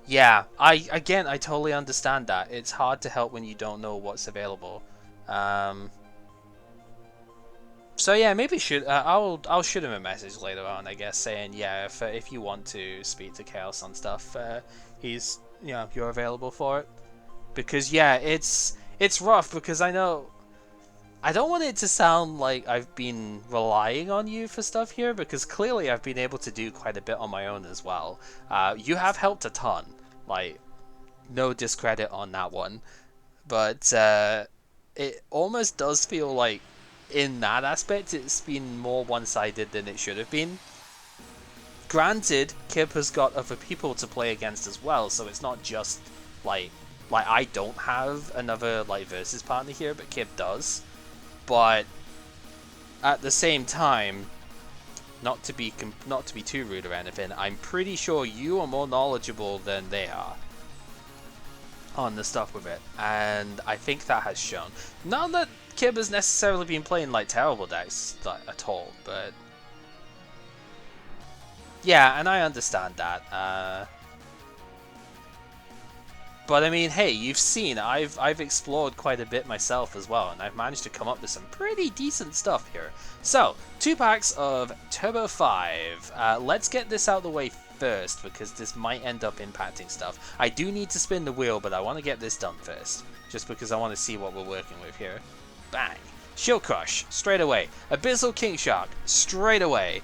yeah, I totally understand that. It's hard to help when you don't know what's available. So yeah, maybe I'll shoot him a message later on, I guess, saying yeah, if you want to speak to Chaos on stuff, he's you're available for it. Because yeah, it's rough because I know I don't want it to sound like I've been relying on you for stuff here, because clearly I've been able to do quite a bit on my own as well. You have helped a ton, like no discredit on that one, but it almost does feel like in that aspect it's been more one-sided than it should have been. Granted, Kib has got other people to play against as well, so it's not just like I don't have another like versus partner here, but Kib does. But at the same time, not to be too rude or anything, I'm pretty sure you are more knowledgeable than they are on the stuff with it, and I think that has shown. Not that Kib has necessarily been playing like terrible decks at all, but yeah, and I understand that. But I mean, hey, you've seen I've explored quite a bit myself as well, and I've managed to come up with some pretty decent stuff here. So 2 packs of Turbo 5. Let's get this out of the way first, because this might end up impacting stuff. I do need to spin the wheel, but I want to get this done first, just because I want to see what we're working with here. Bang. Shield Crush, straight away. Abyssal King Shark, straight away.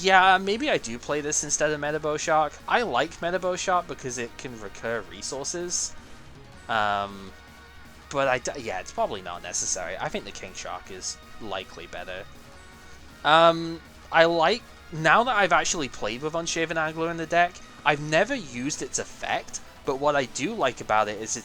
Yeah, maybe I do play this instead of Metabo Shark. I like Metabo Shark because it can recur resources. But yeah, it's probably not necessary. I think the King Shark is likely better. I like, now that I've actually played with Unshaven Angler in the deck, I've never used its effect, but what I do like about it is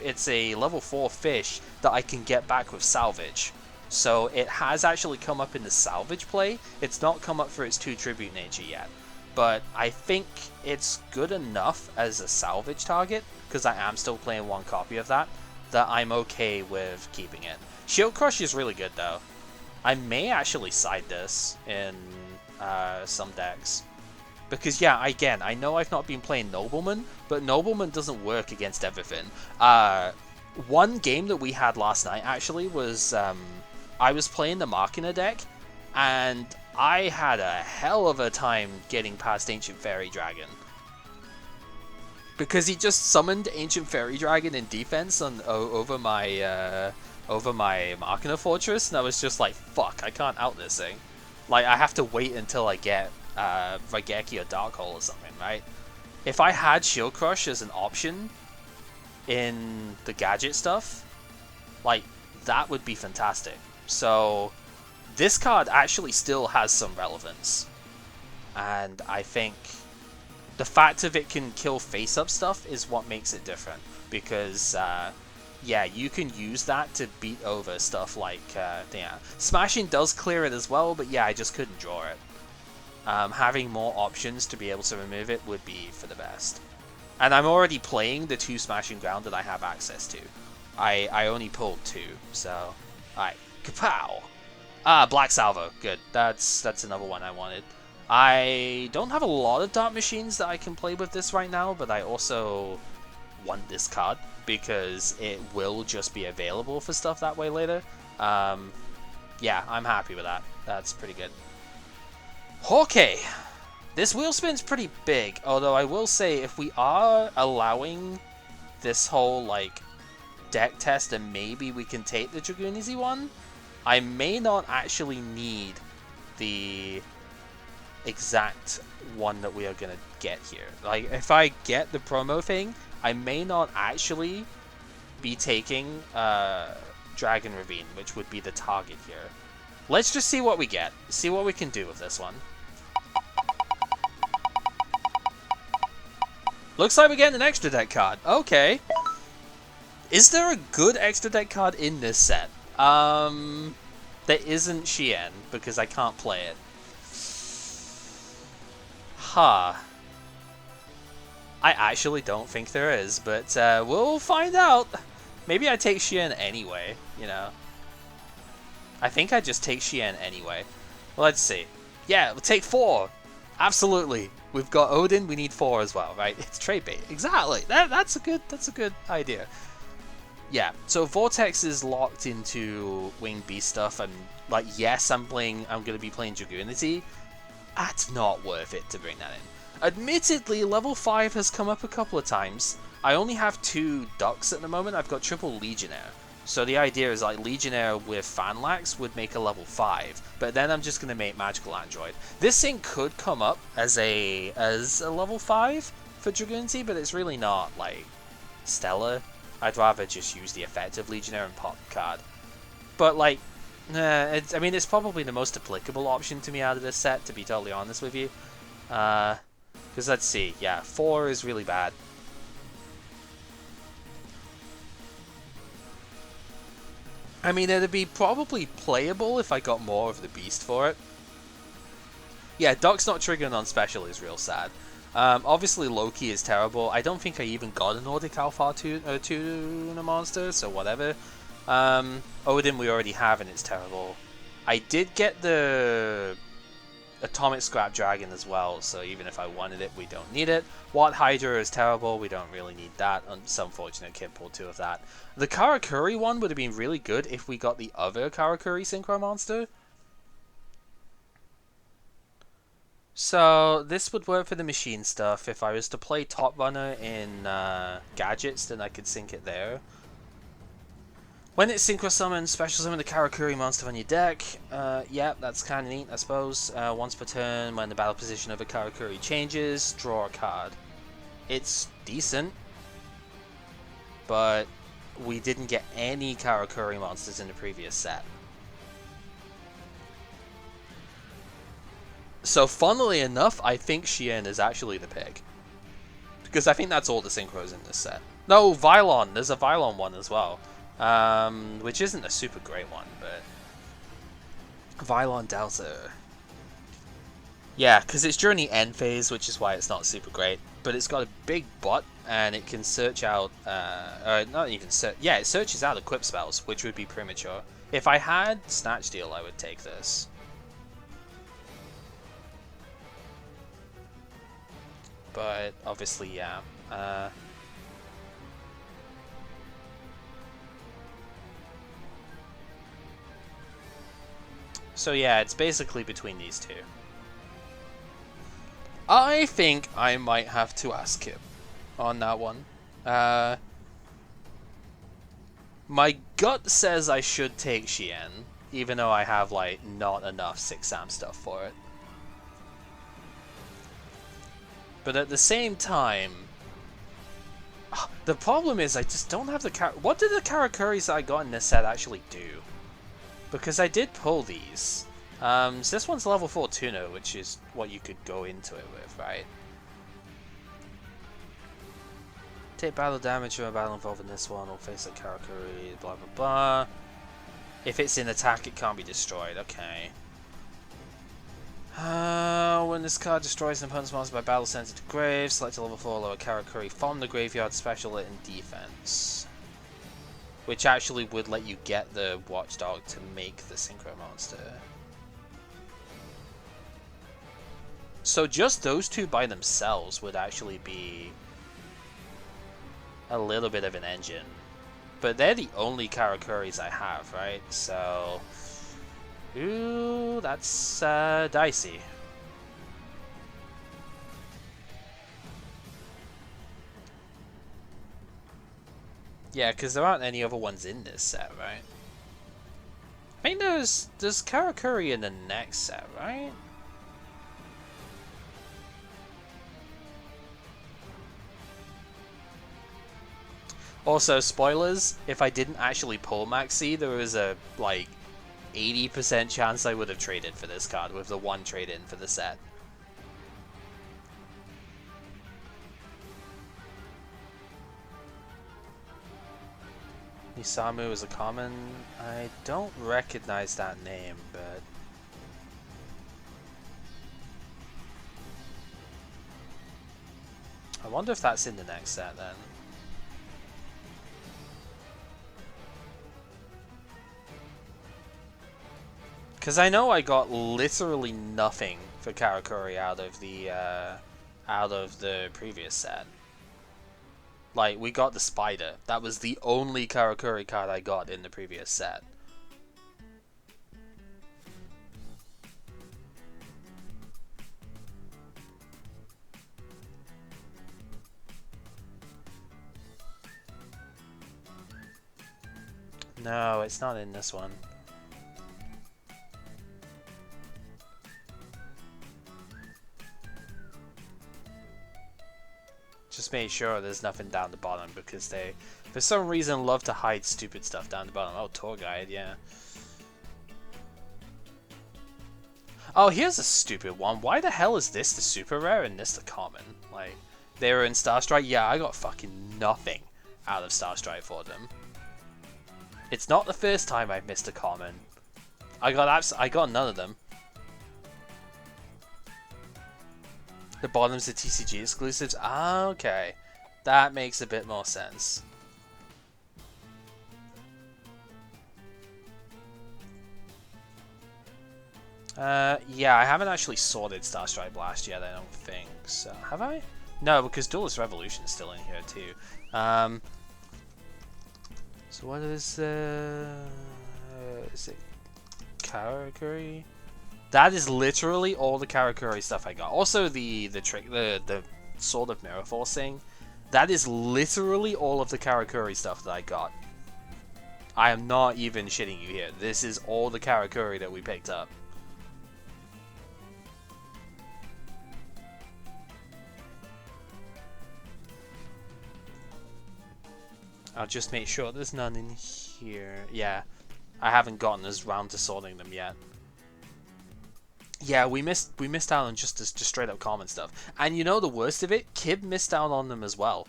it's a level 4 fish that I can get back with salvage. So it has actually come up in the salvage play. It's not come up for its 2 tribute nature yet, but I think it's good enough as a salvage target, because I am still playing 1 copy of that I'm okay with keeping it. Shield Crush is really good though. I may actually side this in some decks. Because yeah, again, I know I've not been playing Nobleman, but Nobleman doesn't work against everything. One game that we had last night actually was, I was playing the Machina deck, and I had a hell of a time getting past Ancient Fairy Dragon. Because he just summoned Ancient Fairy Dragon in defense over my Machina Fortress, and I was just like, fuck, I can't out this thing. Like, I have to wait until I get Raigeki or Dark Hole or something, right? If I had Shield Crush as an option in the gadget stuff, like, that would be fantastic. So this card actually still has some relevance, and I think the fact of it can kill face-up stuff is what makes it different, because yeah, you can use that to beat over stuff like yeah, Smashing does clear it as well, but yeah, I just couldn't draw it. Having more options to be able to remove it would be for the best. And I'm already playing the 2 Smashing Ground that I have access to. I only pulled 2, so alright. Kapow! Ah, Black Salvo. Good. That's another one I wanted. I don't have a lot of Dark Machines that I can play with this right now, but I also want this card because it will just be available for stuff that way later. Yeah, I'm happy with that. That's pretty good. Okay, this wheel spin's pretty big, although I will say if we are allowing this whole like deck test and maybe we can take the Dragoon Easy one, I may not actually need the exact one that we are going to get here. Like, if I get the promo thing, I may not actually be taking Dragon Ravine, which would be the target here. Let's just see what we get. See what we can do with this one. Looks like we're getting an extra deck card. Okay. Is there a good extra deck card in this set? There isn't Shien, because I can't play it. Huh. I actually don't think there is, but we'll find out. Maybe I take Shien anyway, you know. I think I just take Shien anyway. Let's see. Yeah, we'll take 4. Absolutely. We've got Odin, we need 4 as well, right? It's trade bait. Exactly. That's a good idea. Yeah, so Vortex is locked into Winged Beast stuff, and like, yes, I'm gonna be playing Dragoonity. That's not worth it to bring that in. Admittedly, level 5 has come up a couple of times. I only have 2 ducks at the moment. I've got triple Legionnaire. So the idea is like Legionnaire with Fanlax would make a level 5, but then I'm just gonna make Magical Android. This thing could come up as a level 5 for Dragoonity, but it's really not like stellar. I'd rather just use the effective Legionnaire and pop card. But like, I mean, it's probably the most applicable option to me out of this set, to be totally honest with you. Because let's see, yeah, 4 is really bad. I mean, it'd be probably playable if I got more of the beast for it. Yeah, Duck's not triggering on special is real sad. Obviously, Loki is terrible. I don't think I even got a Nordic Alpha Tuna monster, so whatever. Odin we already have, and it's terrible. I did get the Atomic Scrap Dragon as well, so even if I wanted it, we don't need it. Watt Hydra is terrible, we don't really need that. It's unfortunate Kid pulled 2 of that. The Karakuri one would have been really good if we got the other Karakuri Synchro monster. So this would work for the machine stuff. If I was to play Top Runner in Gadgets, then I could sync it there. When it's Synchro Summon, Special Summon the Karakuri monster on your deck. Yeah, that's kind of neat, I suppose. Once per turn, when the battle position of a Karakuri changes, draw a card. It's decent, but we didn't get any Karakuri monsters in the previous set. So, funnily enough, I think Shien is actually the pick. Because I think that's all the Synchros in this set. No, Vylon. There's a Vylon one as well. Which isn't a super great one, but... Vylon Delta. Yeah, because it's during the end phase, which is why it's not super great. But it's got a big butt, and it can search out... not even search... Yeah, it searches out equip spells, which would be premature. If I had Snatch Steal, I would take this. But obviously, yeah. So yeah, it's basically between these two. I think I might have to ask him on that one. My gut says I should take Shien, even though I have like not enough 6-am stuff for it. But at the same time, the problem is I just don't have the what did the Karakuris I got in this set actually do? Because I did pull these. So this one's level 4 Tuno, which is what you could go into it with, right? Take battle damage from a battle involving this one, or face a Karakuri, blah blah blah. If it's in attack, it can't be destroyed, okay. When this card destroys an opponent's monster by battle, sends it to grave, select a level 4 lower Karakuri from the graveyard, special it in defense. Which actually would let you get the Watchdog to make the Synchro monster. So just those two by themselves would actually be a little bit of an engine. But they're the only Karakuris I have, right? So... Ooh, that's dicey. Yeah, because there aren't any other ones in this set, right? I think there's Karakuri in the next set, right? Also, spoilers, if I didn't actually pull Maxi, there was a, like, 80% chance I would have traded for this card with the one trade-in for the set. Isamu is a common. I don't recognize that name, but... I wonder if that's in the next set then. Because I know I got literally nothing for Karakuri out of the previous set. Like, we got the spider. That was the only Karakuri card I got in the previous set. No, it's not in this one. Just make sure there's nothing down the bottom, because they, for some reason, love to hide stupid stuff down the bottom. Oh, tour guide, yeah. Oh, here's a stupid one. Why the hell is this the super rare and this the common? Like, they were in Star Strike. Yeah, I got fucking nothing out of Star Strike for them. It's not the first time I've missed a common. I got none of them. The bottom's the TCG exclusives? Ah, okay. That makes a bit more sense. Yeah, I haven't actually sorted Star Strike Blast yet, I don't think. So, have I? No, because Duelist Revolution is still in here too. So what is it Karakuri? That is literally all the Karakuri stuff I got. Also the Sword of Mirror Forcing. That is literally all of the Karakuri stuff that I got. I am not even shitting you here. This is all the Karakuri that we picked up. I'll just make sure there's none in here. Yeah, I haven't gotten as round to sorting them yet. Yeah, we missed out on just straight up common stuff. And you know the worst of it? Kib missed out on them as well.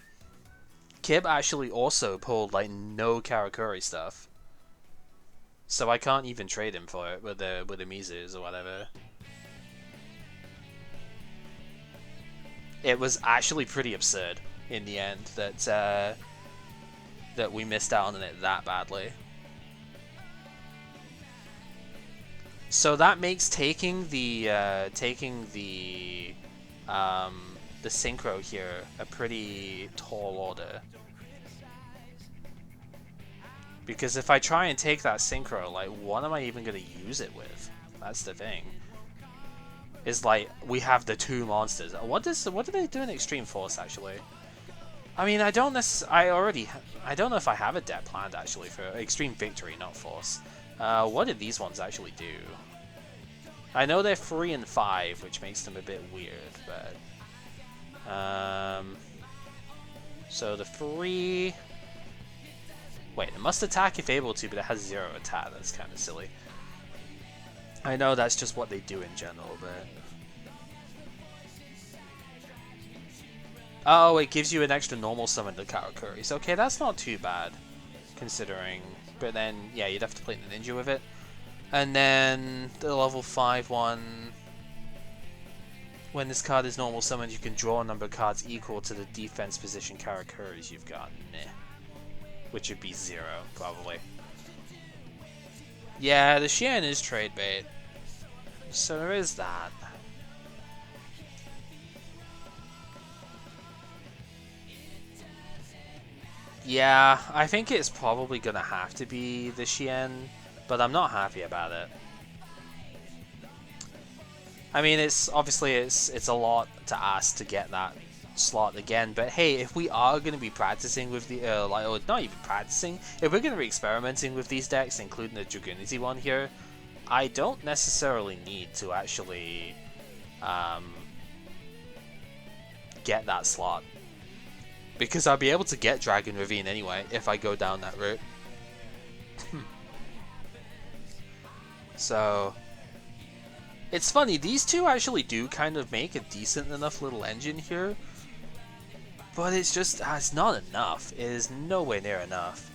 Kib actually also pulled like no Karakuri stuff. So I can't even trade him for it with the Mizus or whatever. It was actually pretty absurd in the end that that we missed out on it that badly. So that makes taking the Synchro here a pretty tall order. Because if I try and take that Synchro, like, what am I even going to use it with? That's the thing. Is like, we have the two monsters. What do they do in Extreme Force, actually? I mean, I don't know if I have a deck planned, actually, for Extreme Victory, not Force. What do these ones actually do? I know they're 3 and 5, which makes them a bit weird, but... so the 3... Wait, it must attack if able to, but it has 0 attack. That's kind of silly. I know that's just what they do in general, but... Oh, it gives you an extra normal summon to Karakuri. So, okay, that's not too bad, considering. But then, yeah, you'd have to play the Ninja with it. And then, the level 5 one... When this card is normal summoned, you can draw a number of cards equal to the defense position Karakuris you've got. Meh. Which would be 0, probably. Yeah, the Shien is trade bait. So there is that. Yeah, I think it's probably gonna have to be the Shien, but I'm not happy about it. I mean, it's obviously it's a lot to ask to get that slot again, but hey, if we are going to be practicing with the or not even practicing, if we're going to be experimenting with these decks, including the Dragoonity one here, I don't necessarily need to actually get that slot, because I'll be able to get Dragon Ravine anyway if I go down that route. So it's funny, these two actually do kind of make a decent enough little engine here, but it's just, it's not enough. It is nowhere near enough.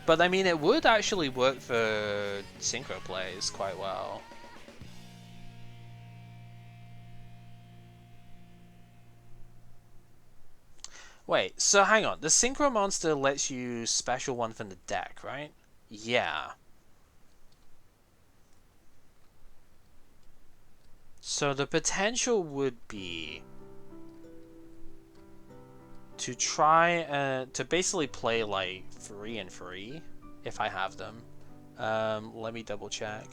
But I mean, it would actually work for Synchro plays quite well. Wait, so hang on. The Synchro monster lets you special one from the deck, right? Yeah. So the potential would be to try to basically play like 3 and 3 if I have them. Let me double check.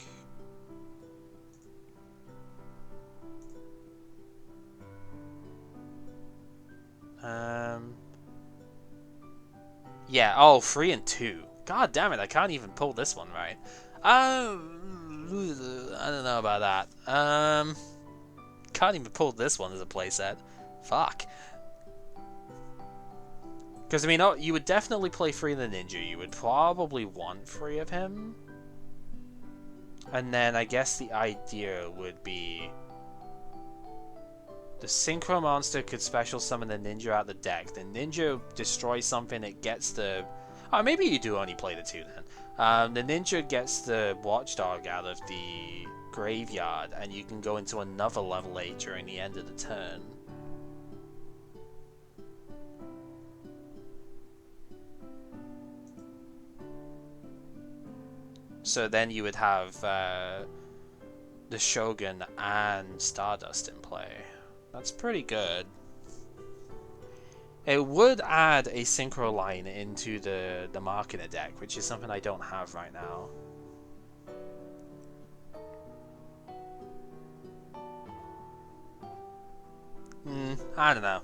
Yeah, oh, 3 and 2. God damn it, I can't even pull this one right. I don't know about that. Can't even pull this one as a playset. Fuck. Because, I mean, you would definitely play 3 of the Ninja. You would probably want 3 of him. And then I guess the idea would be the Synchro monster could special summon the Ninja out the deck. The Ninja destroys something, it gets the... Oh, maybe you do only play the 2 then. The Ninja gets the Watchdog out of the graveyard, and you can go into another level 8 during the end of the turn. So then you would have the Shogun and Stardust in play. That's pretty good. It would add a Synchro line into the Marketer deck, which is something I don't have right now. I don't know.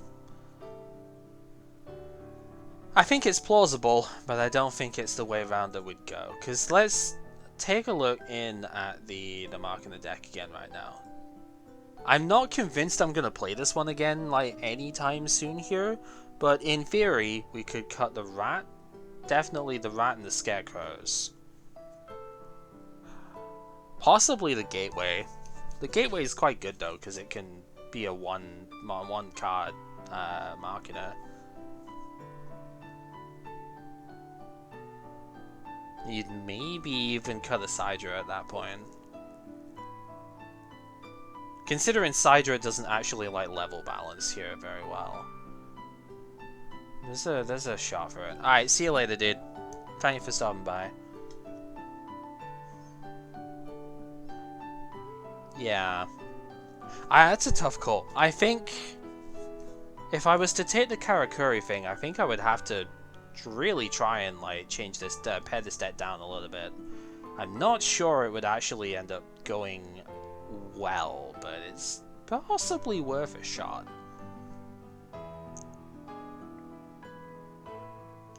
I think it's plausible, but I don't think it's the way around that would go. Because let's take a look in at the Marketer deck again right now. I'm not convinced I'm going to play this one again like anytime soon here, but in theory we could cut the Rat. Definitely the Rat and the Scarecrows. Possibly the Gateway. The Gateway is quite good though, because it can be a one card Marketer. You'd maybe even cut a Sidra at that point. Considering Sidra doesn't actually like level balance here very well. There's a shot for it. Alright, see you later, dude. Thank you for stopping by. Yeah. That's a tough call. I think if I was to take the Karakuri thing, I think I would have to really try and like change this, pare this deck down a little bit. I'm not sure it would actually end up going well, but it's possibly worth a shot.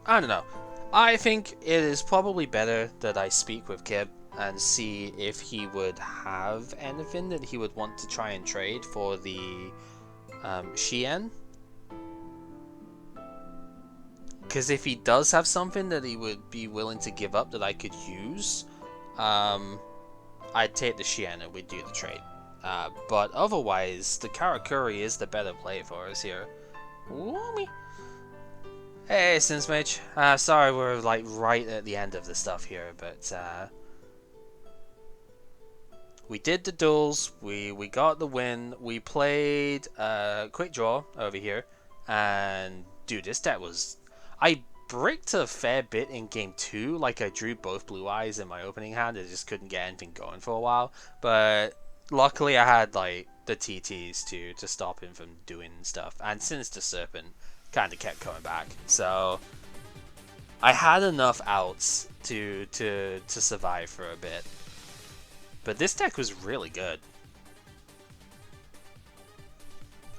I don't know. I think it is probably better that I speak with Kib and see if he would have anything that he would want to try and trade for the Shi En. Because if he does have something that he would be willing to give up that I could use, I'd take the Shi En and we'd do the trade. But otherwise, the Karakuri is the better play for us here. Whoomie. Hey, Sinsmage. Sorry we're like right at the end of the stuff here, but we did the duels, we got the win, we played quick draw over here, and dude, this deck was... I bricked a fair bit in game 2, like I drew both blue eyes in my opening hand, I just couldn't get anything going for a while, but luckily I had like the TTs to stop him from doing stuff, and Sinister Serpent kind of kept coming back. So I had enough outs to survive for a bit. But this deck was really good.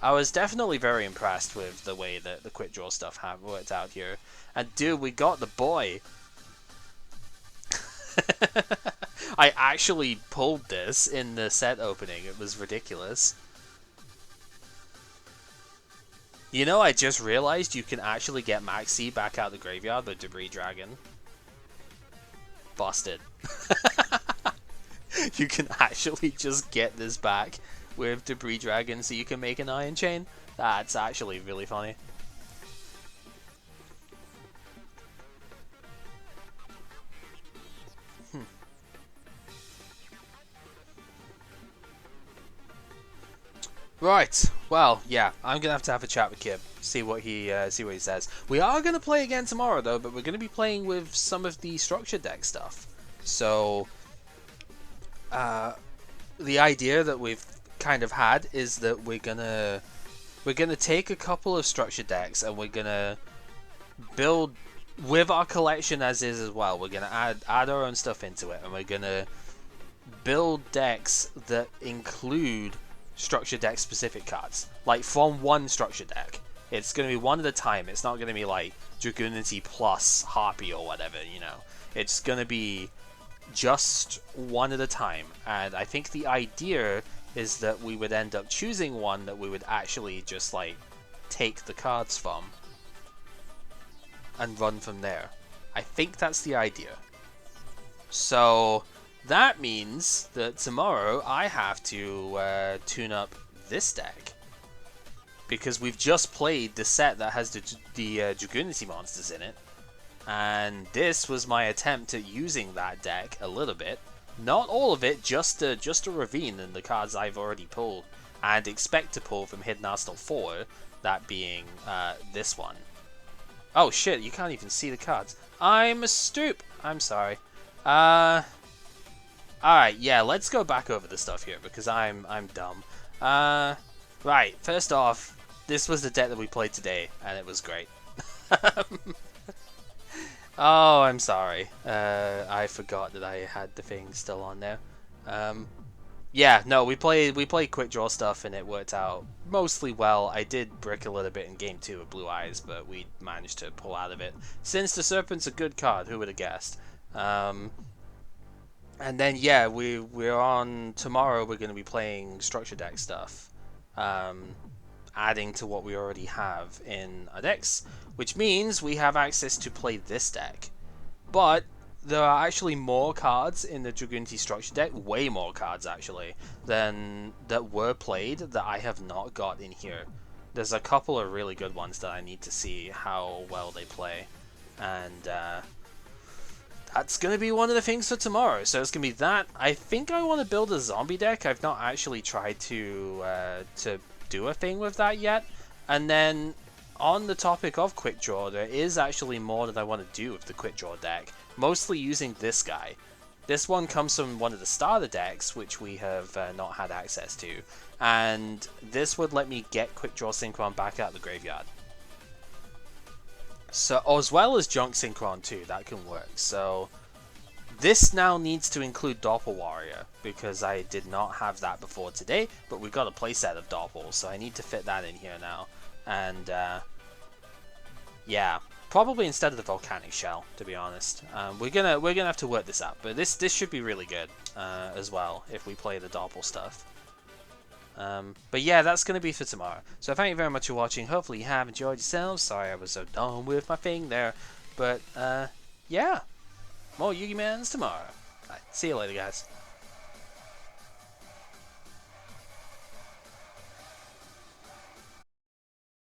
I was definitely very impressed with the way that the quick draw stuff have worked out here. And dude, we got the boy. I actually pulled this in the set opening. It was ridiculous. You know, I just realized you can actually get Maxi back out of the graveyard with Debris Dragon. Busted. You can actually just get this back with Debris Dragon so you can make an Iron Chain. That's actually really funny. Right, well, yeah, I'm gonna have a chat with Kib, see what he says. We are gonna play again tomorrow though, but we're gonna be playing with some of the structure deck stuff. So, the idea that we've kind of had is that we're gonna take a couple of structure decks and we're gonna build with our collection as is as well. We're gonna add our own stuff into it, and we're gonna build decks that include structure deck specific cards, like from one structure deck. It's going to be one at a time. It's not going to be like Dragoonity plus Harpy or whatever, you know. It's going to be just one at a time, and I think the idea is that we would end up choosing one that we would actually just like take the cards from and run from there. I think that's the idea. So that means that tomorrow I have to tune up this deck, because we've just played the set that has the Dragoonity monsters in it, and this was my attempt at using that deck a little bit. Not all of it, just a ravine in the cards I've already pulled and expect to pull from Hidden Arsenal 4, that being this one. Oh shit, you can't even see the cards. I'm a stoop. I'm sorry. Alright, yeah, let's go back over the stuff here, because I'm dumb. Right, first off, this was the deck that we played today, and it was great. Oh, I'm sorry. I forgot that I had the thing still on there. Yeah, no, we played quick draw stuff, and it worked out mostly well. I did brick a little bit in game 2 with Blue Eyes, but we managed to pull out of it. Sinister Serpent's a good card, who would have guessed? And then, yeah, we're on tomorrow. We're going to be playing structure deck stuff, adding to what we already have in our decks, which means we have access to play this deck. But there are actually more cards in the Dragoonity structure deck, way more cards actually, than that were played that I have not got in here. There's a couple of really good ones that I need to see how well they play, and that's going to be one of the things for tomorrow. So it's going to be that. I think I want to build a zombie deck. I've not actually tried to do a thing with that yet. And then, on the topic of quick draw, there is actually more that I want to do with the quick draw deck. Mostly using this guy. This one comes from one of the starter decks, which we have not had access to. And this would let me get quick draw Synchron back out of the graveyard. So, as well as Junk Synchron too, that can work. So, this now needs to include Doppel Warrior, because I did not have that before today, but we've got a playset of Doppel, so I need to fit that in here now. And, yeah, probably instead of the Volcanic Shell, to be honest. We're gonna have to work this out, but this should be really good, as well, if we play the Doppel stuff. But yeah, that's going to be for tomorrow. So thank you very much for watching. Hopefully you have enjoyed yourselves. Sorry I was so dumb with my thing there. But, yeah. More Yugi Mans tomorrow. Right, see you later, guys.